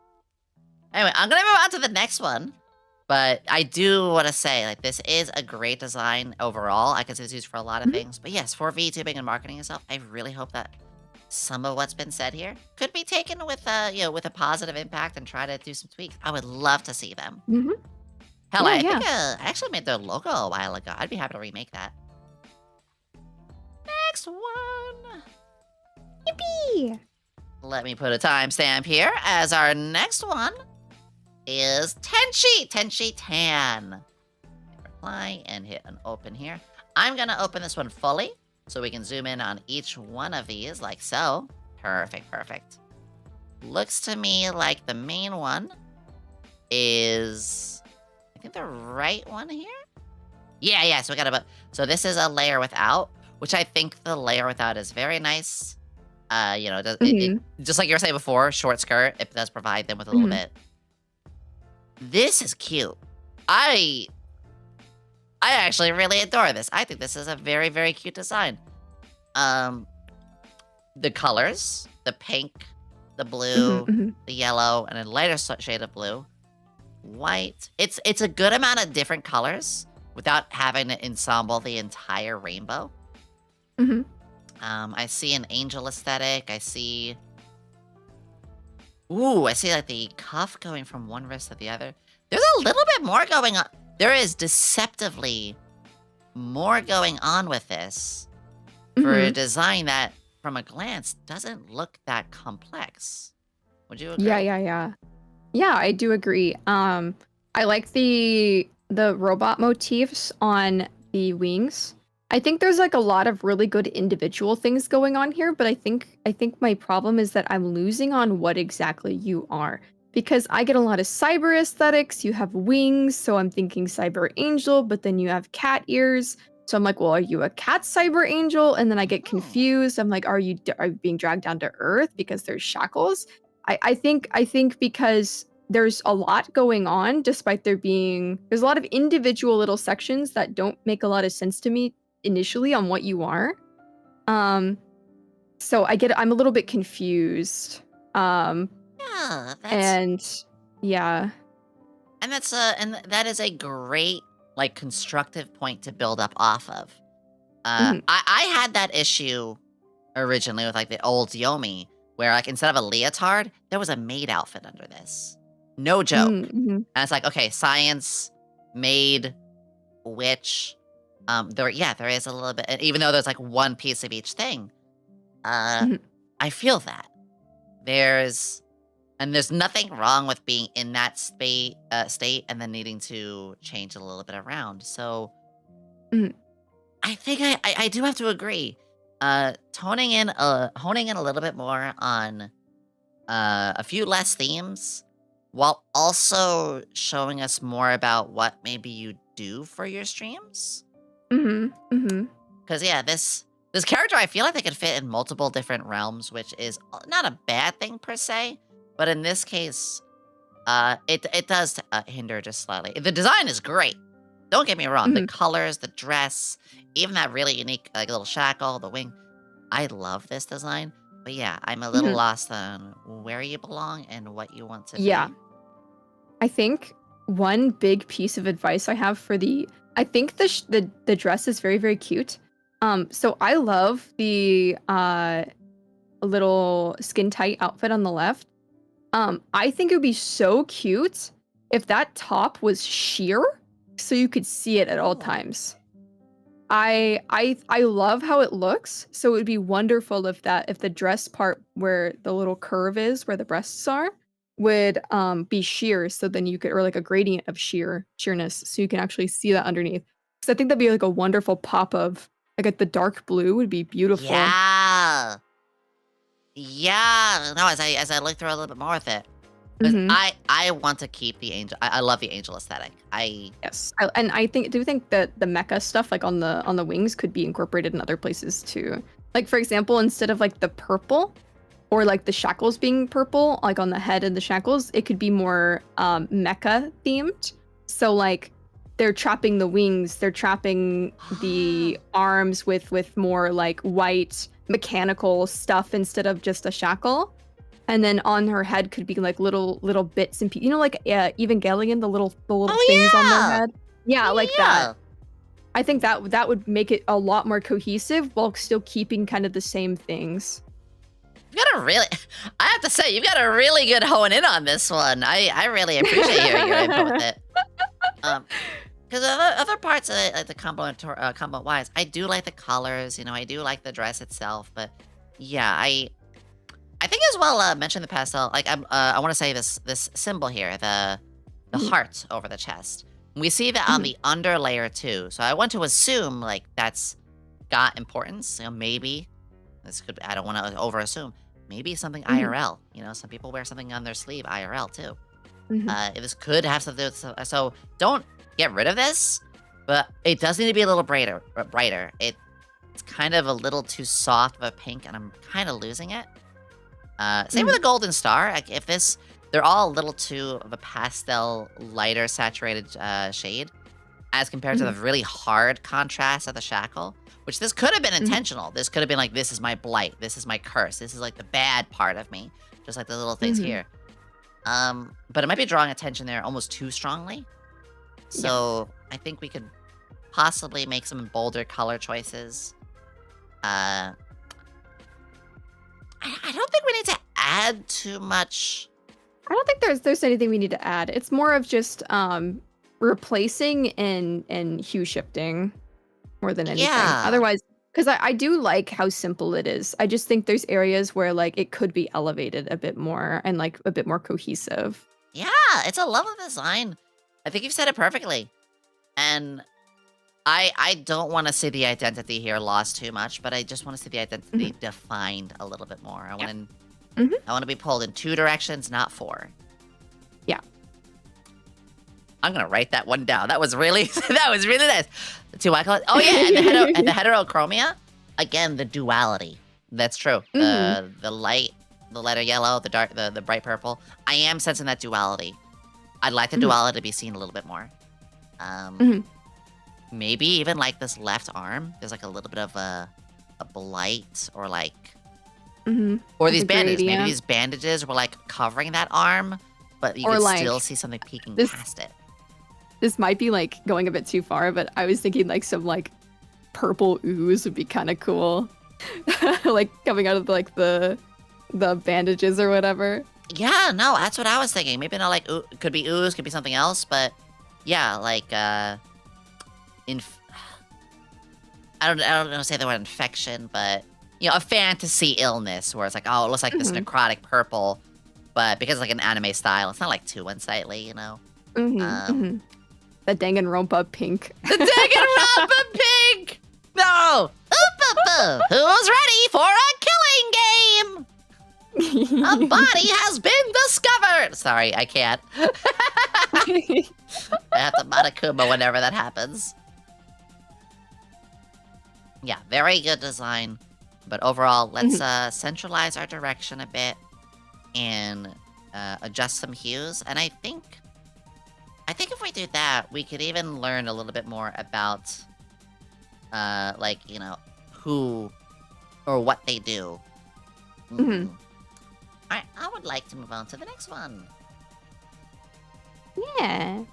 Anyway, I'm gonna move on to the next one, but I do want to say, like, this is a great design overall. I can see it's used for a lot of things, but yes, for VTubing and marketing and stuff, I really hope that some of what's been said here could be taken with a positive impact and try to do some tweaks. I would love to see them. Hell, I think I actually made their logo a while ago. I'd be happy to remake that. Next one. Yippee! Let me put a timestamp here, as our next one is Tenchi Tan. Reply and hit an open here. I'm gonna open this one fully, so we can zoom in on each one of these, like so. Perfect. Looks to me like the main one is, I think, the right one here? Yeah, so we got so this is a layer without, which I think the layer without is very nice. It just like you were saying before, short skirt, it does provide them with a little bit. This is cute. I actually really adore this. I think this is a very, very cute design. The colors, the pink, the blue, the yellow, and a lighter shade of blue. White. It's a good amount of different colors without having to ensemble the entire rainbow. I see an angel aesthetic. I see like the cuff going from one wrist to the other. There's a little bit more going on. There is deceptively more going on with this for a design that, from a glance, doesn't look that complex. Would you agree? Yeah, I do agree. I like the robot motifs on the wings. I think there's like a lot of really good individual things going on here, but I think my problem is that I'm losing on what exactly you are. Because I get a lot of cyber aesthetics. You have wings, so I'm thinking cyber angel, but then you have cat ears. So I'm like, well, are you a cat cyber angel? And then I get confused. I'm like, are you being dragged down to earth because there's shackles? I think because there's a lot going on, despite there's a lot of individual little sections that don't make a lot of sense to me initially on what you are. So I'm a little bit confused. And that is a great, like, constructive point to build up off of. I had that issue originally with, like, the old Yomi, where, like, instead of a leotard, there was a maid outfit under this. No joke. And it's like, okay, science, maid, witch. There is a little bit, even though there's like one piece of each thing. I feel that there's nothing wrong with being in that state and then needing to change a little bit around. So I think I do have to agree. Honing in a little bit more on a few less themes while also showing us more about what maybe you do for your streams. Because yeah, this character, I feel like they could fit in multiple different realms, which is not a bad thing per se, but in this case, it does hinder just slightly. The design is great. Don't get me wrong. The colors, the dress, even that really unique like little shackle, the wing. I love this design. But yeah, I'm a little lost on where you belong and what you want to Yeah. be. I think one big piece of advice I have for I think the dress is very, very cute. So I love the little skin tight outfit on the left. I think it would be so cute if that top was sheer, so you could see it at all times. I love how it looks, so it would be wonderful if the dress part where the little curve is, where the breasts are, would be sheer, so then you could, or like a gradient of sheerness, so you can actually see that underneath. Because I think that'd be like a wonderful pop of like the dark blue would be beautiful. Yeah. Yeah. No, as I look through a little bit more with it. 'Cause I want to keep the angel. I love the angel aesthetic. Yes, and I do think that the mecha stuff like on the wings could be incorporated in other places too. Like for example, instead of like the purple or like the shackles being purple, like on the head and the shackles, it could be more mecha themed. So like they're trapping the wings, they're trapping the arms with more like white mechanical stuff instead of just a shackle. And then on her head could be like little bits and pieces. You know, like Evangelion, the little things on their head. Yeah, like that. I think that would make it a lot more cohesive while still keeping kind of the same things. I have to say, you've got a really good hone in on this one. I really appreciate your input with it. Because other parts of it, like the combo wise, I do like the colors. You know, I do like the dress itself. But yeah, I think as well. Mention the pastel. Like I want to say this symbol here, the heart over the chest. We see that on the under layer too. So I want to assume like that's got importance. You know, maybe this could. I don't want to over assume. Maybe something IRL. You know, some people wear something on their sleeve IRL too. This could have something to do with, so don't get rid of this, but it does need to be a little brighter. It's kind of a little too soft of a pink, and I'm kind of losing it. Same with the golden star. Like if they're all a little too of a pastel, lighter, saturated shade, as compared to the really hard contrast of the shackle. Which this could have been intentional. This could have been like, this is my blight, this is my curse, this is like the bad part of me, just like the little things here. But it might be drawing attention there almost too strongly. So I think we could possibly make some bolder color choices. I don't think we need to add too much. I don't think there's anything we need to add. It's more of just replacing and hue shifting more than anything. Otherwise, because I do like how simple it is. I just think there's areas where like it could be elevated a bit more and like a bit more cohesive. Yeah, it's a lovely design. I think you've said it perfectly. And I don't want to see the identity here lost too much, but I just want to see the identity defined a little bit more. I want to be pulled in 2 directions, not 4. Yeah. I'm gonna write that one down. That was really nice. The 2 icons. Oh yeah, and the heterochromia. Again, the duality. That's true. The light, the lighter yellow, the dark, the bright purple. I am sensing that duality. I'd like the duality to be seen a little bit more. Maybe even like this left arm. There's like a little bit of a blight or like, or these bandages. Maybe these bandages were like covering that arm, but you could like, still see something peeking past it. This might be like going a bit too far, but I was thinking like some like purple ooze would be kind of cool. Like coming out of like the bandages or whatever. Yeah, no, that's what I was thinking. Maybe not like could be ooze, could be something else, but yeah, like I don't know say the word infection, but you know, a fantasy illness where it's like, oh, it looks like this necrotic purple, but because it's like an anime style, it's not like too unsightly, you know. The Danganronpa pink. The Danganronpa pink! No! Who's ready for a killing game? A body has been discovered! Sorry, I can't. I have to Monokuma whenever that happens. Yeah, very good design. But overall, let's centralize our direction a bit and adjust some hues. And I think if we do that, we could even learn a little bit more about, like, you know, who or what they do. Mhm. Alright, I would like to move on to the next one. Yeah.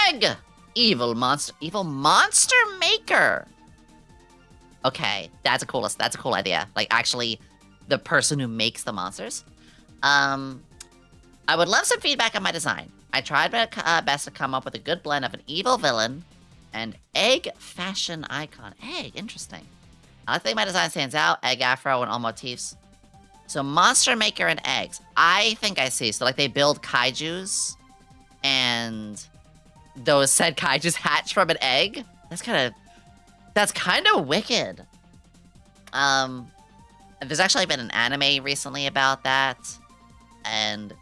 Egg! Evil monster maker! Okay, that's a cool idea. Like, actually, the person who makes the monsters. I would love some feedback on my design. I tried my best to come up with a good blend of an evil villain and egg fashion icon. Egg, interesting. I think my design stands out. Egg afro and all motifs. So monster maker and eggs. I think I see. So like they build kaijus and those said kaijus hatch from an egg. That's kind of wicked. There's actually been an anime recently about that. And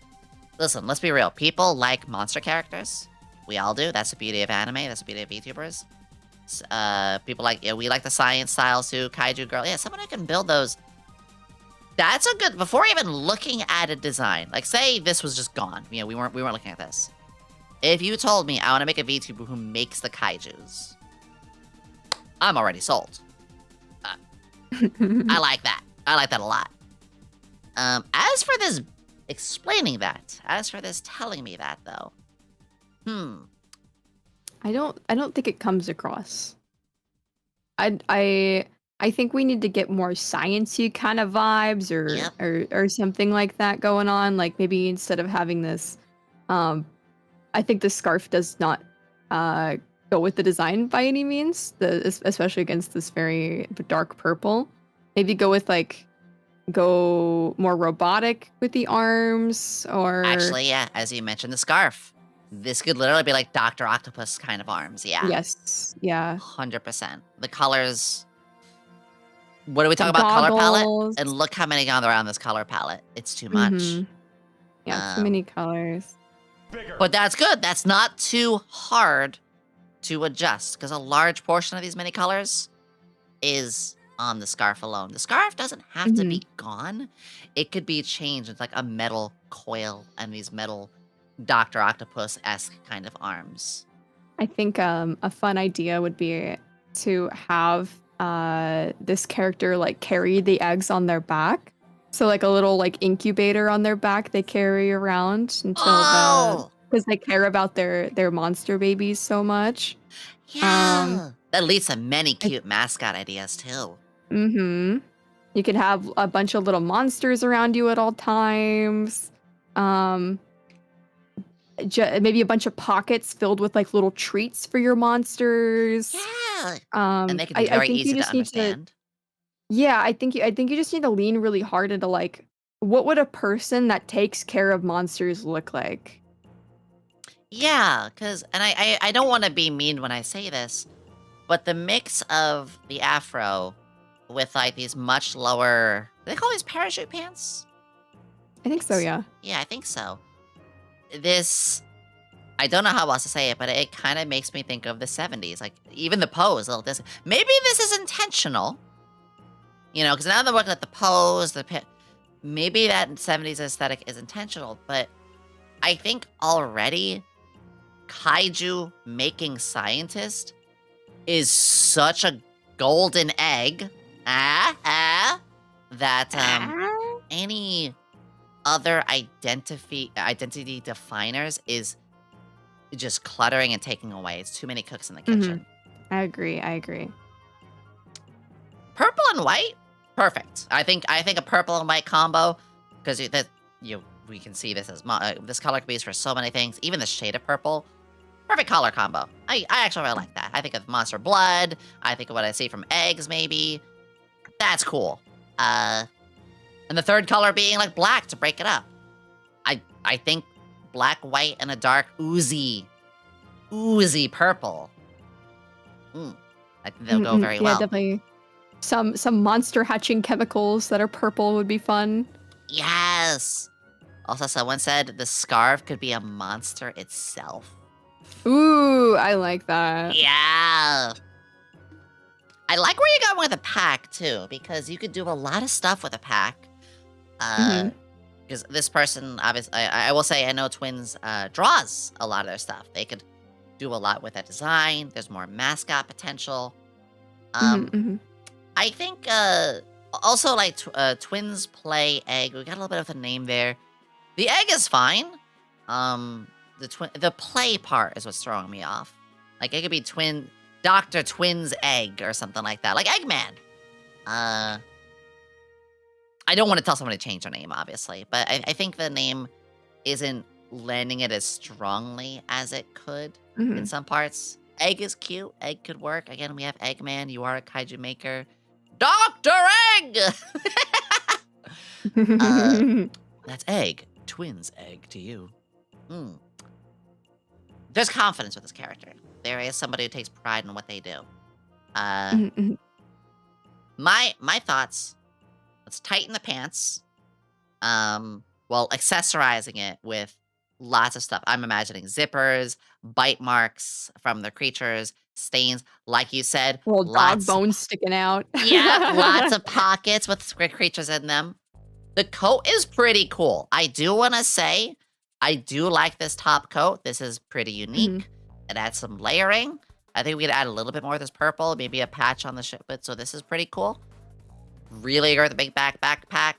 listen, let's be real. People like monster characters. We all do. That's the beauty of anime. That's the beauty of VTubers. People like, yeah, we like the science styles too. Kaiju girl. Yeah, someone who can build those. That's a good, before even looking at a design, like say this was just gone. You know, we weren't looking at this. If you told me I want to make a VTuber who makes the kaijus, I'm already sold. I like that. I like that a lot. As for this explaining that, as for this telling me that though, I don't think it comes across. I think we need to get more sciencey kind of vibes or something like that going on. Like maybe instead of having this, I think the scarf does not go with the design by any means. Especially against this very dark purple. Maybe go more robotic with the arms or actually, yeah, as you mentioned, the scarf. This could literally be like Dr. Octopus kind of arms, yeah. Yes, yeah. 100%. The colors. What do we talk about? Color palette? And look how many gone around this color palette. It's too much. Yeah, too many colors. But that's good. That's not too hard to adjust because a large portion of these many colors is on the scarf alone. The scarf doesn't have to be gone. It could be changed. It's like a metal coil and these metal Dr. Octopus-esque kind of arms. I think a fun idea would be to have this character like carry the eggs on their back. So like a little like incubator on their back they carry around until because they care about their monster babies so much. Yeah. That leads to many cute mascot ideas too. You could have a bunch of little monsters around you at all times. Maybe a bunch of pockets filled with like little treats for your monsters. Yeah. And they can be very easy to understand. I think you just need to lean really hard into like, what would a person that takes care of monsters look like? Yeah, because, and I don't want to be mean when I say this, but the mix of the afro with like these much lower, do they call these parachute pants? I think so, yeah. Yeah, I think so. This, I don't know how else to say it, but it kind of makes me think of the 70s. Like, even the pose. Maybe this is intentional. You know, because now they're looking at the pose, maybe that 70s aesthetic is intentional, but I think already kaiju making scientist is such a golden egg that any other identity definers is just cluttering and taking away. It's too many cooks in the kitchen. I agree. Purple and white, perfect. I think a purple and white combo, because we can see this as this color could be used for so many things. Even the shade of purple, perfect color combo. I actually really like that. I think of monster blood. I think of what I see from eggs, maybe. That's cool. And the third color being like black to break it up. I think black, white, and a dark oozy purple. I think they'll go very well. Yeah, definitely. Some monster hatching chemicals that are purple would be fun. Yes. Also, someone said the scarf could be a monster itself. Ooh, I like that. Yeah. I like where you're going with a pack, too, because you could do a lot of stuff with a pack. Because this person, obviously, I will say, I know Twins draws a lot of their stuff. They could do a lot with that design. There's more mascot potential. I think, also, like, Twins play egg. We got a little bit of a name there. The egg is fine. The play part is what's throwing me off. Like, it could be Dr. Twin's egg or something like that. Like Eggman. I don't want to tell someone to change their name, obviously. But I think the name isn't lending it as strongly as it could in some parts. Egg is cute. Egg could work. Again, we have Eggman. You are a kaiju maker. Dr. Egg! That's egg. Twins egg to you. There's confidence with this character. There is somebody who takes pride in what they do. My thoughts. Let's tighten the pants. While accessorizing it with lots of stuff. I'm imagining zippers, bite marks from the creatures, stains, like you said. Little dog bones sticking out. Yeah, lots of pockets with creatures in them. The coat is pretty cool. I do want to say, I do like this top coat. This is pretty unique. It adds some layering. I think we could add a little bit more of this purple, maybe a patch on the shipment. So this is pretty cool. Really great with the big backpack.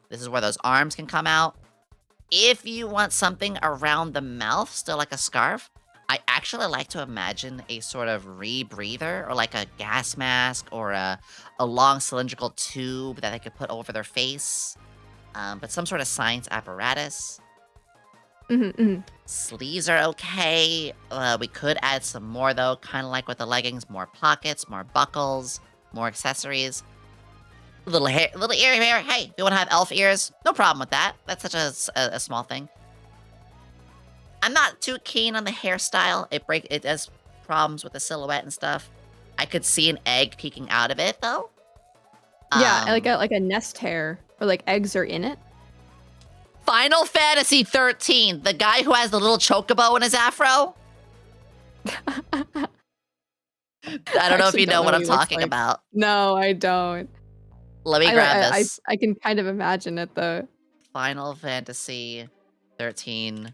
This is where those arms can come out. If you want something around the mouth, still like a scarf, I actually like to imagine a sort of rebreather or like a gas mask or a long cylindrical tube that they could put over their face. But some sort of science apparatus. Sleeves are okay. We could add some more though, kind of like with the leggings, more pockets, more buckles, more accessories. Little hair, little ear hair. Hey, if you want to have elf ears, no problem with that. That's such a small thing. I'm not too keen on the hairstyle. It does problems with the silhouette and stuff. I could see an egg peeking out of it though. Yeah, like a nest hair, or like eggs are in it. Final Fantasy 13, the guy who has the little chocobo in his afro. I don't know if you know what I'm talking about. No, I don't. Let me grab this. I can kind of imagine it though. Final Fantasy 13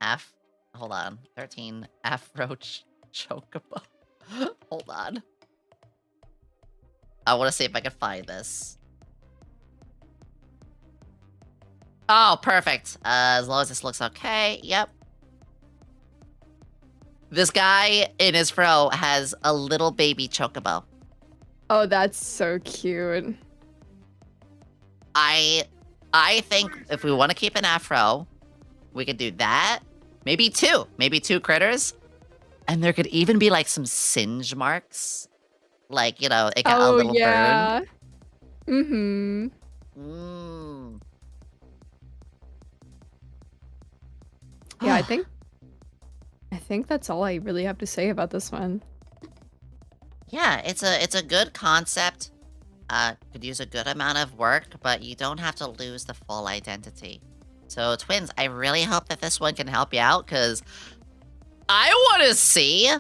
F. Hold on. 13 Afro Chocobo. Hold on. I want to see if I can find this. Oh, perfect. As long as this looks okay. Yep. This guy in his fro has a little baby chocobo. Oh, that's so cute. I think if we want to keep an afro, we could do that. Maybe two critters. And there could even be like some singe marks. Like, you know, it got a little burn. Yeah, I think that's all I really have to say about this one. Yeah, it's a good concept. Could use a good amount of work, but you don't have to lose the full identity. So, Twins, I really hope that this one can help you out, because I want to see...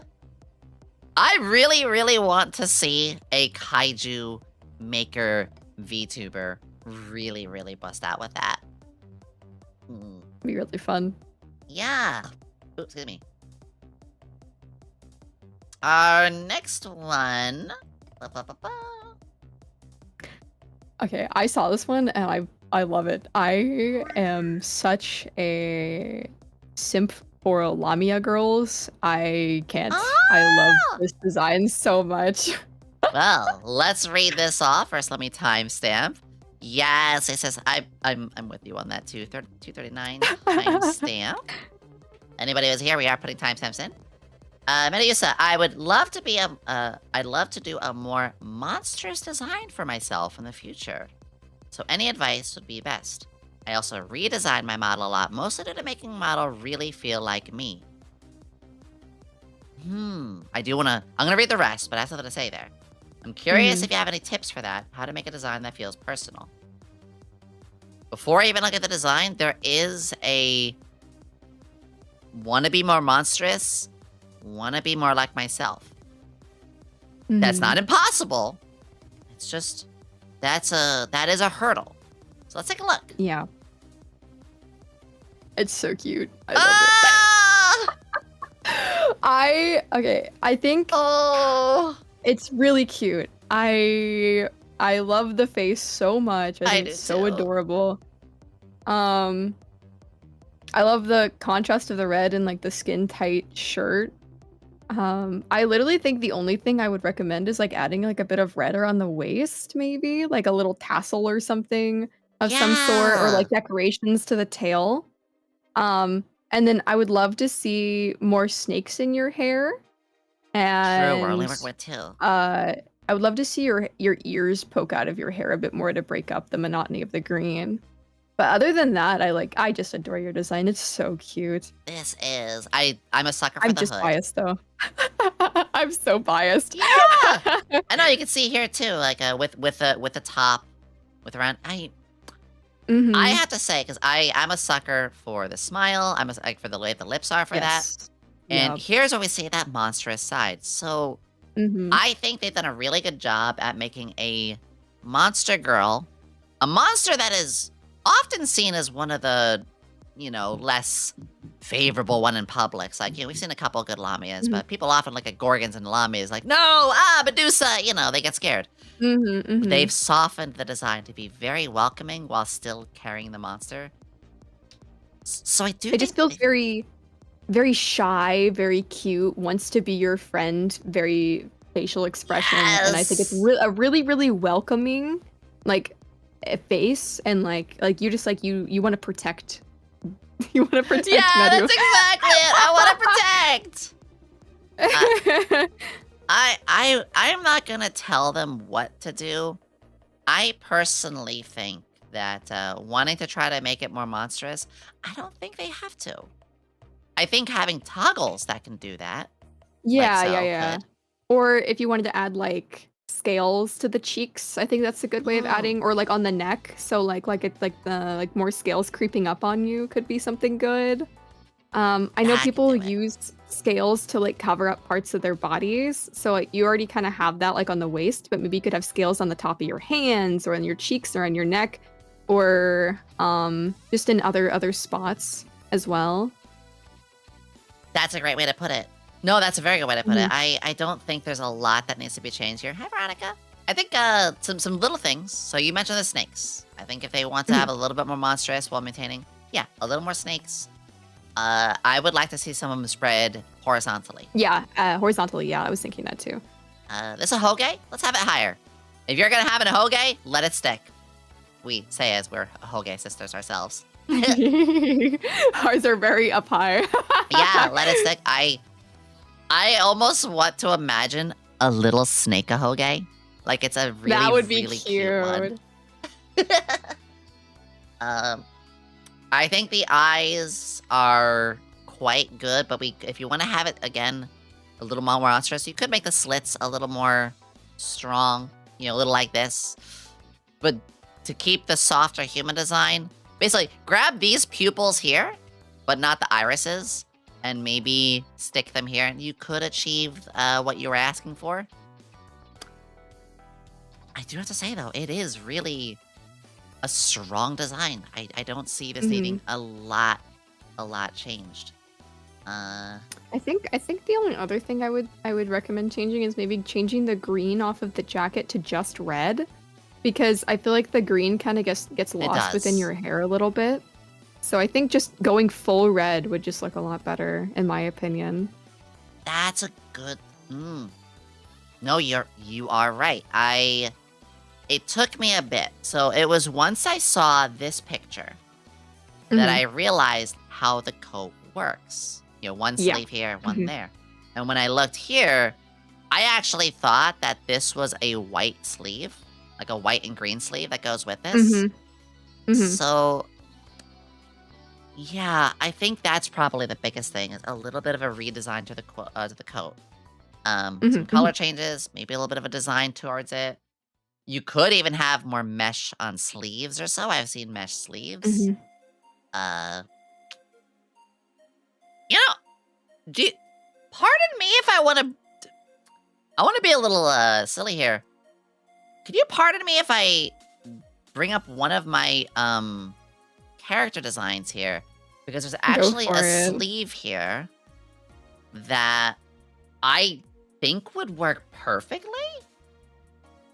I really, really want to see a kaiju maker VTuber really, really bust out with that. It'd be really fun. Yeah. Oops, excuse me. Our next one... Okay, I saw this one and I love it. I am such a simp for Lamia girls. I can't. I love this design so much. Well, let's read this off. First, let me timestamp. Yes, it says I'm with you on that too. 239 timestamp. Anybody who's here, we are putting timestamps in. Medusa, I'd love to do a more monstrous design for myself in the future. So any advice would be best. I also redesigned my model a lot, mostly due to making the model really feel like me. I'm gonna read the rest, but I have something to say there. I'm curious if you have any tips for that, how to make a design that feels personal. before I even look at the design, there is a wanna be more monstrous, wanna be more like myself. That's Mhm. not impossible. It's just that is a hurdle. So let's take a look. Yeah. It's so cute. I love Ah! it. I think Oh, it's really cute. I love the face so much. I I think do it's so too. adorable. I love the contrast of the red and like the skin tight shirt. I literally think the only thing I would recommend is like adding like a bit of red around the waist, maybe like a little tassel or something of some sort, or Yeah. like decorations to the tail. And then I would love to see more snakes in your hair. True, we're only And working with 2. I would love to see your ears poke out of your hair a bit more to break up the monotony of the green. But other than that, I just adore your design. It's so cute. This is I'm a sucker for I'm the just hood. biased though. I'm so biased. Yeah. I know you can see here too, like with the top, with around. I Mhm. have to say, because I'm a sucker for the smile. I'm like for the way the lips are for that. Yes. And Yep. here's where we see that monstrous side. So Mhm. I think they've done a really good job at making a monster girl, a monster that is often seen as one of the, less favorable one in public. Like, we've seen a couple good Lamias, Mhm. but people often look at Gorgons and Lamias like, no, Medusa, they get scared. Mhm. Mhm. They've softened the design to be very welcoming while still carrying the monster. So I do It just think feels very, very shy, very cute, wants to be your friend, very facial expression, and I think it's Yes. a really, really welcoming, like, face, and like you just like you want to protect, you want to protect. Yeah, Medu. that's exactly it. I want to protect. I'm not gonna tell them what to do. I personally think that wanting to try to make it more monstrous, I don't think they have to. I think having toggles that can do that. Yeah, so yeah. could. Or if you wanted to add like scales to the cheeks, I think that's a good way of Ooh. adding, or like on the neck, so like it's like the like more scales creeping up on you could be something good. I know That could people do it. use scales to like cover up parts of their bodies, so like you already kind of have that like on the waist, but maybe you could have scales on the top of your hands or on your cheeks or on your neck, or just in other spots as well. That's a great way to put it. No, that's a very good way to put it. Mhm. I don't think there's a lot that needs to be changed here. Hi, Veronica. I think some little things. So you mentioned the snakes. I think if they want to have a little bit more monstrous while maintaining, a little more snakes. I would like to see some of them spread horizontally. Yeah, horizontally. Yeah, I was thinking that too. This a hoge? Let's have it higher. If you're gonna have it a hoge, let it stick. We say as we're hoge sisters ourselves. Ours are very up high. Yeah, let it stick. I almost want to imagine a little snake ahoge. Like it's a really, That would be really cute one. I think the eyes are quite good, but if you want to have it again a little more monstrous, you could make the slits a little more strong, a little like this. But to keep the softer human design, basically grab these pupils here, but not the irises, and maybe stick them here, and you could achieve what you were asking for. I do have to say though, it is really a strong design. I don't see this needing a lot changed. I think the only other thing I would recommend changing is maybe changing the green off of the jacket to just red, because I feel like the green kind of gets lost within does. your hair a little bit. So I think just going full red would just look a lot better, in my opinion. That's a good. No, you are right. It took me a bit. So it was once I saw this picture that I realized how the coat works. One Yeah. sleeve here, one there. And when I looked here, I actually thought that this was a white sleeve, like a white and green sleeve that goes with this. So, yeah, I think that's probably the biggest thing, is a little bit of a redesign to the coat. Some color changes, maybe a little bit of a design towards it. You could even have more mesh on sleeves or so. I've seen mesh sleeves. Mhm. You know, pardon me if I want to be a little silly here. Could you pardon me if I bring up one of my character designs here? Because there's actually for a it. sleeve here that I think would work perfectly.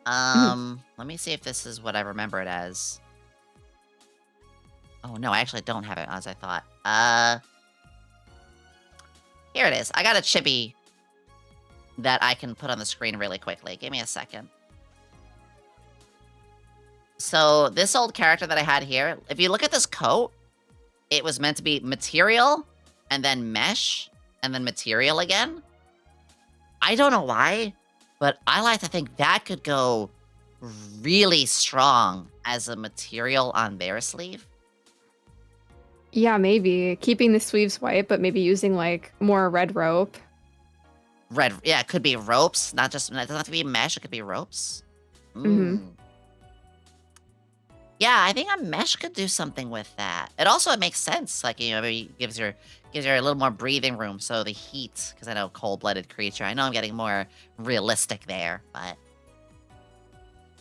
Let me see if this is what I remember it as. Oh no, I actually don't have it as I thought. Here it is. I got a chibi that I can put on the screen really quickly. Give me a second. So this old character that I had here, if you look at this coat, it was meant to be material, and then mesh, and then material again. I don't know why, but I like to think that could go really strong as a material on their sleeve. Yeah, maybe keeping the sleeves white, but maybe using like more red rope. Red, yeah, it could be ropes, not just, it doesn't have to be mesh, it could be ropes. Mhm. Yeah, I think a mesh could do something with that. It makes sense, like, you know, it gives her a little more breathing room, so the heat, because I know cold-blooded creature, I know I'm getting more realistic there, but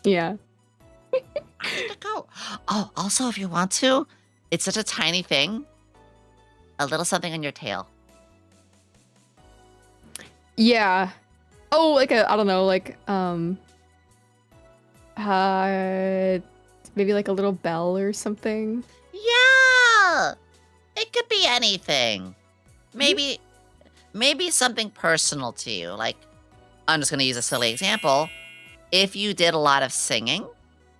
Yeah. I need to go. Oh, also, if you want to, it's such a tiny thing, a little something on your tail. Yeah. Oh, like I don't know, like maybe like a little bell or something. Yeah! It could be anything. Maybe something personal to you. Like, I'm just gonna use a silly example. If you did a lot of singing,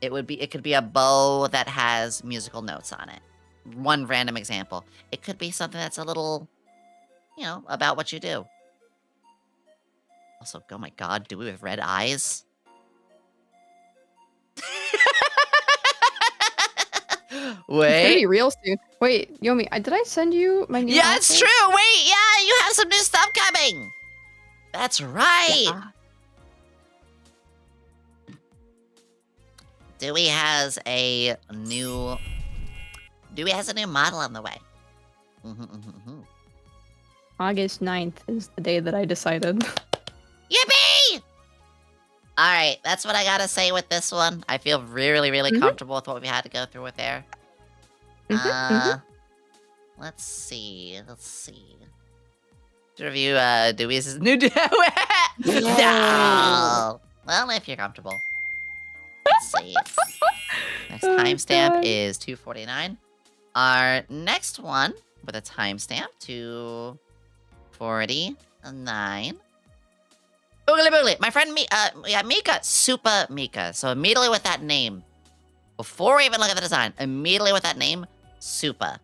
it could be a bow that has musical notes on it. One random example. It could be something that's a little, you know, about what you do. Also, oh my god, Dewey with red eyes? It's gonna Wait. be real soon. Wait, Yomi, did I send you my new Yeah, it's outfit? true. Wait, yeah, you have some new stuff coming. That's right. Yeah. Dewey has a new model on the way. August 9th is the day that I decided. Yippee! All right, that's what I gotta say with this one. I feel really, really comfortable with what we had to go through with there. Let's see. To review Dewey's new doll. Well, if you're comfortable. Let's see. Next Oh, timestamp God. is 2:49. Our next one with a timestamp 2:49. Oogly boogly. My friend Mika, Super Mika. So immediately with that name, before we even look at the design, immediately with that name, Super,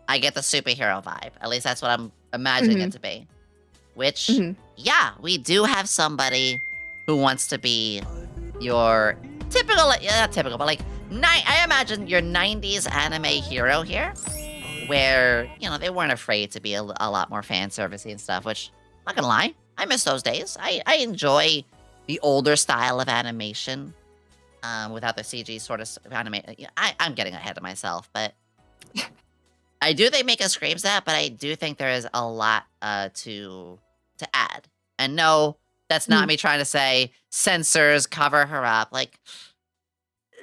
I get the superhero vibe. At least that's what I'm imagining it to be. Which, yeah, we do have somebody who wants to be your typical, not typical, but like, I imagine your 90s anime hero here, where, you know, they weren't afraid to be a lot more fan servicey and stuff, which, not gonna lie, I miss those days. I enjoy the older style of animation, without the CG sort of animation. I'm getting ahead of myself, but I do think Mika screams that, but I do think there is a lot to add. And no, that's not me trying to say censors cover her up. Like,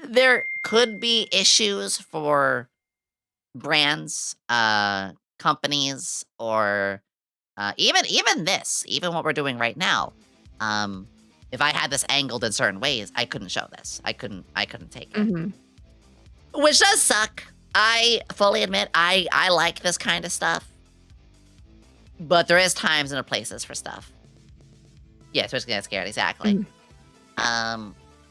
there could be issues for brands, companies, or even what we're doing right now. If I had this angled in certain ways, I couldn't show this. I couldn't take it. Which does suck. I fully admit I like this kind of stuff. But there is times and places for stuff. Yeah, especially get scared, exactly.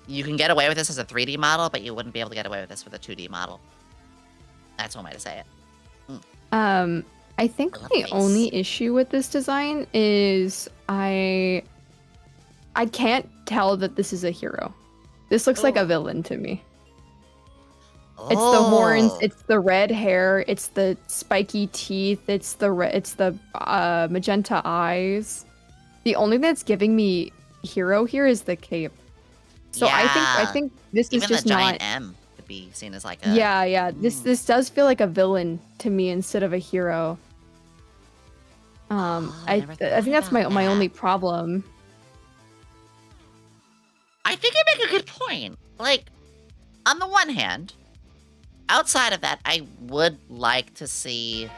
You can get away with this as a 3D model, but you wouldn't be able to get away with this with a 2D model. That's one way to say it. I think the only issue with this design is I can't tell that this is a hero. This looks like a villain to me. It's the horns, it's the red hair, it's the spiky teeth, it's the magenta eyes. The only thing that's giving me hero here is the cape. So I think this Even is just the giant not. M could be seen as like a. Yeah. This does feel like a villain to me instead of a hero. I never I thought think that's about my only that. problem. I think you make a good point. Like, on the one hand, outside of that, I would like to see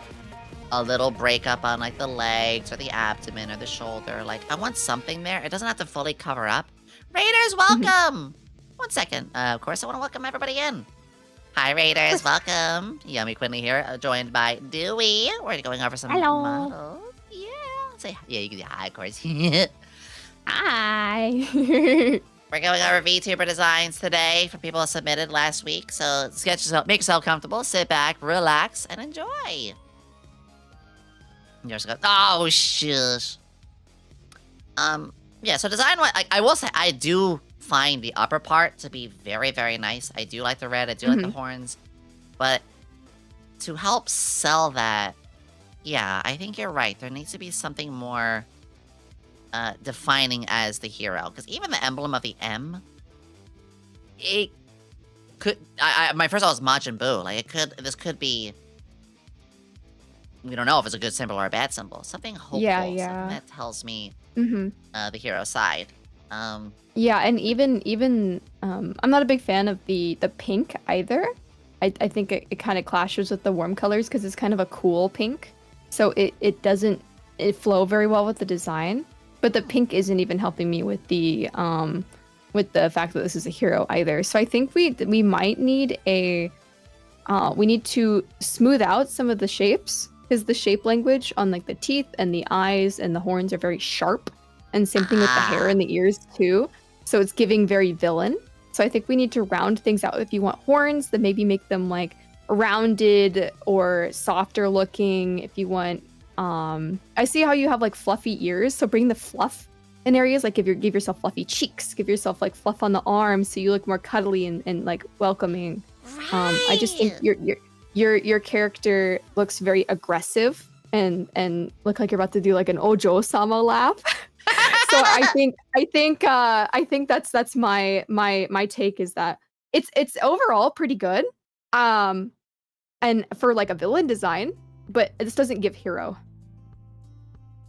a little breakup on like the legs or the abdomen or the shoulder. Like, I want something there. It doesn't have to fully cover up. Raiders, welcome! 1 second. Of course, I want to welcome everybody in. Hi, Raiders, welcome. YomiQuinnley here, joined by Dewey. We're going over some Hello. models. Yeah. Say, yeah, you can say hi, of course. Hi. We're going over VTuber designs today for people submitted last week. So make yourself comfortable, sit back, relax, and enjoy. Just go, oh shush. Yeah. So design, I will say, I do find the upper part to be very, very nice. I do like the red. I do like the horns, but to help sell that, yeah, I think you're right. There needs to be something more defining as the hero, because even the emblem of the M, it could. My first thought was Majin Buu. Like it could. This could be. We don't know if it's a good symbol or a bad symbol. Something hopeful. Yeah. Something that tells me Mm-hmm. the hero side. Yeah, and even I'm not a big fan of the pink either. I think it kind of clashes with the warm colors because it's kind of a cool pink. So it doesn't flow very well with the design. But the pink isn't even helping me with the fact that this is a hero either. So I think we might need we need to smooth out some of the shapes, because the shape language on like the teeth and the eyes and the horns are very sharp, and same thing with the hair and the ears too. So it's giving very villain. So I think we need to round things out. If you want horns, then maybe make them like rounded or softer looking. If you want, I see how you have like fluffy ears, so bring the fluff in areas. Like give yourself fluffy cheeks, give yourself like fluff on the arms, so you look more cuddly and like welcoming. I just think your character looks very aggressive and look like you're about to do like an Ojo-sama laugh. So I think that's my take, is that it's overall pretty good, and for like a villain design, but this doesn't give hero.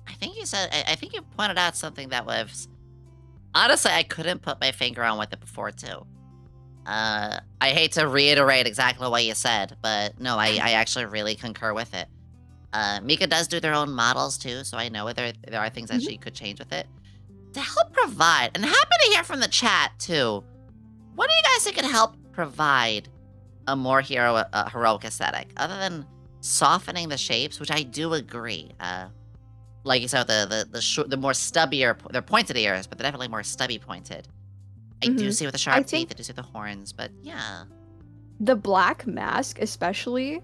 I think you pointed out something that was, honestly, I couldn't put my finger on with it before too. I hate to reiterate exactly what you said, but no, I actually really concur with it. Mika does do their own models too, so I know there are things that she could change with it. To help provide, and happy to hear from the chat too, what do you guys think could help provide a more heroic aesthetic, other than softening the shapes, which I do agree. Like you said, the more stubbier, they're pointed ears, but they're definitely more stubby pointed. I do see with the sharp teeth, I do see the horns, but yeah. The black mask especially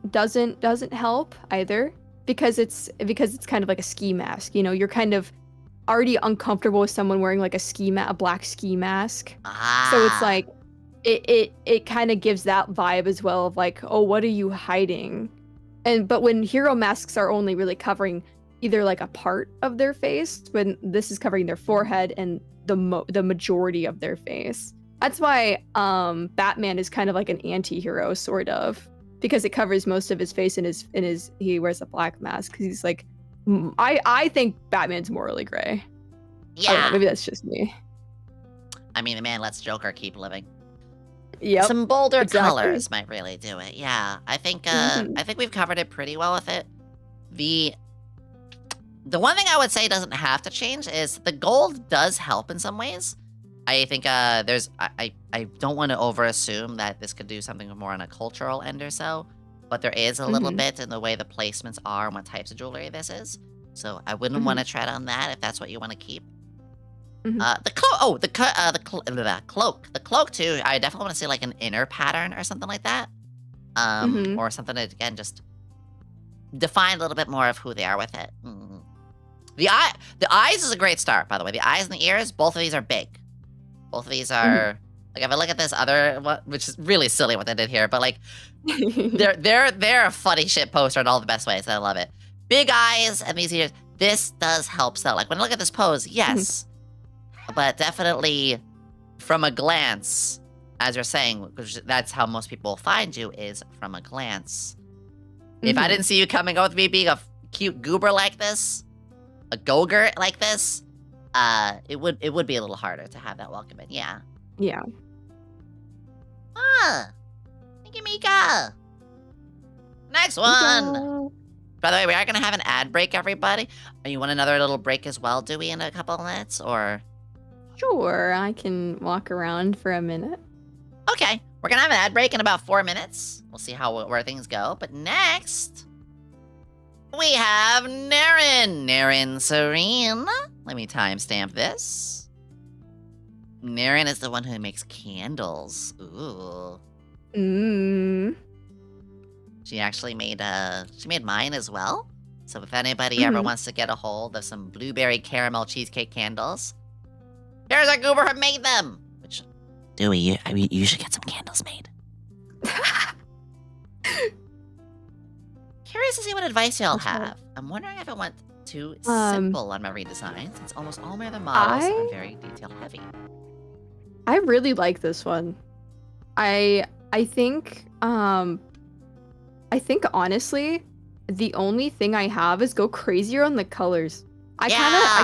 doesn't help either, because it's kind of like a ski mask. You know, you're kind of already uncomfortable with someone wearing like a black ski mask. So it's like it kind of gives that vibe as well of like, oh, what are you hiding? But when hero masks are only really covering either like a part of their face, when this is covering their forehead and the majority of their face. That's why Batman is kind of like an anti-hero, sort of, because it covers most of his face and he wears a black mask, because he's like, I think Batman's morally gray. Yeah. I don't know, maybe that's just me. I mean, the man lets Joker keep living. Yep. Some bolder exactly. colors might really do it. Yeah, I think we've covered it pretty well with it. The one thing I would say doesn't have to change is the gold does help in some ways. I think I don't want to overassume that this could do something more on a cultural end or so, but there is a little bit in the way the placements are and what types of jewelry this is. So I wouldn't want to tread on that if that's what you want to keep. The cloak. The cloak too. I definitely want to see like an inner pattern or something like that, or something to, again, just define a little bit more of who they are with it. The eyes is a great start, by the way. The eyes and the ears, both of these are big. Both of these are like, if I look at this other one, which is really silly what they did here, but like they're a funny shit poster in all the best ways. I love it. Big eyes and these ears. This does help sell. Like when I look at this pose, yes. But definitely from a glance, as you're saying, because that's how most people find you, is from a glance. If I didn't see you coming up with me being a cute goober like this, a gogurt like this, it would be a little harder to have that welcome in. Yeah. Yeah. Thank you, Mika. Next one. By the way, we are gonna have an ad break, everybody. You want another little break as well, Dewey, in a couple of minutes, or? Sure, I can walk around for a minute. Okay, we're gonna have an ad break in about 4 minutes. We'll see where things go. But next, we have Naren. Naren Serene. Let me timestamp this. Naren is the one who makes candles. Ooh. She actually made mine as well. So if anybody ever wants to get a hold of some blueberry caramel cheesecake candles, here's a goober who made them. Which, Dewey, you should get some candles made. Curious to see what advice y'all have. I'm wondering if it went too simple on my redesign, since almost all my other models are very detail heavy. I really like this one. I think honestly, the only thing I have is go crazier on the colors. I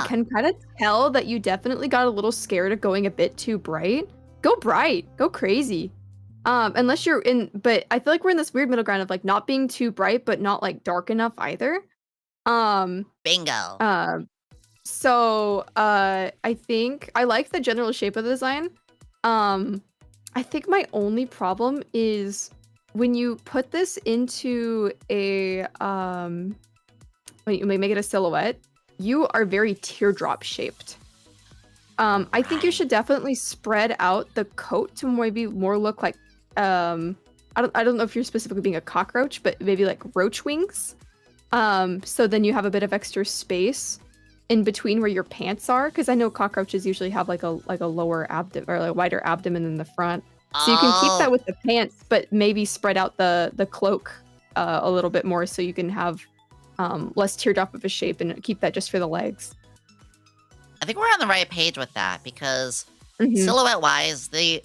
can kind of tell that you definitely got a little scared of going a bit too bright. Go bright, go crazy. Unless you're in, but I feel like we're in this weird middle ground of like not being too bright, but not like dark enough either. Bingo. So I think I like the general shape of the design. I think my only problem is when you put this into a when you make it a silhouette, you are very teardrop shaped. I think you should definitely spread out the coat to maybe more look like I don't know if you're specifically being a cockroach, but maybe like roach wings. So then you have a bit of extra space in between where your pants are, because I know cockroaches usually have like a lower abdomen or like a wider abdomen in the front. So you can keep that with the pants, but maybe spread out the cloak a little bit more so you can have less teardrop of a shape and keep that just for the legs. I think we're on the right page with that because silhouette-wise, the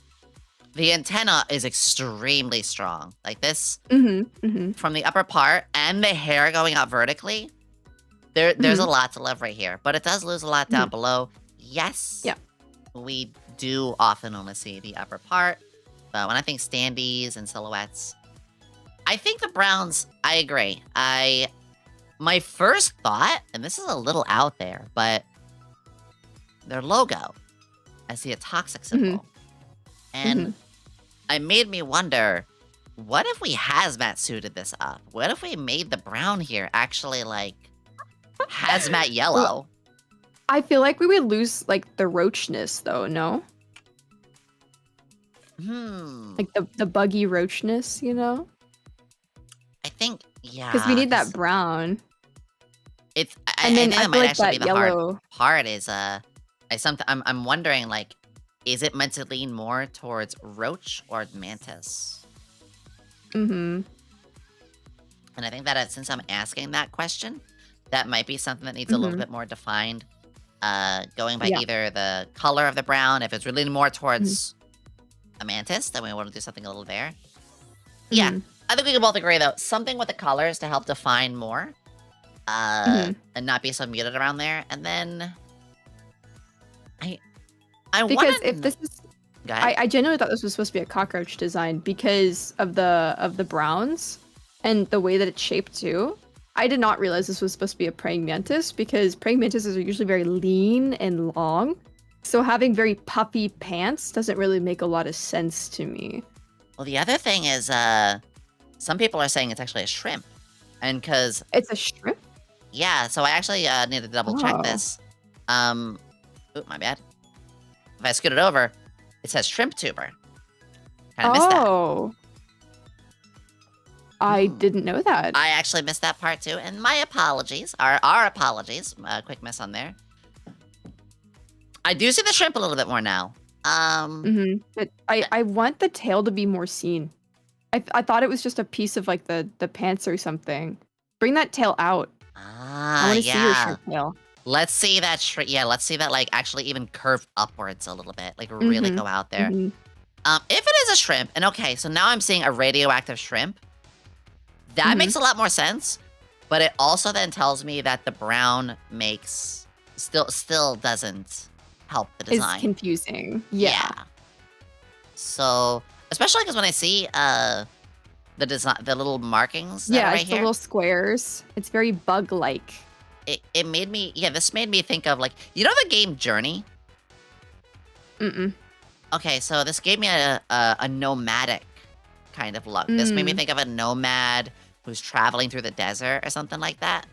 antenna is extremely strong. Like this, from the upper part and the hair going out vertically, there's a lot to love right here. But it does lose a lot down below. Yes, we do often only see the upper part. But when I think standees and silhouettes, I think the browns, I agree. My first thought, and this is a little out there, but their logo, I see a toxic symbol. And it made me wonder, what if we hazmat suited this up? What if we made the brown here actually like hazmat yellow? Well, I feel like we would lose like the roachness though, no? Like the buggy roachness, you know? I think, yeah. Because we need that brown. I think that might actually be the yellow hard part is, I'm wondering, like, is it meant to lean more towards roach or mantis? And I think that since I'm asking that question, that might be something that needs a little bit more defined. Going by either the color of the brown, if it's really more towards a mantis, then we want to do something a little there. Yeah, I think we can both agree, though. Something with the colors to help define more. And not be so muted around there. And then because if this is, I genuinely thought this was supposed to be a cockroach design because of the browns and the way that it's shaped too. I did not realize this was supposed to be a praying mantis because praying mantises are usually very lean and long. So having very puffy pants doesn't really make a lot of sense to me. Well, the other thing is, some people are saying it's actually a shrimp, and because it's a shrimp. Yeah, so I actually need to double check this. My bad. If I scoot it over, it says shrimp tuber. Kind of missed that. I didn't know that. I actually missed that part too, and my apologies. Our apologies. Quick miss on there. I do see the shrimp a little bit more now. But I want the tail to be more seen. I thought it was just a piece of like the pants or something. Bring that tail out. I want to see your shrimp tail. Let's see that let's see that like actually even curve upwards a little bit. Like really go out there. Mhm. If it is a shrimp, and okay, so now I'm seeing a radioactive shrimp. That makes a lot more sense. But it also then tells me that the brown makes still doesn't help the design. It's confusing. Yeah. So especially because when I see the design, the little markings that Yeah, are right it's the here, little squares. It's very bug-like. it made me this made me think of like the game Journey. Mm-mm. Okay, so this gave me a nomadic kind of look. This made me think of a nomad who's traveling through the desert or something like that.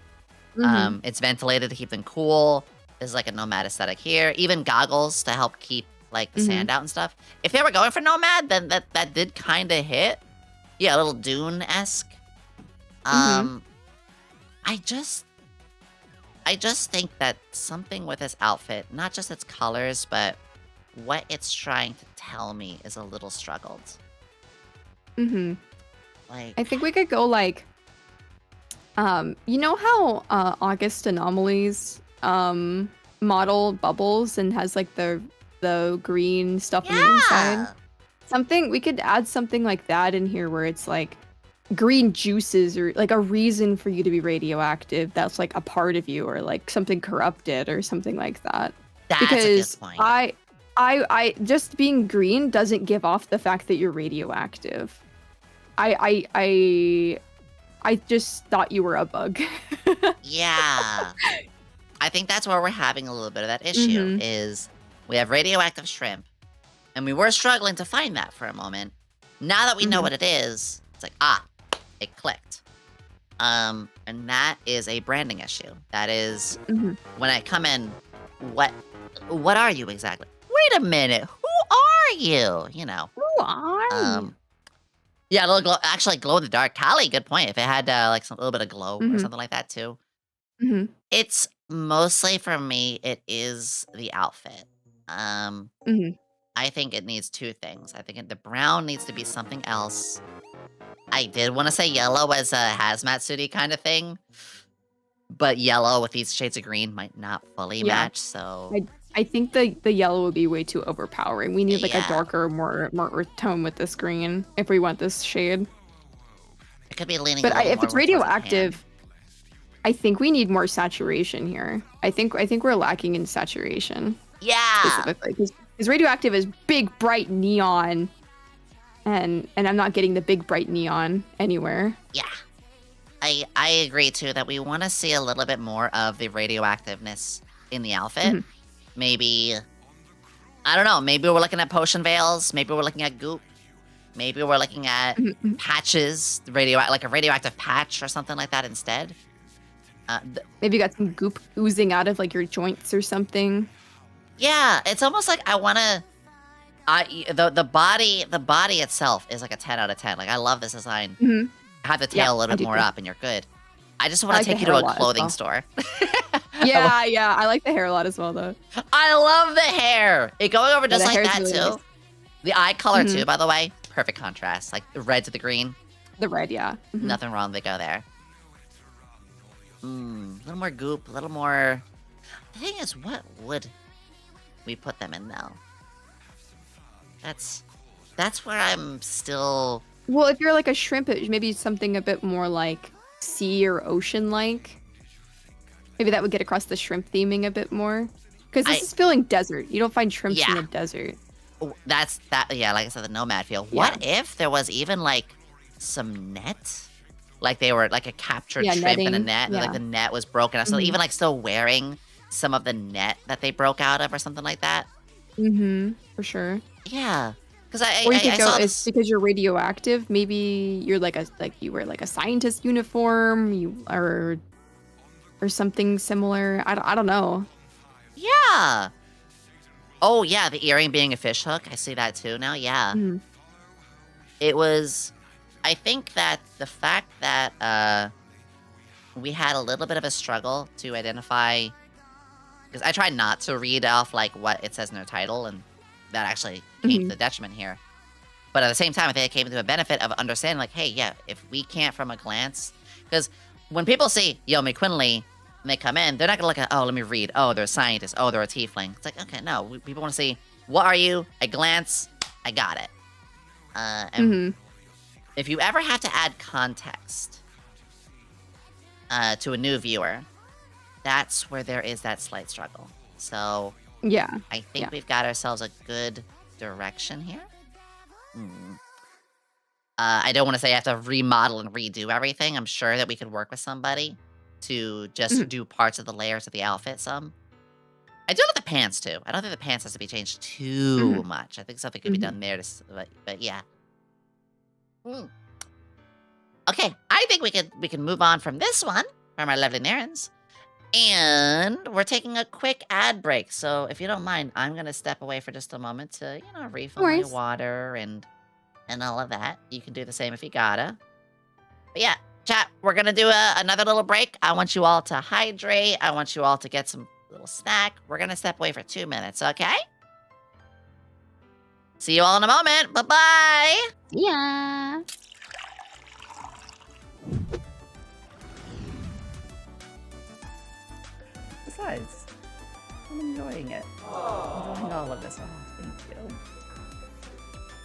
It's ventilated to keep them cool. There's like a nomad aesthetic here. Even goggles to help keep like the sand out and stuff. If they were going for nomad, then that did kind of hit. Yeah, a little Dune-esque. I just think that something with this outfit, not just its colors, but what it's trying to tell me is a little struggled. Like, I think we could go like, you know how August Anomalies model bubbles and has like the green stuff on the inside? We could add something like that in here where it's like green juices or like a reason for you to be radioactive that's like a part of you or like something corrupted or something like that. That's Because a good point. I just being green doesn't give off the fact that you're radioactive. I just thought you were a bug. Yeah. I think that's where we're having a little bit of that issue is we have radioactive shrimp and we were struggling to find that for a moment. Now that we know what it is, it's like, it clicked. And that is a branding issue. That is when I come in, what are you exactly? Wait a minute, who are you? Who are you? Yeah, a little glow, actually glow in the dark. Callie, good point. If it had like a little bit of glow or something like that too. It's mostly for me, it is the outfit. I think it needs two things. I think the brown needs to be something else. I did want to say yellow as a hazmat suity kind of thing, but yellow with these shades of green might not fully match. So I think the yellow would be way too overpowering. We need like a darker, more earth tone with this green if we want this shade. It could be leaning. But a little if more it's towards the radioactive, I think we need more saturation here. I think we're lacking in saturation. Yeah. Specifically, because radioactive is big, bright neon, and I'm not getting the big, bright neon anywhere. Yeah. I agree too that we want to see a little bit more of the radioactiveness in the outfit. Maybe, I don't know, maybe we're looking at potion veils, maybe we're looking at goop, maybe we're looking at patches, like a radioactive patch or something like that instead. Maybe you got some goop oozing out of like your joints or something. Yeah, it's almost like I want to, the body itself is like a 10 out of 10. Like I love this design. Have the tail a little bit more up and you're good. I just want to take you to a clothing store. Yeah, I like the hair a lot as well, though. I love the hair. It going over just like that, really too. nice. The eye color, too, by the way. Perfect contrast. Like the red to the green. The red, yeah. Nothing wrong. They go there. A little more goop. A little more... The thing is, what would we put them in, though? That's where I'm still... Well, if you're like a shrimp, maybe something a bit more like sea or ocean-like. Maybe that would get across the shrimp theming a bit more. Because this is feeling desert. You don't find shrimps in the desert. That's that. Yeah, like I said, the nomad feel. What if there was even like some net? Like they were like a captured shrimp netting. in a net, and like the net was broken up. So even like still wearing some of the net that they broke out of, or something like that. For sure. Yeah, because I Or you could go saw it's because you're radioactive. Maybe you're like you wear like a scientist uniform. Or something similar. I don't know. Yeah. Oh yeah, the earring being a fish hook. I see that too now. Yeah. It was. I think that the fact that we had a little bit of a struggle to identify, because I tried not to read off like what it says in their title, and that actually came to the detriment here. But at the same time, I think it came to a benefit of understanding, like, hey, yeah, if we can't from a glance, because when people see YomiQuinnley, and they come in, they're not gonna look at, oh, let me read. Oh, they're a scientist. Oh, they're a tiefling. It's like, okay, no. People want to see, what are you? I glance. I got it. And if you ever have to add context to a new viewer, that's where there is that slight struggle. So Yeah. I think we've got ourselves a good direction here. I don't want to say I have to remodel and redo everything. I'm sure that we could work with somebody to just do parts of the layers of the outfit some. I do like the pants too. I don't think the pants has to be changed too much. I think something could be done there, but yeah. Okay, I think we can move on from this one, from our lovely Narens. And we're taking a quick ad break. So if you don't mind, I'm going to step away for just a moment to, refill my water and all of that. You can do the same if you gotta. But yeah, chat, we're going to do another little break. I want you all to hydrate. I want you all to get some little snack. We're going to step away for 2 minutes, okay? See you all in a moment. Bye-bye. Yeah. Besides, I'm enjoying it. I'm enjoying all of this. Oh, thank you.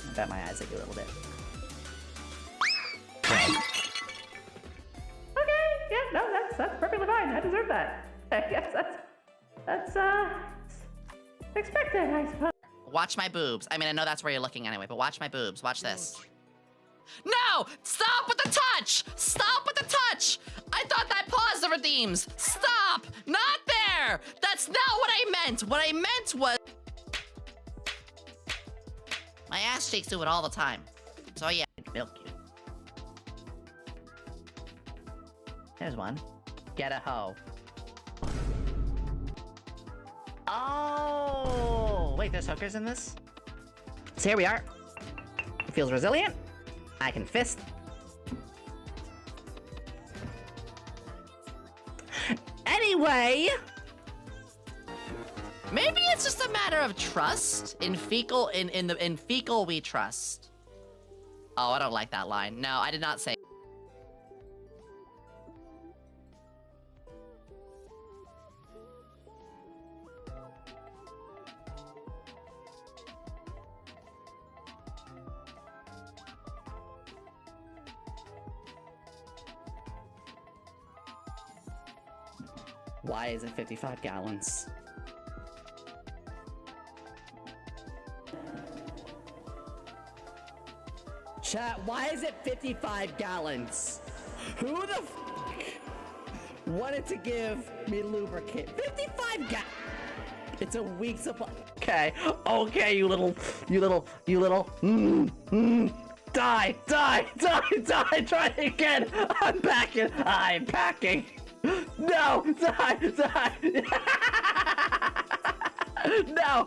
I bet my eyes ache a little bit. Okay, yeah, no, that's perfectly fine. I deserve that. I guess that's expected, I suppose. Watch my boobs. I mean, I know that's where you're looking anyway, but watch my boobs. Watch this. No! Stop with the touch! Stop with the touch! I thought that paused the redeems. Stop! Not there! That's not what I meant. What I meant was... My ass cheeks do it all the time. So yeah, milk you. There's one. Get a hoe. Oh! Wait, there's hookers in this? So here we are. It feels resilient. I can fist. Anyway! Maybe it's just a matter of trust. In fecal, in fecal we trust. Oh, I don't like that line. No, I did not say. Why is it 55 gallons? Chat, why is it 55 gallons? Who the f wanted to give me lubricant? 55 gallons! It's a week supply. Okay, okay, you little, die, try again. I'm packing. No, die. No.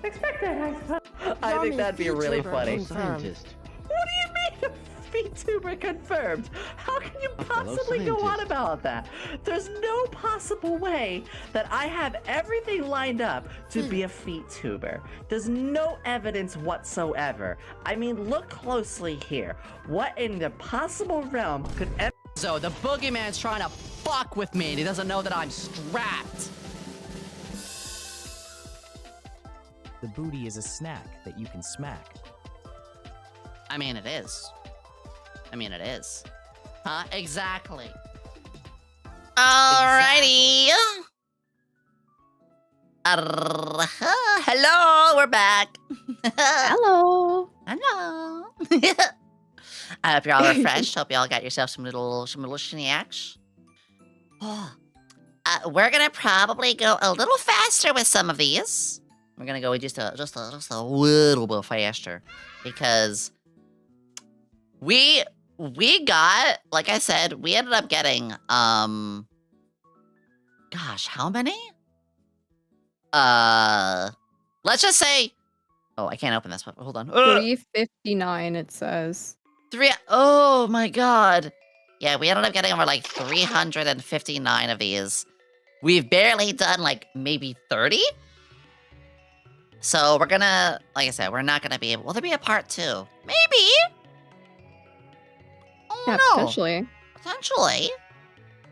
Expected, I suppose. I think that'd be really funny. Scientist. What do you mean a Vtuber confirmed? How can you possibly go on about that? There's no possible way that I have everything lined up to be a Vtuber. There's no evidence whatsoever. I mean, look closely here. What in the possible realm could ever... So the boogeyman's trying to fuck with me and he doesn't know that I'm strapped. The booty is a snack that you can smack. I mean, it is. Huh? Exactly. Alrighty. Hello, we're back. Hello. I hope you're all refreshed. Hope y'all got yourself some little schnacks. Oh. We're gonna probably go a little faster with some of these. We're gonna go just a little bit faster because we got, like I said, we ended up getting gosh, how many? Let's just say, oh, I can't open this one. Hold on. 359 it says. Oh my god. Yeah, we ended up getting over like 359 of these. We've barely done like maybe 30. So we're gonna, like I said, we're not gonna be able, will there be a part 2? Maybe. Yeah, no. potentially. Potentially.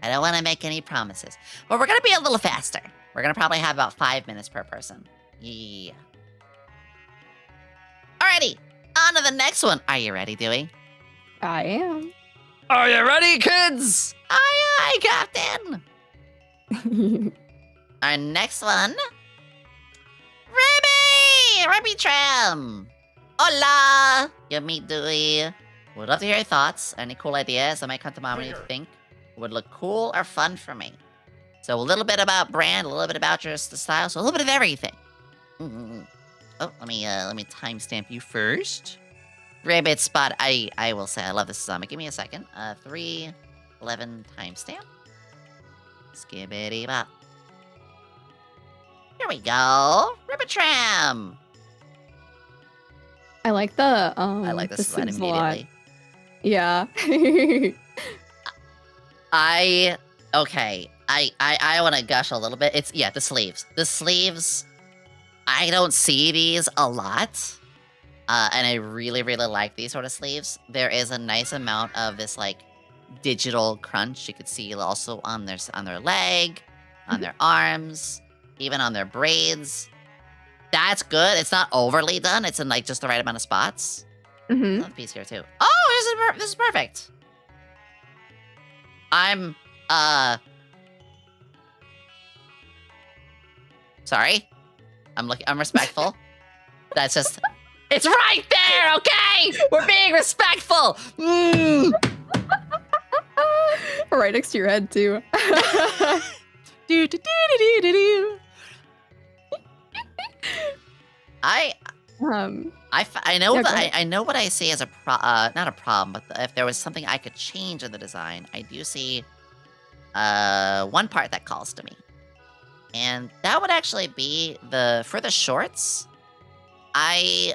I don't want to make any promises. But we're going to be a little faster. We're going to probably have about 5 minutes per person. Yeah. Alrighty. On to the next one. Are you ready, Dewey? I am. Are you ready, kids? Aye, aye, Captain. Our next one. Ribby Tram. Hola. Yomi, Dewey. Would love to hear your thoughts. Any cool ideas that might come to mind when you think would look cool or fun for me. So a little bit about brand, a little bit about your style, so a little bit of everything. Oh, let me timestamp you first. Rabbit spot. I will say I love this design. Give me a second. 3:11 timestamp. Skibbity bop. Here we go. Ribbit Tram. I like the I like this design sleeves a lot. immediately. Yeah. Okay. I want to gush a little bit. It's the sleeves. The sleeves. I don't see these a lot. And I really, really like these sort of sleeves. There is a nice amount of this like digital crunch. You could see also on their leg, on their arms, even on their braids. That's good. It's not overly done. It's in like just the right amount of spots. Mm-hmm. Another piece here too. Oh, this is perfect. I'm sorry. I'm respectful. That's just it's right there, okay? We're being respectful. Right next to your head too. Do, do, do, do, do, do. I know yeah, that I know what I see as a not a problem, but if there was something I could change in the design, I do see one part that calls to me, and that would actually be for the shorts. I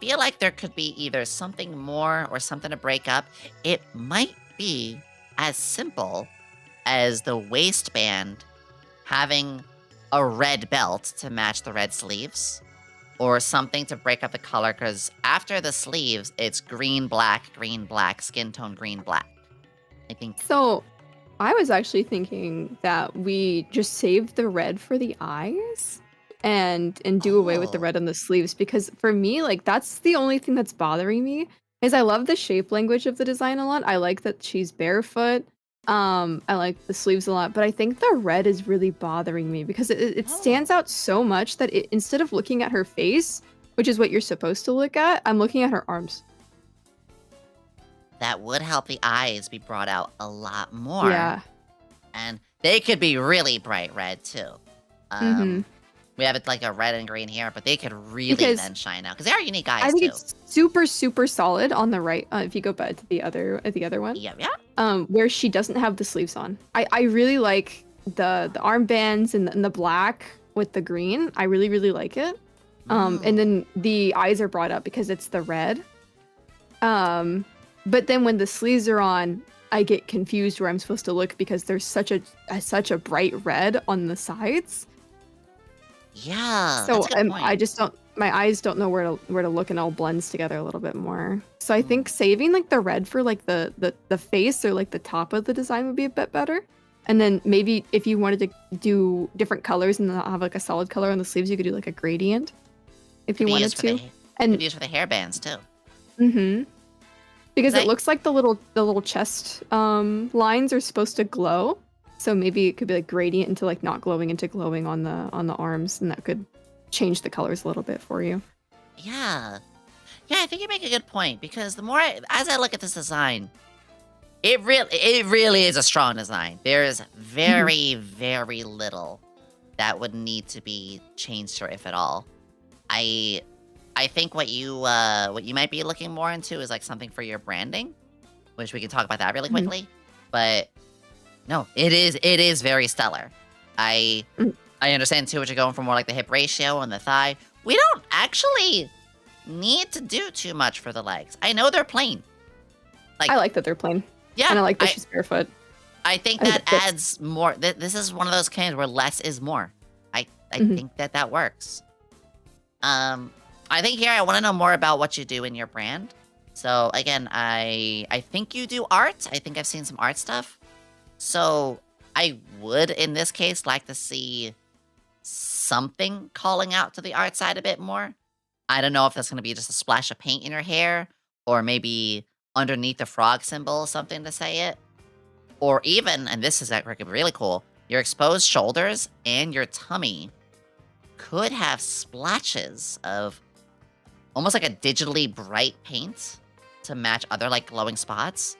feel like there could be either something more or something to break up. It might be as simple as the waistband having a red belt to match the red sleeves, or something to break up the color, because after the sleeves, it's green, black, skin tone, green, black. I think. So, I was actually thinking that we just save the red for the eyes and do away with the red on the sleeves, because for me, like, that's the only thing that's bothering me, is I love the shape language of the design a lot. I like that she's barefoot. I like the sleeves a lot, but I think the red is really bothering me because it stands out so much that instead of looking at her face, which is what you're supposed to look at, I'm looking at her arms. That would help the eyes be brought out a lot more. Yeah. And they could be really bright red too. We have it like a red and green here, but they could really then shine out because they are unique eyes I think too. it's super, super solid on the right. If you go back to the other one. Yeah. Where she doesn't have the sleeves on. I really like the armbands and the black with the green. I really, really like it. And then the eyes are brought up because it's the red. But then when the sleeves are on, I get confused where I'm supposed to look because there's such a bright red on the sides. Yeah. So that's a good point. I just don't. My eyes don't know where to look, and it all blends together a little bit more. So I think saving like the red for like the face or like the top of the design would be a bit better. And then maybe if you wanted to do different colors and not have like a solid color on the sleeves, you could do like a gradient if you wanted to. And could use for the hairbands too. Because it looks like the little chest lines are supposed to glow. So maybe it could be like gradient into like not glowing into glowing on the arms, and that could change the colors a little bit for you. Yeah. Yeah, I think you make a good point because the more as I look at this design, it really is a strong design. There's very, very little that would need to be changed, or if at all. I think what you might be looking more into is like something for your branding, which we can talk about that really quickly. But no, it is very stellar. I understand too what you're going for, more like the hip ratio and the thigh. We don't actually need to do too much for the legs. I know they're plain. Like, I like that they're plain. Yeah, and I like that she's barefoot. I think that adds more. This is one of those kinds where less is more. I think that works. I think here I want to know more about what you do in your brand. So again, I think you do art. I think I've seen some art stuff. So I would, in this case, like to see something calling out to the art side a bit more. I don't know if that's going to be just a splash of paint in your hair, or maybe underneath the frog symbol, something to say it. Or even, and this is actually really cool, your exposed shoulders and your tummy could have splashes of almost like a digitally bright paint to match other like glowing spots.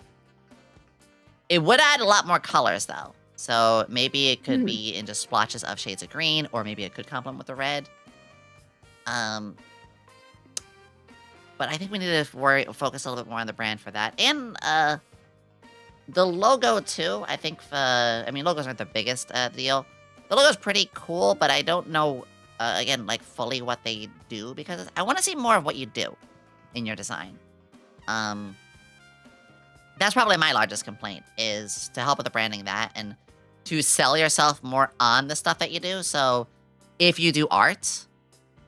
It would add a lot more colors though. So maybe it could be in just splotches of shades of green, or maybe it could complement with the red. But I think we need to focus a little bit more on the brand for that. And the logo too, I think, I mean, logos aren't the biggest deal. The logo's pretty cool, but I don't know, again, like fully what they do, because I want to see more of what you do in your design. That's probably my largest complaint, is to help with the branding that, and to sell yourself more on the stuff that you do. So if you do art,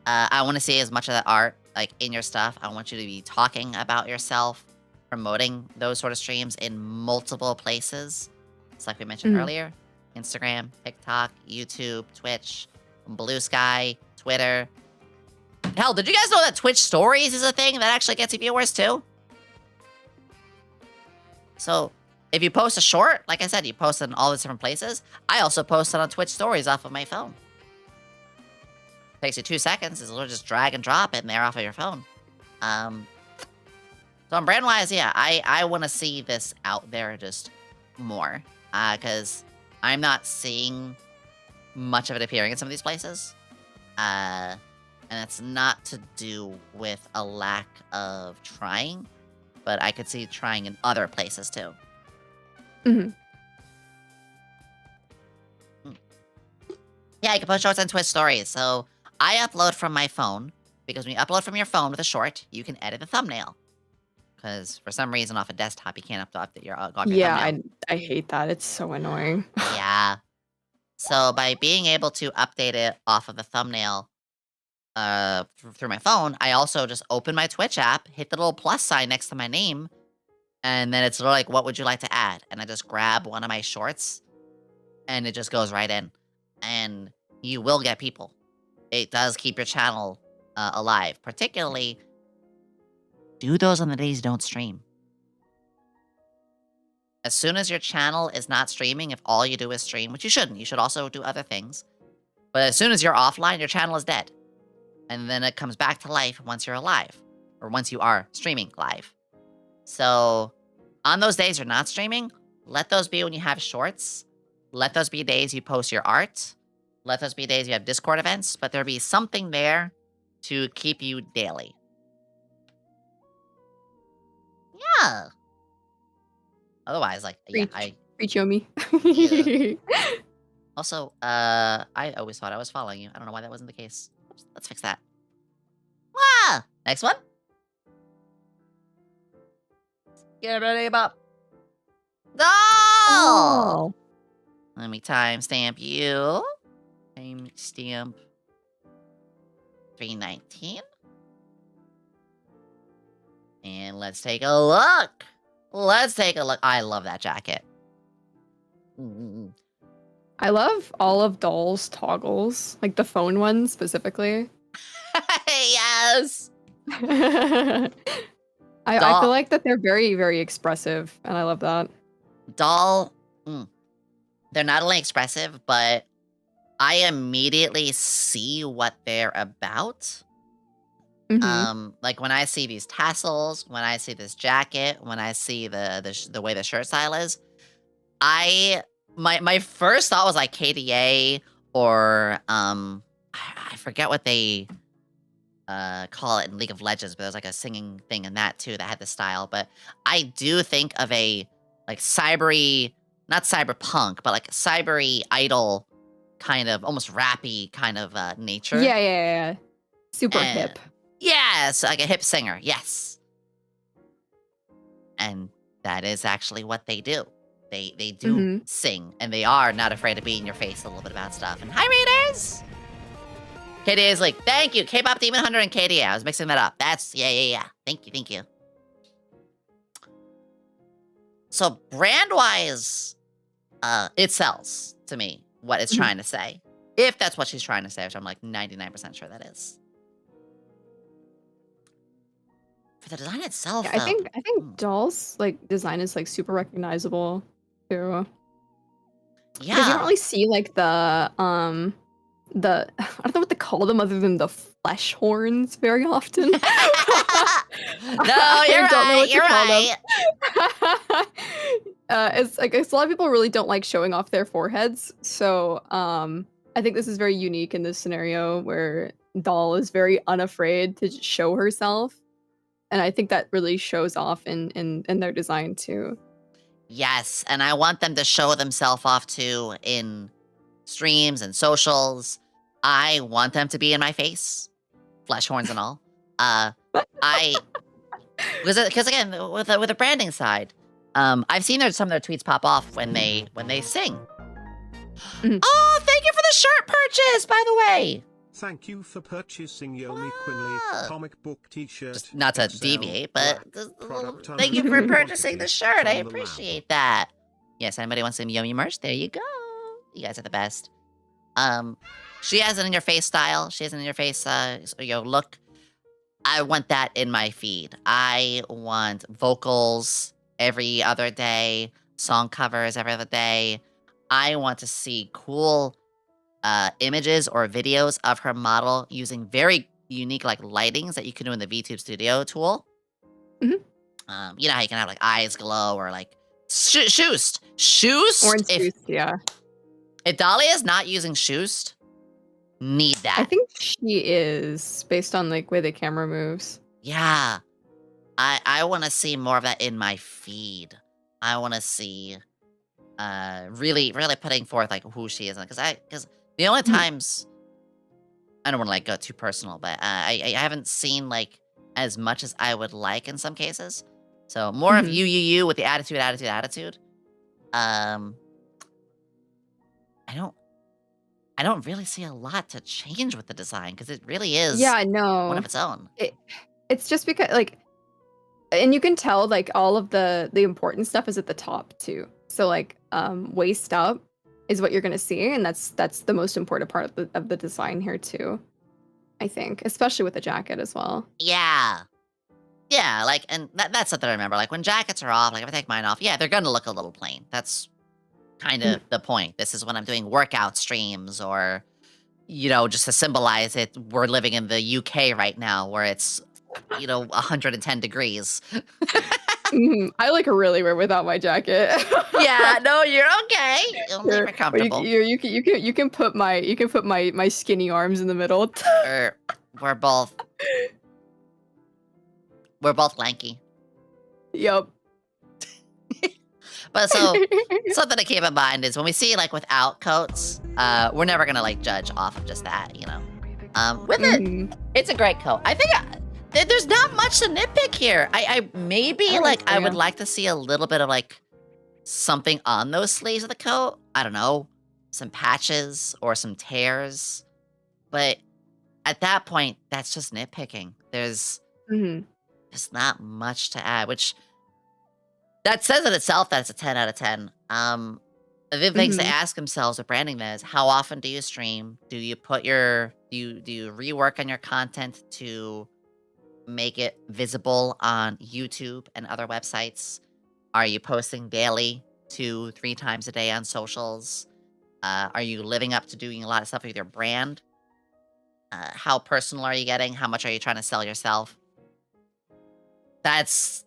I want to see as much of that art like in your stuff. I want you to be talking about yourself, promoting those sort of streams in multiple places. It's like we mentioned earlier, Instagram, TikTok, YouTube, Twitch, Blue Sky, Twitter. Hell, did you guys know that Twitch Stories is a thing that actually gets you viewers too? So if you post a short, like I said, you post it in all these different places. I also post it on Twitch Stories off of my phone. Takes you 2 seconds. It's literally just drag and drop it in there off of your phone. So on brand-wise, yeah, I want to see this out there just more. Because I'm not seeing much of it appearing in some of these places. And it's not to do with a lack of trying, but I could see trying in other places too. Yeah, you can post shorts on Twitch Stories. So I upload from my phone, because when you upload from your phone with a short, you can edit the thumbnail. Because for some reason off a desktop, you can't update your thumbnail. Yeah, I hate that. It's so annoying. Yeah. So by being able to update it off of the thumbnail through my phone, I also just open my Twitch app, hit the little plus sign next to my name, and then it's like, what would you like to add? And I just grab one of my shorts, and it just goes right in. And you will get people. It does keep your channel alive. Particularly, do those on the days you don't stream. As soon as your channel is not streaming, if all you do is stream, which you shouldn't, you should also do other things. But as soon as you're offline, your channel is dead. And then it comes back to life once you're alive, or once you are streaming live. So on those days you're not streaming, let those be when you have shorts. Let those be days you post your art. Let those be days you have Discord events, but there'll be something there to keep you daily. Yeah. Otherwise, like, Preach. yeah, Preach, Yomi. Yeah. Also, I always thought I was following you. I don't know why that wasn't the case. Let's fix that. Wow! Next one. Get ready, Bob. Oh! Let me timestamp you. Timestamp 319. And let's take a look. Let's take a look. I love that jacket. I love all of Doll's toggles, like the phone ones specifically. Yes. I feel like that they're very, very expressive, and I love that. Doll, they're not only expressive, but I immediately see what they're about. Like when I see these tassels, when I see this jacket, when I see the way the shirt style is, my first thought was like KDA or I forget what they call it in League of Legends, but there's like a singing thing in that too that had the style. But I do think of a like cybery, not cyberpunk, but like cybery idol kind of almost rappy kind of nature. Yeah. Super hip. Yes, like a hip singer, yes. And that is actually what they do. They do sing, and they are not afraid to be in your face a little bit about stuff. And hi, readers! KDA is like, thank you, K-pop Demon Hunter and KDA. I was mixing that up. That's, yeah. Thank you. So brand-wise, it sells to me what it's trying to say. If that's what she's trying to say, which I'm like 99% sure that is. For the design itself, Yeah, I though, think Doll's like design is like super recognizable too. Because you yeah. don't really see like the I don't know what to call them other than the flesh horns very often. No, I you're don't know right. what to You're call them. right. It's like a lot of people really don't like showing off their foreheads. So I think this is very unique in this scenario where Doll is very unafraid to just show herself. And I think that really shows off in their design too. Yes, and I want them to show themselves off too in streams and socials. I want them to be in my face, flesh horns and all. Because again, with the branding side, I've seen some of their tweets pop off when they sing. Oh, thank you for the shirt purchase, by the way. Thank you for purchasing YomiQuinnley comic book t-shirt. Just not to XL, deviate, but product thank you for under purchasing the shirt. I from the lab. appreciate that. Yes, anybody wants some Yomi merch? There you go. You guys are the best. She has an in-your-face style. She has an in-your-face look. I want that in my feed. I want vocals every other day, song covers every other day. I want to see cool images or videos of her model using very unique like lightings that you can do in the VTube Studio tool. You know how you can have like eyes glow or like Shoost. Orange Shoost, yeah. If Dahlia is not using Shoost, need that. I think she is based on like way the camera moves. Yeah. I want to see more of that in my feed. I want to see really putting forth like who she is, because the only times I don't want to like go too personal, but I haven't seen like as much as I would like in some cases. So more of you with the attitude. I don't really see a lot to change with the design because it really is one of its own. It's just because like, and you can tell like all of the important stuff is at the top too. So like waist up is what you're gonna see, and that's the most important part of the design here too. I think, especially with the jacket as well. Yeah. Yeah, like, and that's something I remember. Like, when jackets are off, like, if I take mine off, yeah, they're gonna look a little plain. That's kind of the point. This is when I'm doing workout streams or, you know, just to symbolize it, we're living in the UK right now where it's, 110 degrees. I like really wear without my jacket. Yeah, no, you're okay. You're comfortable. You can put my skinny arms in the middle. We're both lanky. Yep. But so something to keep in mind is when we see like without coats, we're never gonna like judge off of just that, With it, it's a great coat. I think there's not much to nitpick here. I would like to see a little bit of like something on those sleeves of the coat. I don't know, some patches or some tears. But at that point, that's just nitpicking. There's not much to add, which that says in itself that it's a 10 out of 10. The things to ask themselves with branding is, how often do you stream? Do you rework on your content to make it visible on YouTube and other websites? Are you posting daily 2-3 times a day on socials? Are you living up to doing a lot of stuff with your brand? How personal are you getting? How much are you trying to sell yourself? That's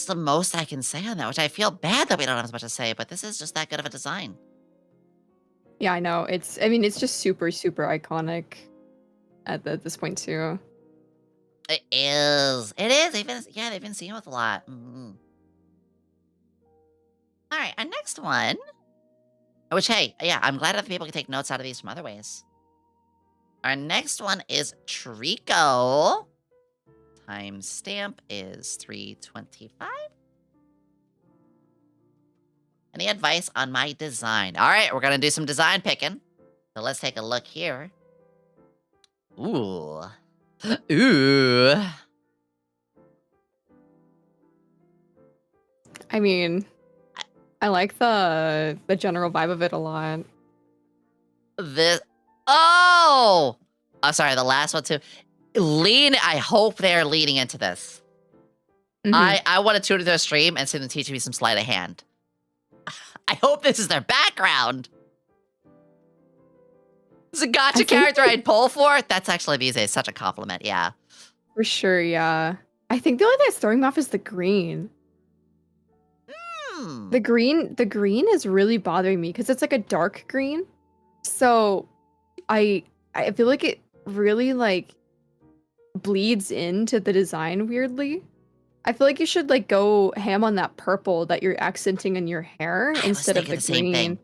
the most I can say on that, which I feel bad that we don't have as much to say, but this is just that good of a design. Yeah, I know. It's just super, super iconic at this point too. It is. They've been seeing with a lot. All right, our next one. Which, hey, yeah, I'm glad other people can take notes out of these from other ways. Our next one is Trico. Timestamp is 3:25. Any advice on my design? All right, we're gonna do some design picking. So let's take a look here. Ooh. I mean, I like the general vibe of it a lot. This. Oh! I'm sorry, the last one too. I hope they're leading into this. Mhm. I want to tune into their stream and see them teaching me some sleight of hand. I hope this is their background. This is a gotcha character I'd pull for. That's actually these days such a compliment, yeah. For sure, yeah. I think the only thing that's throwing me off is the green. The green is really bothering me because it's like a dark green. So I feel like it really like bleeds into the design weirdly. I feel like you should like go ham on that purple that you're accenting in your hair instead of the same green. thing.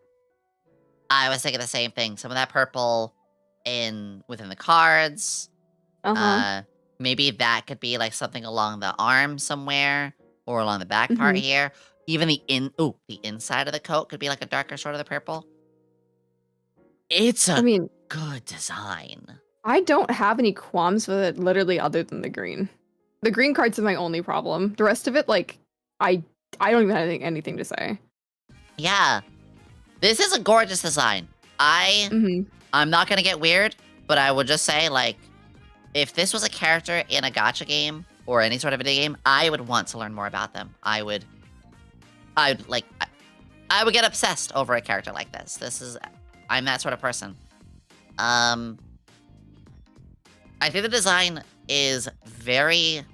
I was thinking the same thing. Some of that purple within the cards. Maybe that could be like something along the arm somewhere or along the back part here. Even the inside of the coat could be like a darker shade of the purple. It's a good design. I don't have any qualms with it literally other than the green. The green cards are my only problem. The rest of it, like, I don't even have anything to say. Yeah. This is a gorgeous design. I'm not gonna get weird, but I would just say, like, if this was a character in a gacha game or any sort of video game, I would want to learn more about them. I would get obsessed over a character like this. I'm that sort of person. I think the design is very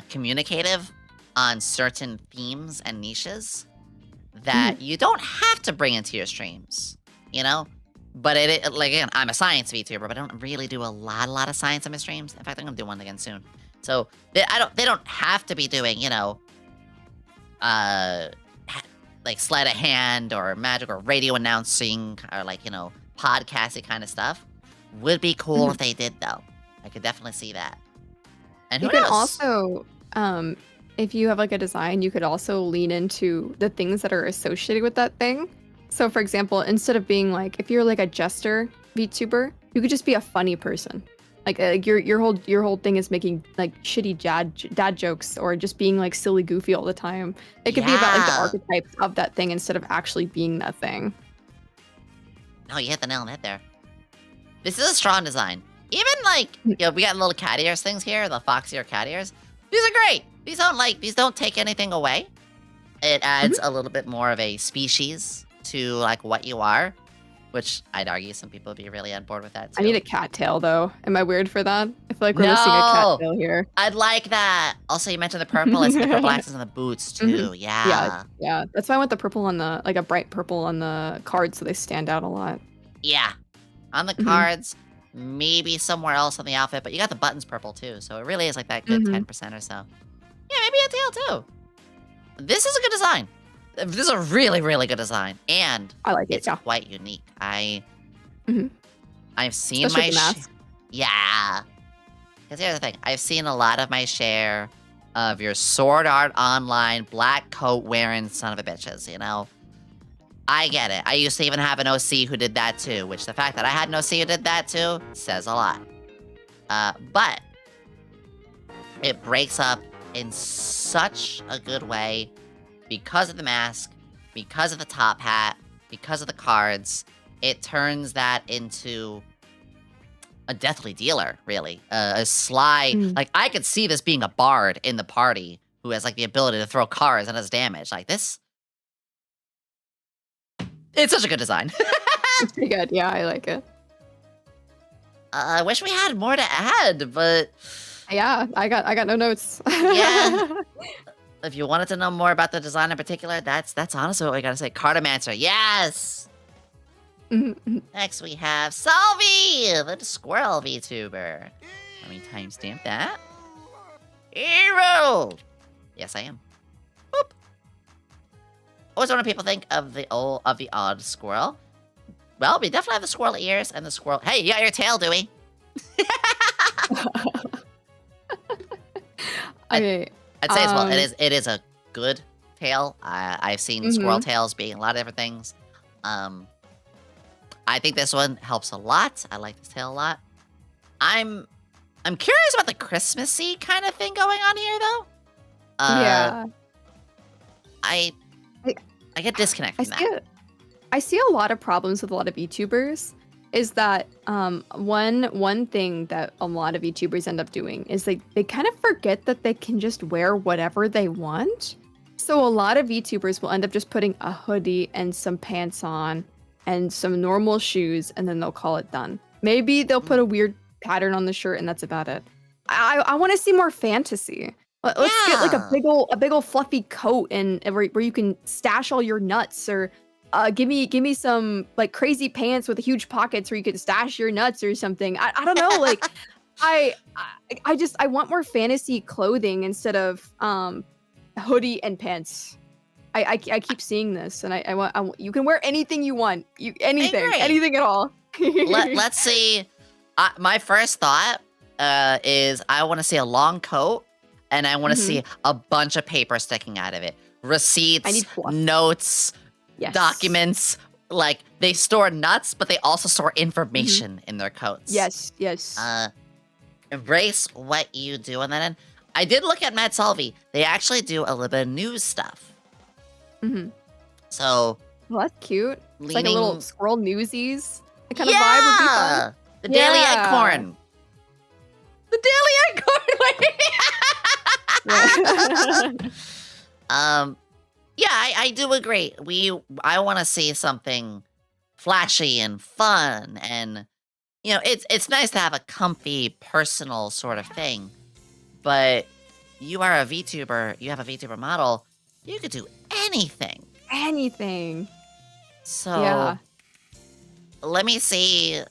communicative on certain themes and niches that you don't have to bring into your streams, you know? But like, again, I'm a science VTuber, but I don't really do a lot of science in my streams. In fact, I'm gonna do one again soon. So they don't have to be doing, you know, like sleight of hand or magic or radio announcing or like, you know, podcasty kind of stuff. Would be cool if they did though. I could definitely see that. And who you can knows? also, if you have like a design, you could also lean into the things that are associated with that thing. So for example, instead of being like, if you're like a jester VTuber, you could just be a funny person. Like your whole thing is making like shitty dad jokes or just being like silly goofy all the time. It could be about like the archetypes of that thing instead of actually being that thing. No, you hit the nail on the head there. This is a strong design. Even like, you know, we got little cat ears things here, the fox ear cat ears. These are great. These don't take anything away. It adds a little bit more of a species to like what you are, which I'd argue some people would be really on board with that too. I need a cat tail though. Am I weird for that? I feel like we're missing a cat tail here. I'd like that. Also, you mentioned the purple. I see the purple accents on the boots too. Yeah. Yeah. That's why I want the purple on the, like a bright purple on the cards so they stand out a lot. Yeah. On the cards, maybe somewhere else on the outfit, but you got the buttons purple too, so it really is like that good 10% or so. Yeah, maybe a tail too. This is a good design. This is a really, really good design, and I like it. It's quite unique. I've seen Especially my the mask. yeah. Because here's the thing, I've seen a lot of my share of your Sword Art Online black coat wearing son of a bitches. You know, I get it. I used to even have an OC who did that too. Which the fact that I had an OC who did that too says a lot. But it breaks up in such a good way. Because of the mask, because of the top hat, because of the cards, it turns that into a deathly dealer, really. A sly... Like, I could see this being a bard in the party who has, like, the ability to throw cards and does damage. Like, this... It's such a good design. It's pretty good. Yeah, I like it. I wish we had more to add, but... Yeah, I got no notes. Yeah. If you wanted to know more about the design in particular, that's honestly what we gotta say. Cartomancer, yes! Next we have Salvi, the squirrel VTuber. Let me timestamp that. Hero! Yes, I am. Boop. Always wonder what people think of the odd squirrel. Well, we definitely have the squirrel ears and the squirrel... Hey, you got your tail, Dewey! Okay. I'd say as well, it is a good tail. I've seen squirrel tails being a lot of different things. I think this one helps a lot. I like this tail a lot. I'm curious about the Christmassy kind of thing going on here, though. Yeah. I get disconnected from that. I see a lot of problems with a lot of VTubers. Is that one thing that a lot of VTubers end up doing is they kind of forget that they can just wear whatever they want. So a lot of VTubers will end up just putting a hoodie and some pants on and some normal shoes, and then they'll call it done. Maybe they'll put a weird pattern on the shirt, and that's about it. I want to see more fantasy. Let's get like a big old fluffy coat and where you can stash all your nuts, or give me some like crazy pants with huge pockets where you can stash your nuts or something. I don't know, like I want more fantasy clothing instead of hoodie and pants. I keep seeing this, and I want you can wear anything you want, anything at all. Let's see. My first thought is I want to see a long coat, and I want to see a bunch of paper sticking out of it. Receipts, notes, documents. Like, they store nuts, but they also store information in their coats. Yes. Embrace what you do on that end. I did look at Matt Salvi. They actually do a little bit of news stuff. So, well, that's cute. It's like a little squirrel newsies. The kind of yeah! vibe would be fun. The Daily Acorn. The Daily Acorn. Yeah, I do agree. I want to see something flashy and fun, and you know, it's nice to have a comfy, personal sort of thing. But you are a VTuber. You have a VTuber model. You could do anything. Anything. So yeah. let me see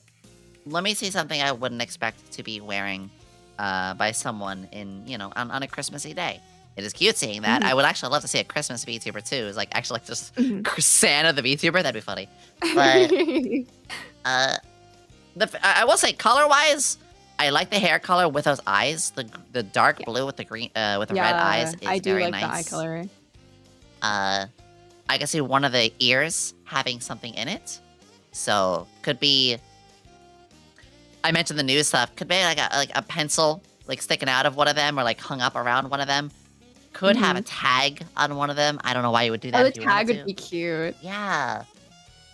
something I wouldn't expect to be wearing by someone in, you know, on a Christmassy day. It is cute seeing that. I would actually love to see a Christmas VTuber too. It's like actually like just Santa the VTuber. That'd be funny. But I will say, color wise, I like the hair color with those eyes. The dark blue with the green with the red eyes is I do very like nice. the eye coloring. I can see one of the ears having something in it. So could be. I mentioned the news stuff. Could be like a pencil like sticking out of one of them, or like hung up around one of them. Could have a tag on one of them. I don't know why you would do that. Oh, the tag would be cute. Yeah.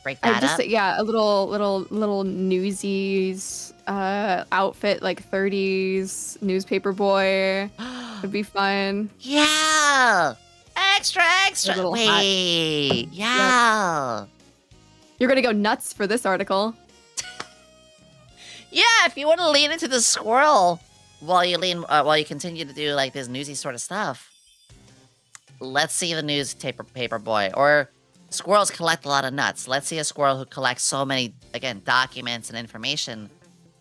Break that up. Yeah, a little newsies outfit, like 30s newspaper boy. Would be fun. Yeah. Extra. Wait. Yeah. Yep. You're gonna go nuts for this article. Yeah, if you want to lean into the squirrel while you continue to do like this newsy sort of stuff. Let's see the paper boy. Or squirrels collect a lot of nuts. Let's see a squirrel who collects so many, again, documents and information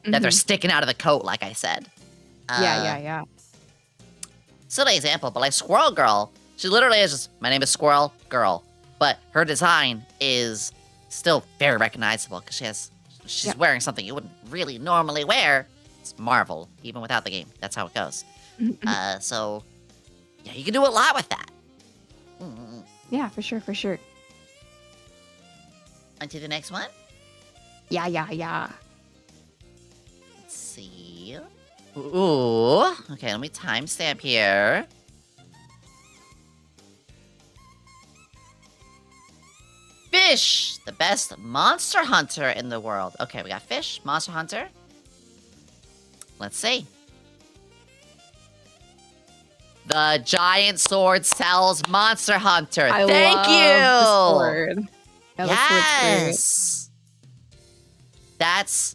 that they're sticking out of the coat, like I said. Yeah. Silly example, but like Squirrel Girl, she literally is just, my name is Squirrel Girl. But her design is still very recognizable because she's wearing something you wouldn't really normally wear. It's Marvel, even without the game. That's how it goes. So, yeah, you can do a lot with that. Yeah, for sure. On to the next one? Yeah. Let's see. Ooh. Okay, let me timestamp here. Fish, the best monster hunter in the world. Okay, we got Fish, monster hunter. Let's see. The giant sword sells Monster Hunter. Thank you. The sword. Yeah, yes. That's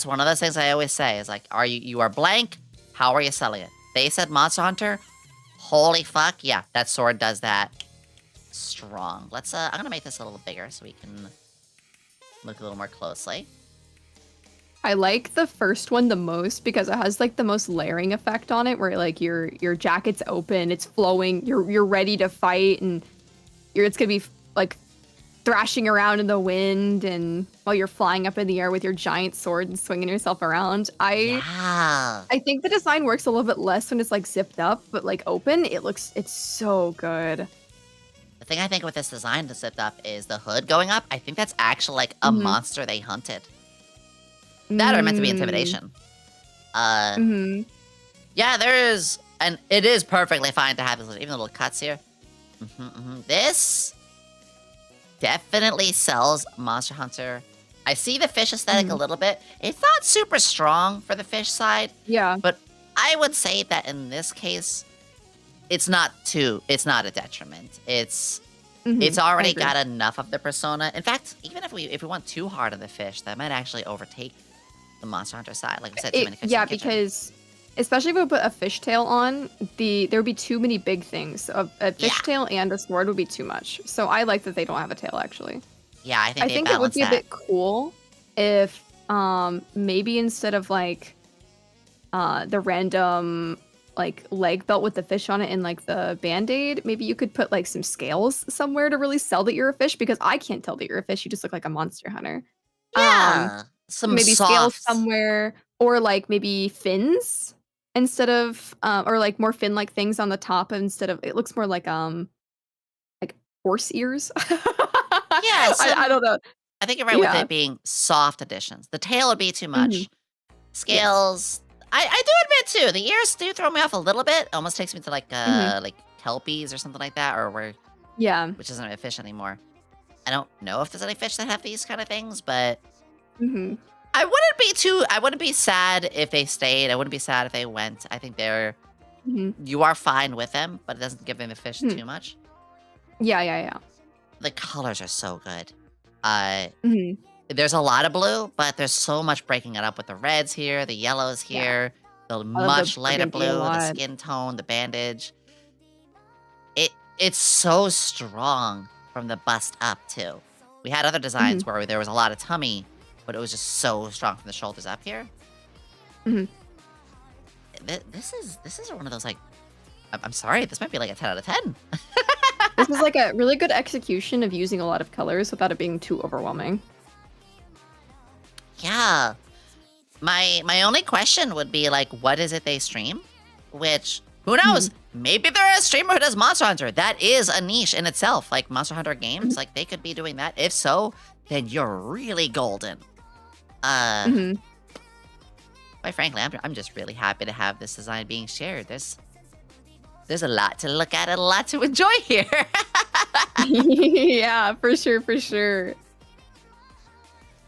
one of those things I always say is like, you are blank? How are you selling it? They said Monster Hunter. Holy fuck. Yeah, that sword does that. Strong. Let's I'm gonna make this a little bigger so we can look a little more closely. I like the first one the most because it has like the most layering effect on it, where like your jacket's open, it's flowing, you're ready to fight, and it's gonna be like thrashing around in the wind, and while you're flying up in the air with your giant sword and swinging yourself around. I think the design works a little bit less when it's like zipped up, but like open, it's so good. The thing I think with this design to zipped up is the hood going up. I think that's actually like a monster they hunted. That are meant to be intimidation. Yeah, there is, and it is perfectly fine to have even little cuts here. This definitely sells Monster Hunter. I see the fish aesthetic a little bit. It's not super strong for the fish side, Yeah. but I would say that in this case, it's not a detriment. It's already got enough of the persona. In fact, even if we want too hard on the fish, that might actually overtake the Monster Hunter side. Like I said, too many fish in the kitchen. Because especially if we put a fishtail on, there would be too many big things. A fishtail and a sword would be too much. So I like that they don't have a tail, actually. Yeah, I think it would be a bit cool if maybe instead of like the random like leg belt with the fish on it and like the band-aid, maybe you could put like some scales somewhere to really sell that you're a fish, because I can't tell that you're a fish. You just look like a monster hunter. Yeah, some maybe soft scales somewhere, or like maybe fins instead of or like more fin-like things on the top instead of, it looks more like horse ears. Yeah, I don't know. I think you're right with it being soft additions. The tail would be too much. Scales, I do admit too, the ears do throw me off a little bit. Almost takes me to like kelpies or something like that, or which isn't a fish anymore. I don't know if there's any fish that have these kind of things, but I wouldn't be sad if they stayed. I wouldn't be sad if they went. I think you are fine with them, but it doesn't give them the fish too much. Yeah. The colors are so good. There's a lot of blue, but there's so much breaking it up with the reds here, the yellows here, the much lighter blue, the skin tone, the bandage. It's so strong from the bust up too. We had other designs where there was a lot of tummy, but it was just so strong from the shoulders up here. This is one of those like, I'm sorry, this might be like a 10 out of 10. This is like a really good execution of using a lot of colors without it being too overwhelming. Yeah. My only question would be like, what is it they stream? Which, who knows? Maybe they're a streamer who does Monster Hunter. That is a niche in itself. Like Monster Hunter games, like they could be doing that. If so, then you're really golden. Quite frankly, I'm just really happy to have this design being shared. There's a lot to look at and a lot to enjoy here. Yeah, for sure.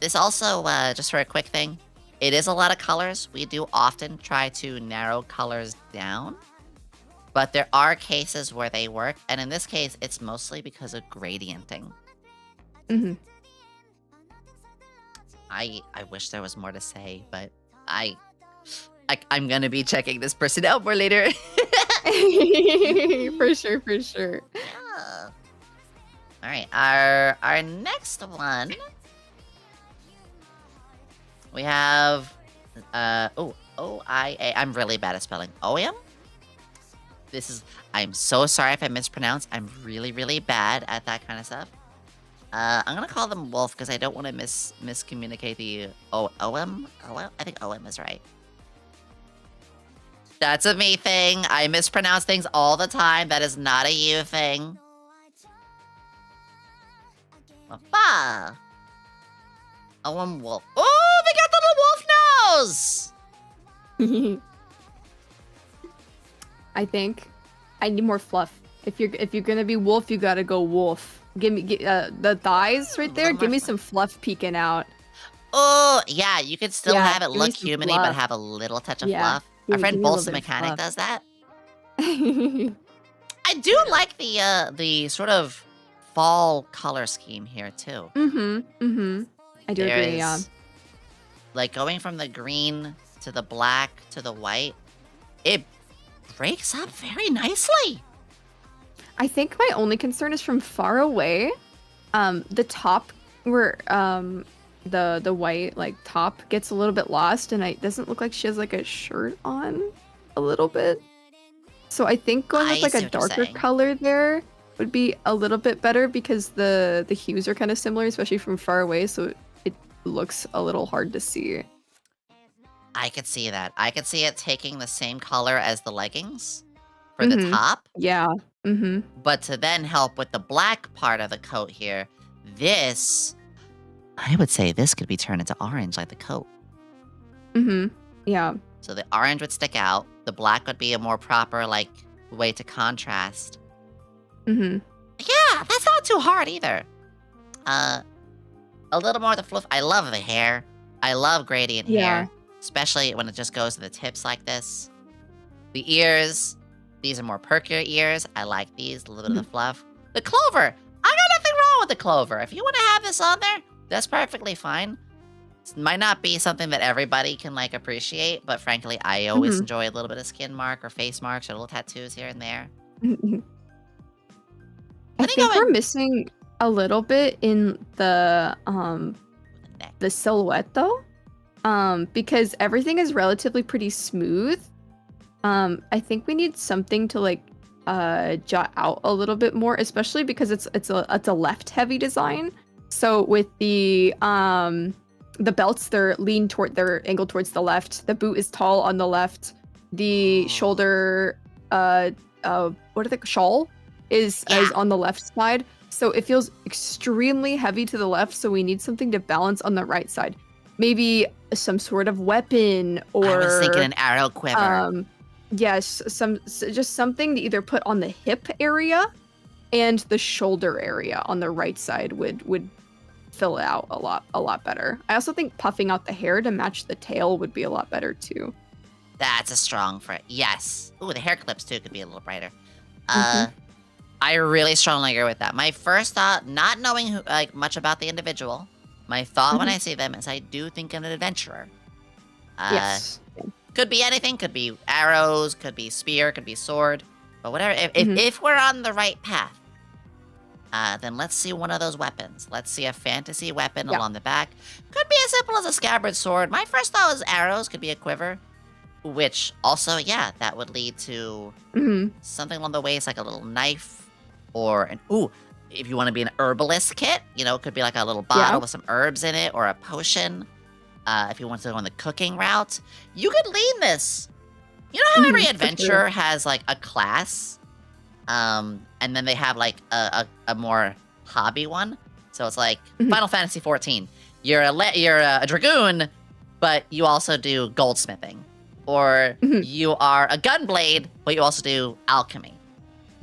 This also, just for a quick thing, it is a lot of colors. We do often try to narrow colors down, but there are cases where they work, and in this case, it's mostly because of gradienting. I wish there was more to say, but I'm gonna be checking this person out more later. For sure. Yeah. All right, our next one. We have OIA. I'm really bad at spelling. OM? I'm so sorry if I mispronounce. I'm really, really bad at that kind of stuff. I'm gonna call them wolf because I don't want to miscommunicate the OM. I think OM is right. That's a me thing. I mispronounce things all the time. That is not a you thing. Papa. OM wolf. Oh, they got the little wolf nose. I think I need more fluff. If you're gonna be wolf, you gotta go wolf. Give me the thighs right there. Give me some fluff peeking out. Oh yeah, you could still have it look humany, but have a little touch of fluff. Our friend Bolsa Mechanic does that. I do like the sort of fall color scheme here too. I do agree. Yeah. Like going from the green to the black to the white, it breaks up very nicely. I think my only concern is from far away. The top where the white like top gets a little bit lost, and it doesn't look like she has like a shirt on a little bit. So I think going with like a darker color there would be a little bit better, because the hues are kind of similar, especially from far away. So it looks a little hard to see. I could see that. I could see it taking the same color as the leggings for the top. Yeah. But to then help with the black part of the coat here, I would say this could be turned into orange like the coat. Yeah. So the orange would stick out. The black would be a more proper like way to contrast. Mm-hmm. Yeah, that's not too hard either. A little more of the fluff. I love the hair. I love gradient hair, especially when it just goes to the tips like this. The ears, these are more perkier ears. I like these, a little bit of the fluff. The clover, I got nothing wrong with the clover. If you want to have this on there, that's perfectly fine. It might not be something that everybody can like appreciate, but frankly, I always enjoy a little bit of skin mark or face marks or little tattoos here and there. I think we're missing a little bit in the silhouette though, because everything is relatively pretty smooth. I think we need something to like jut out a little bit more, especially because it's a left heavy design. So with the belts, they're angled towards the left. The boot is tall on the left. The shoulder shawl is on the left side. So it feels extremely heavy to the left, so we need something to balance on the right side. Maybe some sort of weapon, or I was thinking an arrow quiver. Yes, just something to either put on the hip area and the shoulder area on the right side would fill it out a lot better. I also think puffing out the hair to match the tail would be a lot better too. That's a strong yes. Ooh, the hair clips too could be a little brighter. I really strongly agree with that. My first thought, not knowing much about the individual, my thought when I see them is I do think an adventurer. Yes. Could be anything. Could be arrows. Could be spear. Could be sword. But whatever. If we're on the right path, then let's see one of those weapons. Let's see a fantasy weapon along the back. Could be as simple as a scabbard sword. My first thought was arrows. Could be a quiver. Which also, that would lead to something along the waist, like a little knife. Or if you want to be an herbalist kit, it could be like a little bottle with some herbs in it, or a potion. If you want to go on the cooking route, you could lean this. You know how every adventurer has like a class, and then they have like a more hobby one. So it's like Final Fantasy 14. You're a dragoon, but you also do goldsmithing, or you are a gunblade, but you also do alchemy.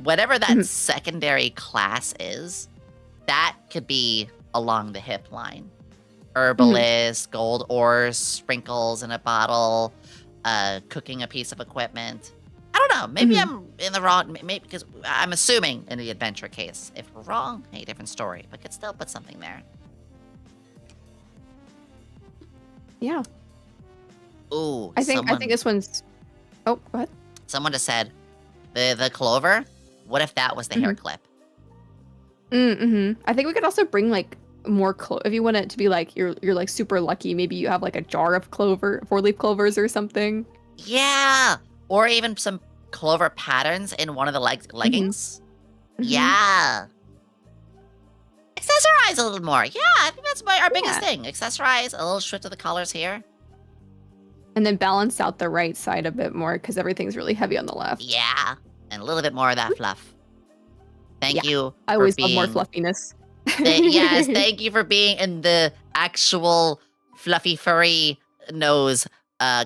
Whatever that secondary class is, that could be along the hip line. Herbalist, gold ores, sprinkles in a bottle, cooking a piece of equipment. I don't know. Maybe I'm in the wrong. Maybe because I'm assuming in the adventure case. If we're wrong, hey, different story. But could still put something there. Yeah. Ooh. I think this one's. Oh, go ahead. Someone just said the clover. What if that was the hair clip? I think we could also bring like more if you want it to be like you're like super lucky, maybe you have like a jar of 4-leaf clovers or something. Yeah, or even some clover patterns in one of the leggings. Yeah. Accessorize a little more. Yeah, I think that's our biggest thing. Accessorize a little shift of the colors here. And then balance out the right side a bit more because everything's really heavy on the left. Yeah, and a little bit more of that fluff. Thank you. I always love more fluffiness. Yes, thank you for being in the actual fluffy furry nose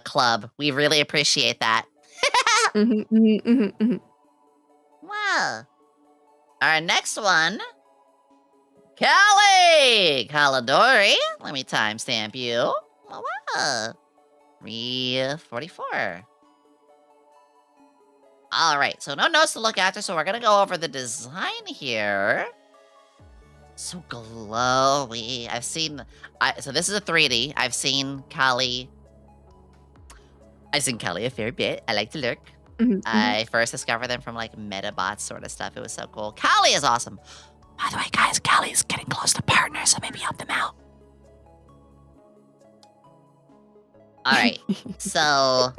club. We really appreciate that. Wow. Our next one, Callie Caladori. Let me timestamp you. Wow. 3:44. All right, so no notes to look after, so we're gonna go over the design here. So glowy. So this is a 3D. I've seen Callie a fair bit. I like to look. I first discovered them from like Metabots sort of stuff. It was so cool. Callie is awesome. By the way, guys, Callie's getting close to partner, so maybe help them out. All right, so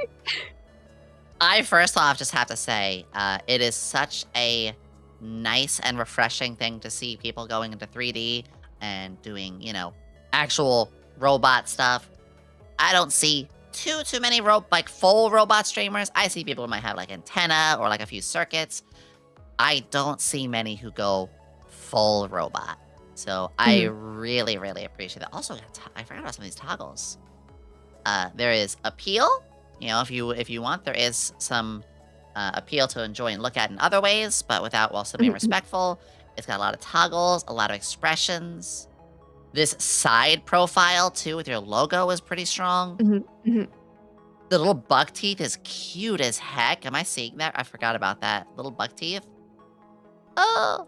I first off just have to say, it is such a nice and refreshing thing to see people going into 3D and doing, actual robot stuff. I don't see too many full robot streamers. I see people who might have like antenna or like a few circuits. I don't see many who go full robot. So I really, really appreciate that. Also, I forgot about some of these toggles. There is appeal. If you want, there is some appeal to enjoy and look at in other ways, but without while still being respectful. It's got a lot of toggles, a lot of expressions. This side profile, too, with your logo is pretty strong. The little buck teeth is cute as heck. Am I seeing that? I forgot about that. Little buck teeth. Oh.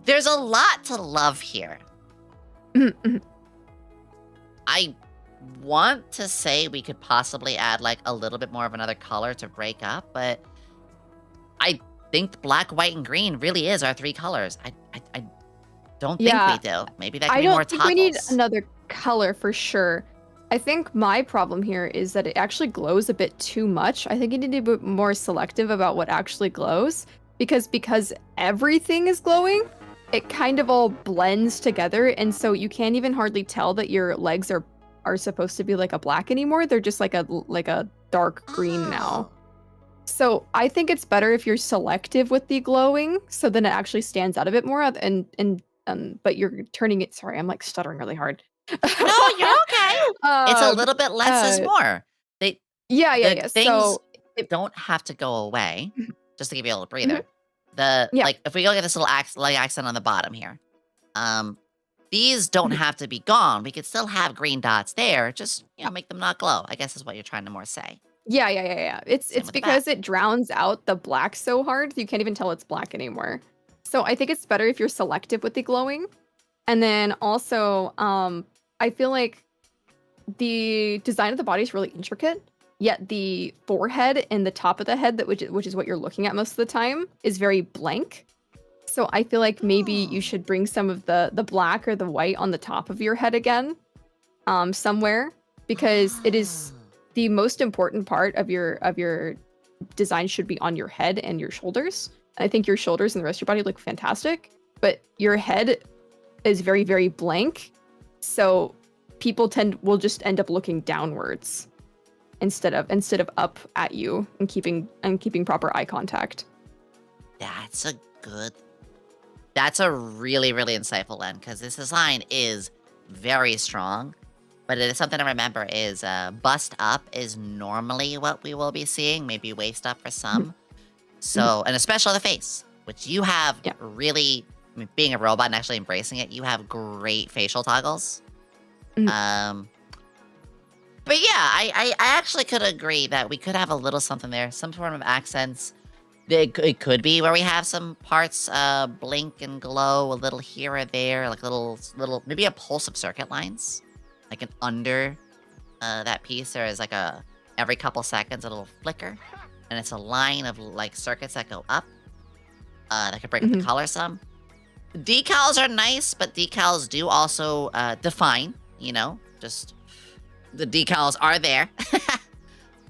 There's a lot to love here. I want to say we could possibly add, like, a little bit more of another color to break up, but I think black, white, and green really is our 3 colors. I don't think we do. Maybe that could be more toggles. I don't think we need another color for sure. I think my problem here is that it actually glows a bit too much. I think you need to be more selective about what actually glows, because everything is glowing, it kind of all blends together, and so you can't even hardly tell that your legs are supposed to be like a black anymore. They're just like a dark green now. So I think it's better if you're selective with the glowing, so then it actually stands out a bit more. But you're turning it. Sorry, I'm like stuttering really hard. No, you're okay. It's a little bit less is more. Yeah. Things So don't have to go away. Just to give you a little breather. Like if we look at this little accent on the bottom here, these don't have to be gone. We could still have green dots there. Just make them not glow, I guess is what you're trying to more say. Yeah. It's because it drowns out the black so hard you can't even tell it's black anymore. So I think it's better if you're selective with the glowing. And then also, I feel like the design of the body is really intricate, yet the forehead and the top of the head, which is what you're looking at most of the time, is very blank. So I feel like maybe you should bring some of the black or the white on the top of your head again, somewhere, because it is the most important part of your design should be on your head and your shoulders. I think your shoulders and the rest of your body look fantastic, but your head is very, very blank. So people will just end up looking downwards instead of up at you and keeping proper eye contact. That's a really, really insightful one, because this design is very strong. But it is something to remember is bust up is normally what we will be seeing, maybe waist up for some. So, and especially the face, which you have really, being a robot and actually embracing it, you have great facial toggles. But yeah, I actually could agree that we could have a little something there, some form of accents. It could be where we have some parts blink and glow a little here or there, like little, maybe a pulse of circuit lines. Like an under that piece, there is like every couple seconds a little flicker, and it's a line of like circuits that go up that could break up the color some. Decals are nice, but decals do also define, just the decals are there.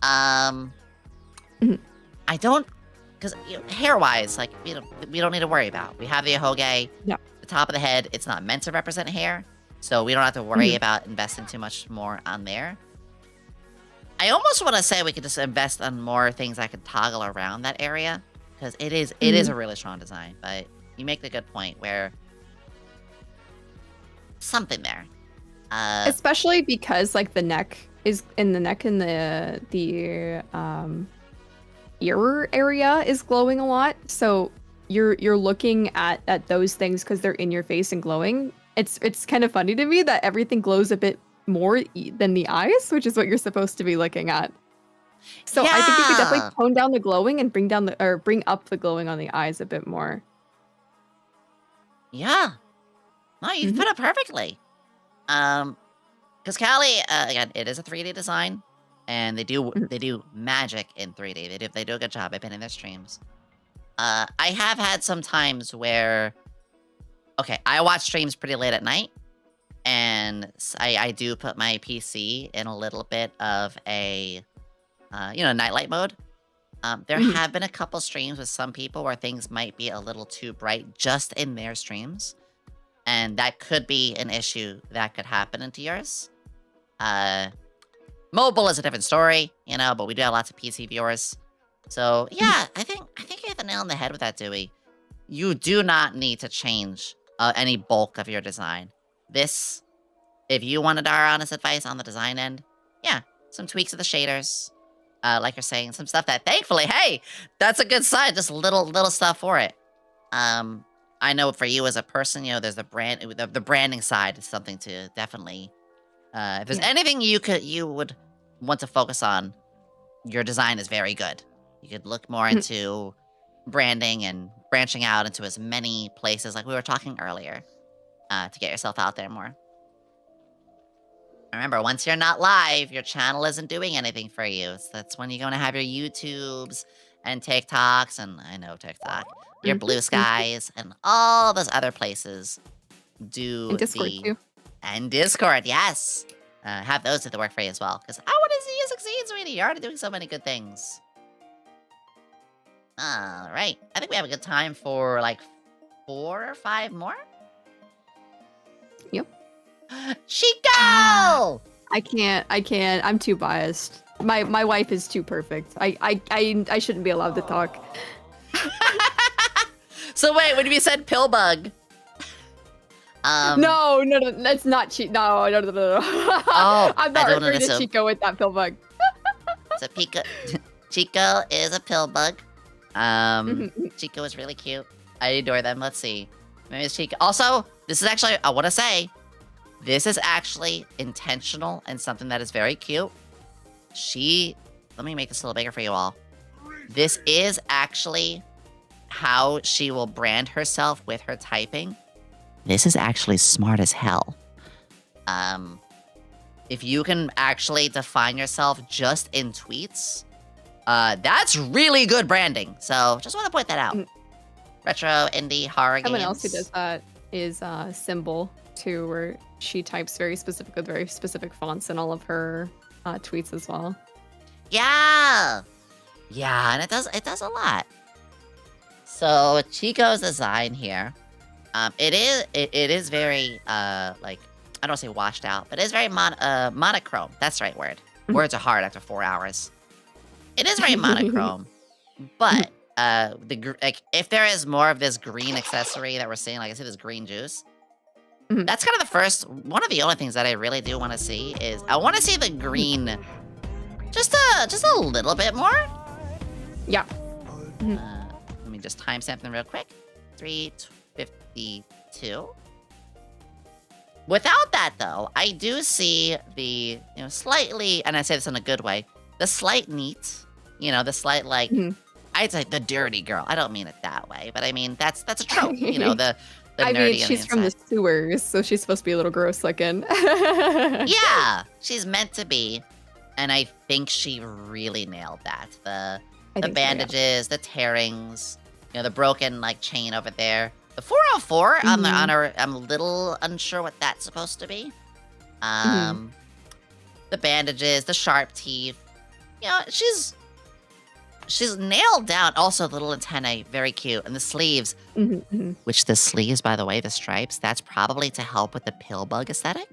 I don't, because hair-wise, like we don't need to worry about. We have the ahoge, the top of the head. It's not meant to represent hair. So we don't have to worry about investing too much more on there. I almost want to say we could just invest on more things that could toggle around that area, because it is a really strong design. But you make the good point where something there, especially because like the neck and the ear area is glowing a lot. So you're looking at those things because they're in your face and glowing. It's kind of funny to me that everything glows a bit more than the eyes, which is what you're supposed to be looking at. So I think you could definitely tone down the glowing and bring up the glowing on the eyes a bit more. Yeah. No, you've put it perfectly. Because Callie, again, it is a 3D design, and they do magic in 3D. They do a good job. I've been in their streams. I have had some times where, okay, I watch streams pretty late at night, and I do put my PC in a little bit of a, nightlight mode. There have been a couple streams with some people where things might be a little too bright just in their streams, and that could be an issue that could happen into yours. Mobile is a different story, but we do have lots of PC viewers. So yeah, I think you hit the nail on the head with that, Dewey. You do not need to change any bulk of your design. This, if you wanted our honest advice on the design end, yeah, some tweaks of the shaders, like you're saying, some stuff that thankfully, hey, that's a good sign. Just little stuff for it. I know for you as a person, there's the branding side is something to definitely. If there's anything you would want to focus on, your design is very good. You could look more into branding and branching out into as many places, like we were talking earlier, to get yourself out there more. Remember, once you're not live, your channel isn't doing anything for you. So that's when you're going to have your YouTubes and TikToks, and I know TikTok, your Blue Skies, and all those other places do And Discord too. And Discord, yes. Have those do the work for you as well, because I want to see you succeed, sweetie. You're already doing so many good things. All right. I think we have a good time for like 4 or 5 more. Yep. Chico! I can't. I'm too biased. My wife is too perfect. I shouldn't be allowed to talk. So wait, when you said pill bug. No, that's not No. Oh, I'm not I don't referring to know. Chico with that pill bug. So Chico is a pill bug. Chico is really cute. I adore them. Let's see. Maybe it's Chico. Also, this is actually, I want to say, this is actually intentional and something that is very cute. Let me make this a little bigger for you all. This is actually how she will brand herself with her typing. This is actually smart as hell. If you can actually define yourself just in tweets, that's really good branding. So just want to point that out. Retro, indie, horror games. Someone else who does that is Symbol too, where she types very specific with very specific fonts in all of her tweets as well. Yeah, and it does a lot. So Chico's design here, it is very like, I don't say washed out, but it is very monochrome. That's the right word. Words are hard after 4 hours. It is very monochrome, but if there is more of this green accessory that we're seeing, like I see this green juice, that's kind of one of the only things that I really do want to see is I want to see the green just a little bit more. Yeah. Let me just timestamp them real quick. 3:52. Without that though, I do see the slightly, and I say this in a good way, the slight neat, the slight like I'd say the dirty girl. I don't mean it that way, but I mean that's a trope. The I nerdy mean, she's from the sewers, so she's supposed to be a little gross looking. Yeah, she's meant to be, and I think she really nailed that. The bandages, the tearings, the broken like chain over there. The 404 on her, I'm a little unsure what that's supposed to be. The bandages, the sharp teeth. She's nailed down. Also, the little antennae, very cute. And the sleeves, which the sleeves, by the way, the stripes, that's probably to help with the pill bug aesthetic.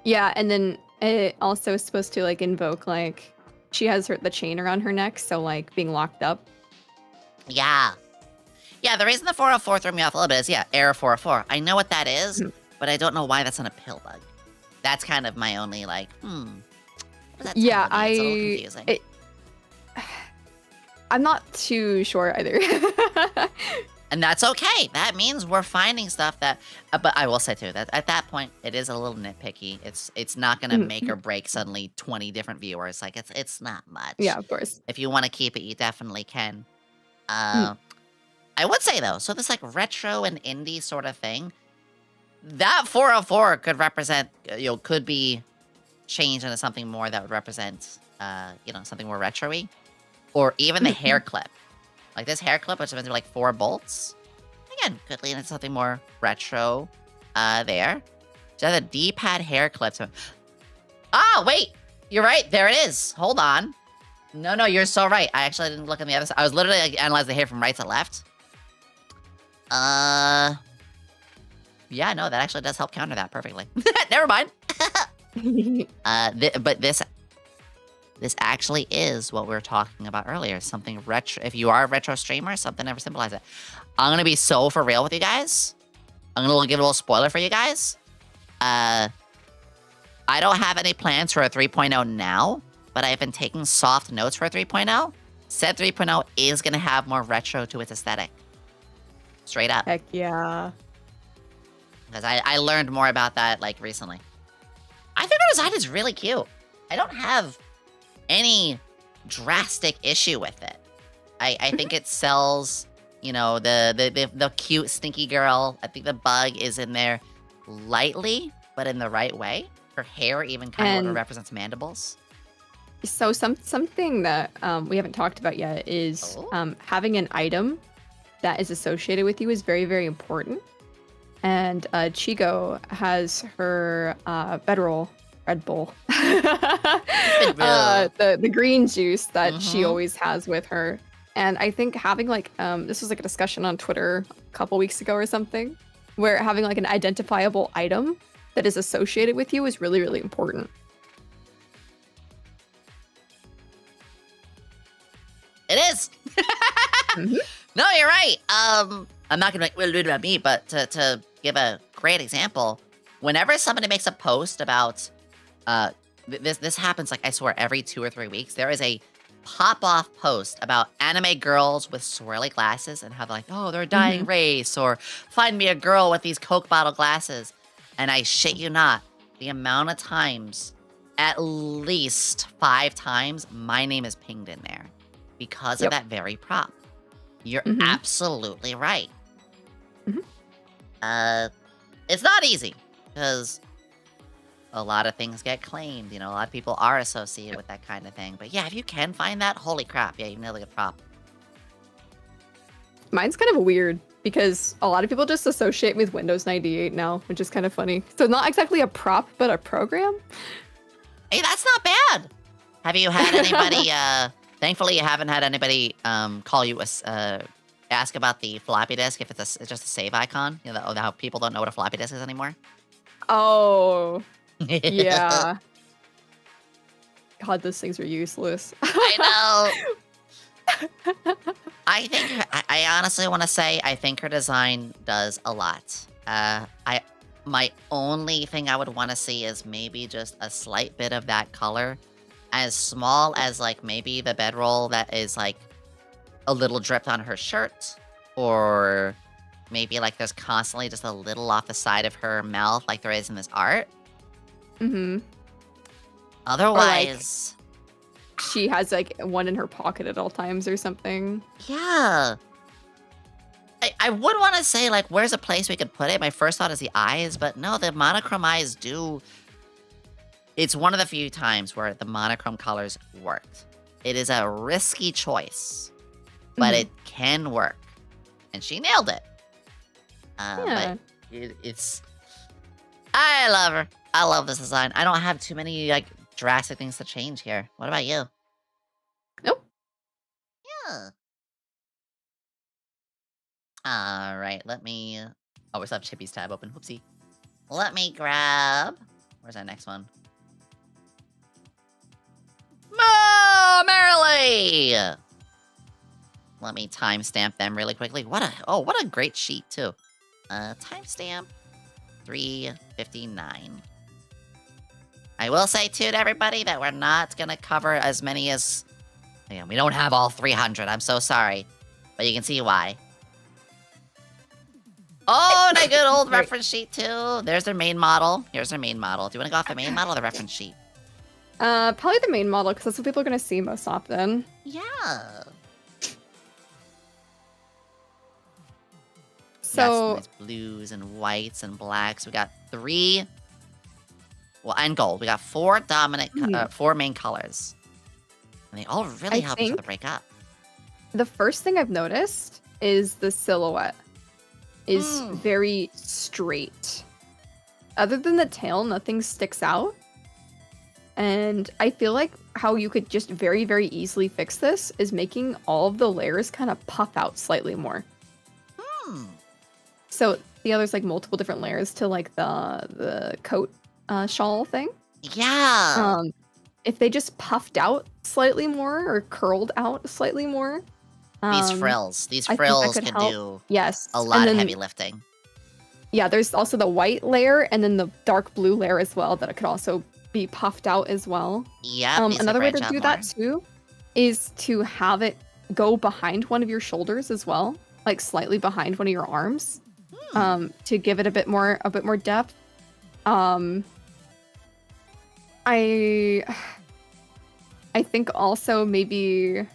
Yeah, and then it also is supposed to like invoke like she has the chain around her neck, so like being locked up. Yeah. Yeah, the reason the 404 threw me off a little bit is, Error 404. I know what that is, but I don't know why that's on a pill bug. That's kind of my only, like, what does that Yeah, tell me? It's a little confusing. I'm not too sure either. And that's okay. That means we're finding stuff that, but I will say too, that at that point, it is a little nitpicky. It's not going to make or break suddenly 20 different viewers. Like, it's not much. Yeah, of course. If you want to keep it, you definitely can. I would say though, so this like retro and indie sort of thing, that 404 could represent, could be changed into something more that would represent, something more retro-y. Or even the hair clip. Like this hair clip, which is meant to be like 4 bolts. Again, could lead into something more retro there. So the D-pad hair clips. Ah, wait! You're right, there it is. Hold on. No, you're so right. I actually didn't look on the other side. I was literally like, analyzing the hair from right to left. Yeah, no, that actually does help counter that perfectly. Never mind. But this actually is what we were talking about earlier. Something retro. If you are a retro streamer, something never symbolize it. I'm going to be so for real with you guys. I'm going to give a little spoiler for you guys. I don't have any plans for a 3.0 now, but I've been taking soft notes for 3.0. Said 3.0 is gonna have more retro to its aesthetic. Straight up. Heck yeah. Because I learned more about that like recently. I think the design is really cute. I don't have any drastic issue with it. I think it sells, you know, the cute stinky girl. I think the bug is in there lightly, but in the right way. Her hair even kind of represents mandibles. So something that we haven't talked about yet is having an item that is associated with you is very, very important. And Chigo has her bedroll, Red Bull, the green juice that she always has with her. And I think having like, this was like a discussion on Twitter a couple weeks ago or something, where having like an identifiable item that is associated with you is really, really important. It is. No, you're right. I'm not gonna like, well, do it about me, but to give a great example, whenever somebody makes a post about, this happens like I swear every 2 or 3 weeks, there is a pop-off post about anime girls with swirly glasses and how they're like, oh, they're a dying race, or find me a girl with these Coke bottle glasses. And I shit you not, the amount of times, at least 5 times, my name is pinged in there because of that very prop. You're absolutely right. It's not easy because a lot of things get claimed. You know, a lot of people are associated with that kind of thing. But yeah, if you can find that, holy crap, yeah, you nailed a good prop. Mine's kind of weird because a lot of people just associate me with Windows 98 now, which is kind of funny. So not exactly a prop, but a program. Hey, that's not bad. Have you had anybody, thankfully you haven't had anybody call you, ask about the floppy disk if it's just a save icon? You know, how people don't know what a floppy disk is anymore? Oh, yeah. God, those things are useless. I know. I think, I honestly want to say, I think her design does a lot. My only thing I would want to see is maybe just a slight bit of that color. As small as, like, maybe the bedroll that is, like, a little dripped on her shirt. Or maybe, like, there's constantly just a little off the side of her mouth like there is in this art. Otherwise... she has, like, one in her pocket at all times or something. Yeah. I would want to say, like, where's a place we could put it? My first thought is the eyes, but no, the monochrome eyes do... It's one of the few times where the monochrome colors worked. It is a risky choice, but it can work. And she nailed it. But it's... I love her. I love this design. I don't have too many, like, drastic things to change here. What about you? Nope. Yeah. Alright, let me... Oh, we still have Chippy's tab open. Whoopsie. Let me grab... Where's our next one? Merrily! Let me timestamp them really quickly. What a great sheet, too. Timestamp 3:59. I will say, too, to everybody, that we're not gonna cover as many as... Yeah, we don't have all 300, I'm so sorry. But you can see why. Oh, and a good old reference sheet, too. There's their main model. Here's their main model. Do you want to go off the main model or the reference sheet? Probably the main model, because that's what people are going to see most often. Yeah. So... Yes, nice blues and whites and blacks. We got 3... Well, and gold. We got 4 dominant, 4 main colors. And they all really help each other break up. The first thing I've noticed is the silhouette is very straight. Other than the tail, nothing sticks out. And I feel like how you could just very, very easily fix this is making all of the layers kind of puff out slightly more. So there's like multiple different layers to like the coat shawl thing. Yeah. If they just puffed out slightly more or curled out slightly more. These frills can do a lot of heavy lifting. Yeah, there's also the white layer and then the dark blue layer as well that could also be puffed out as well. Yep. needs Another way to branch out do more. that too is to have it go behind one of your shoulders as well, like slightly behind one of your arms, to give it a bit more depth. I think also maybe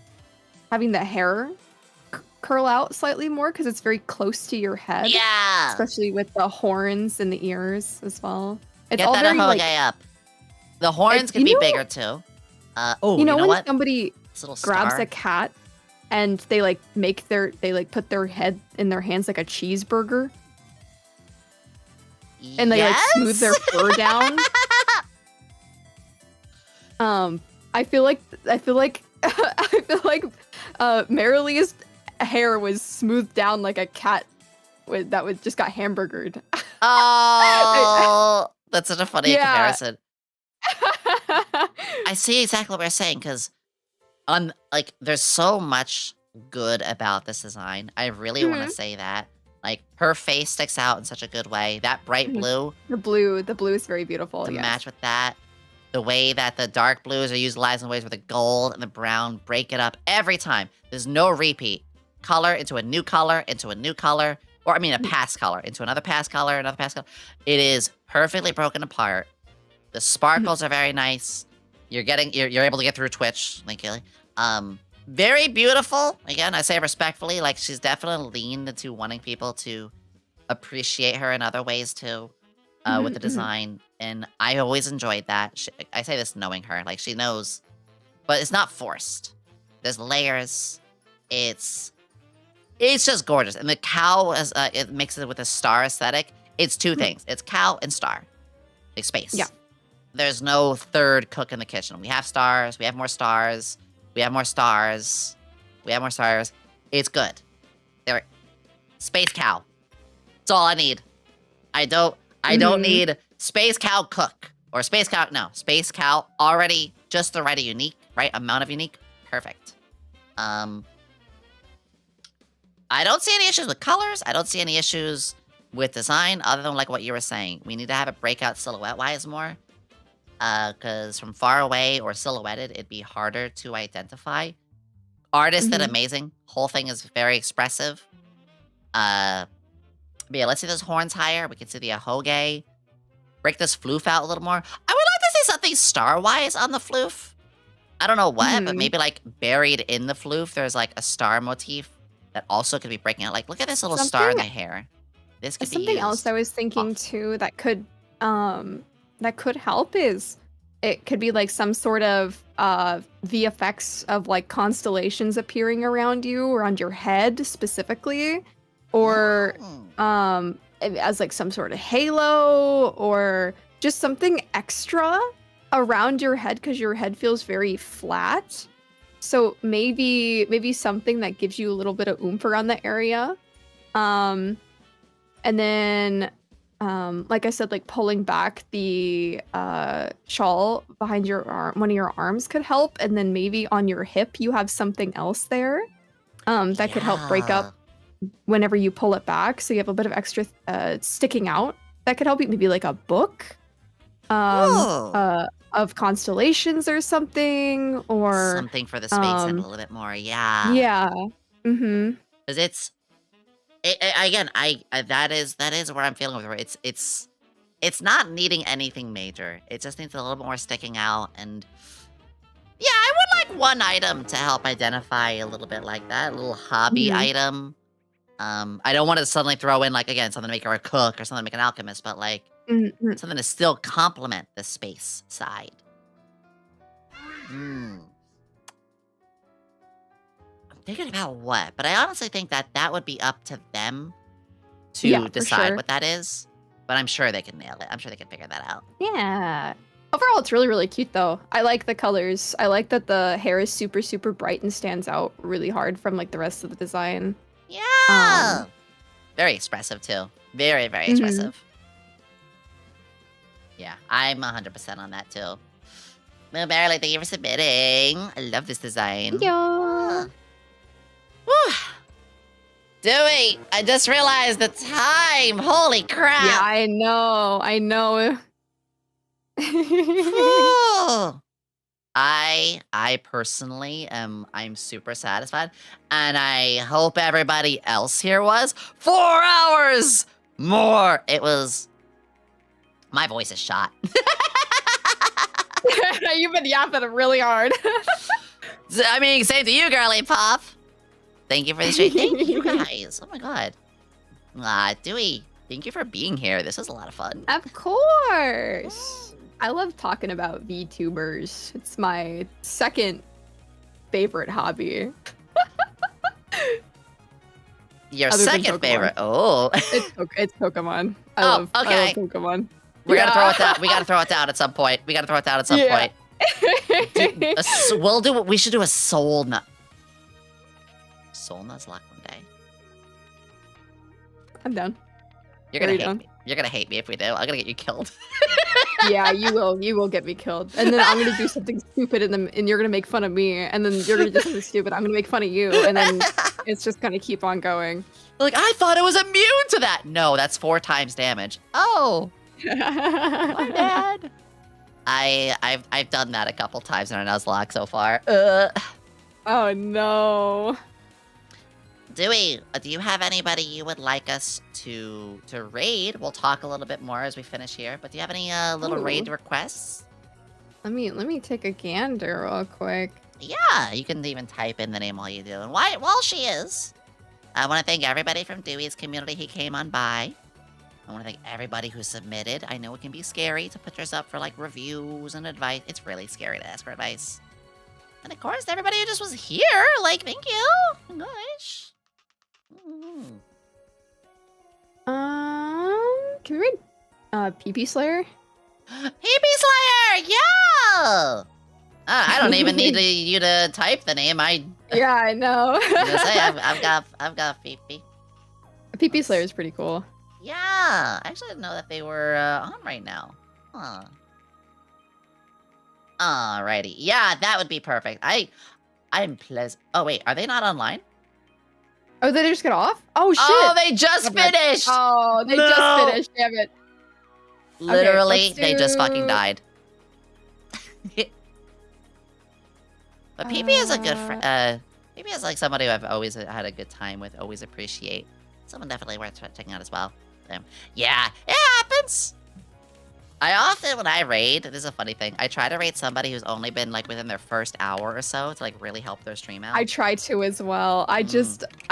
having the hair curl out slightly more because it's very close to your head. Yeah. Especially with the horns and the ears as well. It's Get all that very like up. The horns could be bigger too. you know when what? somebody This little grabs star. a cat and they like put their head in their hands like a cheeseburger and they like smooth their fur down. I feel like Marilee's hair was smoothed down like a cat that just got hamburgered. Oh, that's such a funny Yeah. comparison. I see exactly what you're saying because, there's so much good about this design. I really want to say that. Like, her face sticks out in such a good way. That bright blue. The blue is very beautiful. To yes. match with that. The way that the dark blues are utilized in ways where the gold and the brown break it up every time. There's no repeat. Color into a new color, into a new color. Or, a past color, into another past color, another past color. It is perfectly broken apart. The sparkles are very nice. You're able to get through Twitch, thank you. Very beautiful. Again, I say respectfully, like she's definitely leaned into wanting people to appreciate her in other ways too, with the design. And I always enjoyed that. I say this knowing her, like she knows, but it's not forced. There's layers. It's just gorgeous. And the cow, it mixes it with a star aesthetic. It's two things. It's cow and star. Like space. Yeah. There's no third cook in the kitchen. We have stars. We have more stars. We have more stars. We have more stars. It's good. Space cow. That's all I need. I don't need space cow cook. Or space cow, no. Space cow already just the right amount of unique. Perfect. I don't see any issues with colors. I don't see any issues with design other than like what you were saying. We need to have it break out silhouette-wise more. Because from far away or silhouetted, it'd be harder to identify. Artist did amazing. Whole thing is very expressive. But yeah, let's see those horns higher. We can see the ahoge. Break this floof out a little more. I would like to see something star-wise on the floof. I don't know what, but maybe like buried in the floof, there's like a star motif that also could be breaking out. Like, look at this little star in the hair. This could be something else I was thinking too that could help is it could be like some sort of VFX of like constellations appearing around you, around your head specifically, or as like some sort of halo, or just something extra around your head because your head feels very flat. So maybe something that gives you a little bit of oomph around the area. And then like I said, like pulling back the shawl behind your arm, one of your arms could help, and then maybe on your hip you have something else there that could help break up whenever you pull it back, so you have a bit of extra sticking out. That could help you, maybe like a book of constellations or something, or something for the space and a little bit more. Yeah. Mm-hmm. Because again, that is where I'm feeling with her. It's not needing anything major. It just needs a little bit more sticking out. And yeah, I would like one item to help identify a little bit like that, a little hobby item. I don't want to suddenly throw in, like, again, something to make her a cook or something to make an alchemist, but like something to still complement the space side. I'm thinking about what, but I honestly think that would be up to them to decide what that is. But I'm sure they can nail it. I'm sure they can figure that out. Yeah. Overall, it's really, really cute, though. I like the colors. I like that the hair is super, super bright and stands out really hard from like the rest of the design. Yeah. Very expressive too. Very, very expressive. Yeah, I'm 100% on that too. Well, Barely, thank you for submitting. I love this design. Yeah. Whew. Dewey, I just realized the time. Holy crap. Yeah, I know. Ooh. I personally I'm super satisfied, and I hope everybody else here was. 4 hours more. It was. My voice is shot. You've been yapping really hard. I mean, same to you, girly pop. Thank you for the stream. Thank you guys. Oh my god. Dewey, thank you for being here. This was a lot of fun. Of course. I love talking about VTubers. It's my second favorite hobby. Your Other than second Pokemon. favorite. Oh. It's Pokemon. I Oh, love okay. Pokemon. We're gonna throw it down. We gotta throw it down at some point. We gotta throw it down at some point. We should do a soul nut. Soul nuts lock one day. I'm done. You're gonna Are you hate done? me. You're gonna hate me if we do. I'm gonna get you killed. Yeah, you will. You will get me killed. And then I'm gonna do something stupid and you're gonna make fun of me. And then you're gonna do something stupid. I'm gonna make fun of you. And then it's just gonna keep on going. Like, I thought it was immune to that. No, that's 4 times damage. Oh. My bad. I've done that a couple times in our Nuzlocke so far. Oh no. Dewey, do you have anybody you would like us to raid? We'll talk a little bit more as we finish here, but do you have any little raid requests? Let me take a gander real quick. Yeah, you can even type in the name while you do. And while she is, I want to thank everybody from Dewey's community who came on by. I want to thank everybody who submitted. I know it can be scary to put yourself for like reviews and advice. It's really scary to ask for advice. And of course, everybody who just was here, like, thank you. Oh my gosh. Can we read PP Slayer? PP Slayer, yeah. I don't even need you to type the name. Yeah, I know. I was gonna say I've got PP. PP Slayer is pretty cool. Yeah, I actually didn't know that they were on right now. Huh. Alrighty, yeah, that would be perfect. I'm pleasant. Oh wait, are they not online? Oh, they just got off? Oh shit! Oh, they just finished. Oh, they just finished. Damn it. Literally, Okay, they just fucking do- died. But PP is a good friend. PP is like somebody who I've always had a good time with, always appreciate. Someone definitely worth checking out as well. Yeah, it happens. I often, when I raid, this is a funny thing, I try to raid somebody who's only been like within their first hour or so to like really help their stream out. I try to as well. I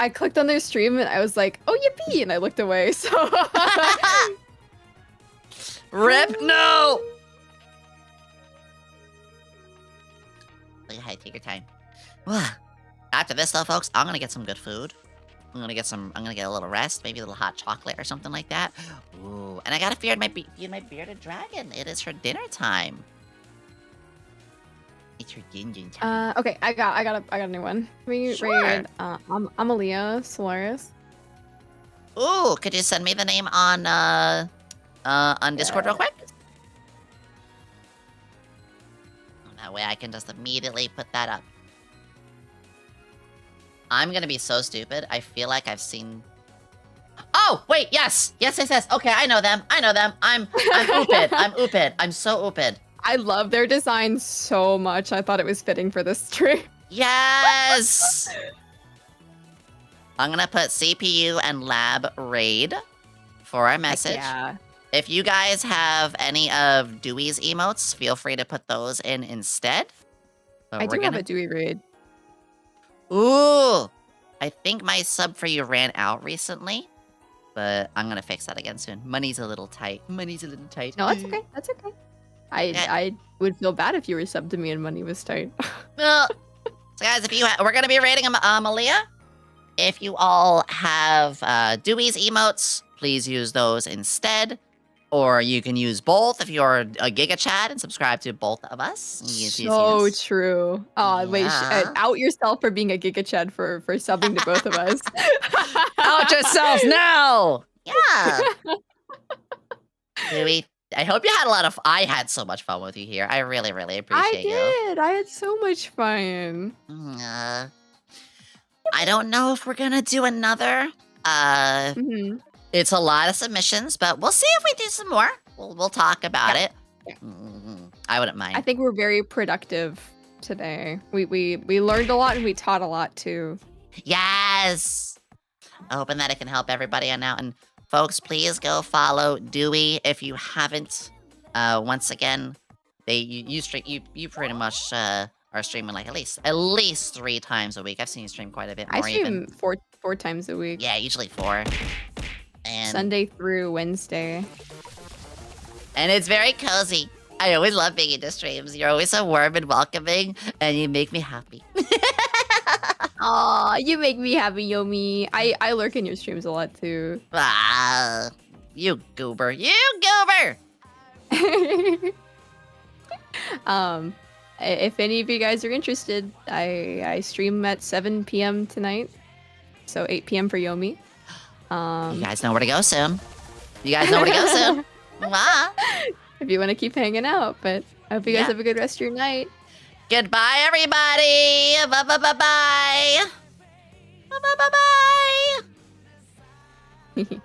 clicked on their stream and I was like, oh yippee, and I looked away. So Rip, no. Take your time. After this though, folks, I'm gonna get some good food. I'm gonna get a little rest, maybe a little hot chocolate or something like that. Ooh, and I gotta feed my bearded dragon. It is her dinner time. It's her dinner time. okay, I got a new one. We raid Amalia Solaris. Ooh, could you send me the name on Discord real quick? That way I can just immediately put that up. I'm gonna be so stupid. I feel like I've seen... Oh, wait, yes! Yes. Okay, I know them. I'm ooped. I'm ooped. I'm so ooped. I love their design so much. I thought it was fitting for this stream. Yes! I'm gonna put CPU and lab raid for our message. Yeah. If you guys have any of Dewey's emotes, feel free to put those in instead. But I we're do have gonna... a Dewey raid. Ooh! I think my sub for you ran out recently, but I'm gonna fix that again soon. Money's a little tight. No, that's okay. That's okay. I would feel bad if you were subbed to me and money was tight. Well, so guys, we're gonna be rating Malia. If you all have Dewey's emotes, please use those instead. Or you can use both if you're a Giga Chat and subscribe to both of us. So true. Oh, wait, Yeah. out yourself for being a Giga Chad for subbing to both of us. Out yourselves now! Yeah. Dewey, I hope you had a lot of... I had so much fun with you here. I really, really appreciate you. I did. I had so much fun. I don't know if we're gonna do another. It's a lot of submissions, but we'll see if we do some more. We'll talk about it. I wouldn't mind. I think we're very productive today. We learned a lot and we taught a lot too. Yes! Hoping that it can help everybody on out. And folks, please go follow Dewey if you haven't. Once again, you pretty much are streaming like at least 3 times a week. I've seen you stream quite a bit more. I stream four times a week. Yeah, usually 4. And Sunday through Wednesday. And it's very cozy. I always love being in the streams. You're always so warm and welcoming, and you make me happy. Aw, you make me happy, Yomi. I lurk in your streams a lot too. Ah, you goober. You goober! If any of you guys are interested, I stream at 7 p.m. tonight. So 8 p.m. for Yomi. You guys know where to go soon. You guys know where to go soon. Mwah. If you want to keep hanging out, but I hope you guys have a good rest of your night. Goodbye, everybody. Bye-bye-bye-bye. Bye-bye-bye-bye.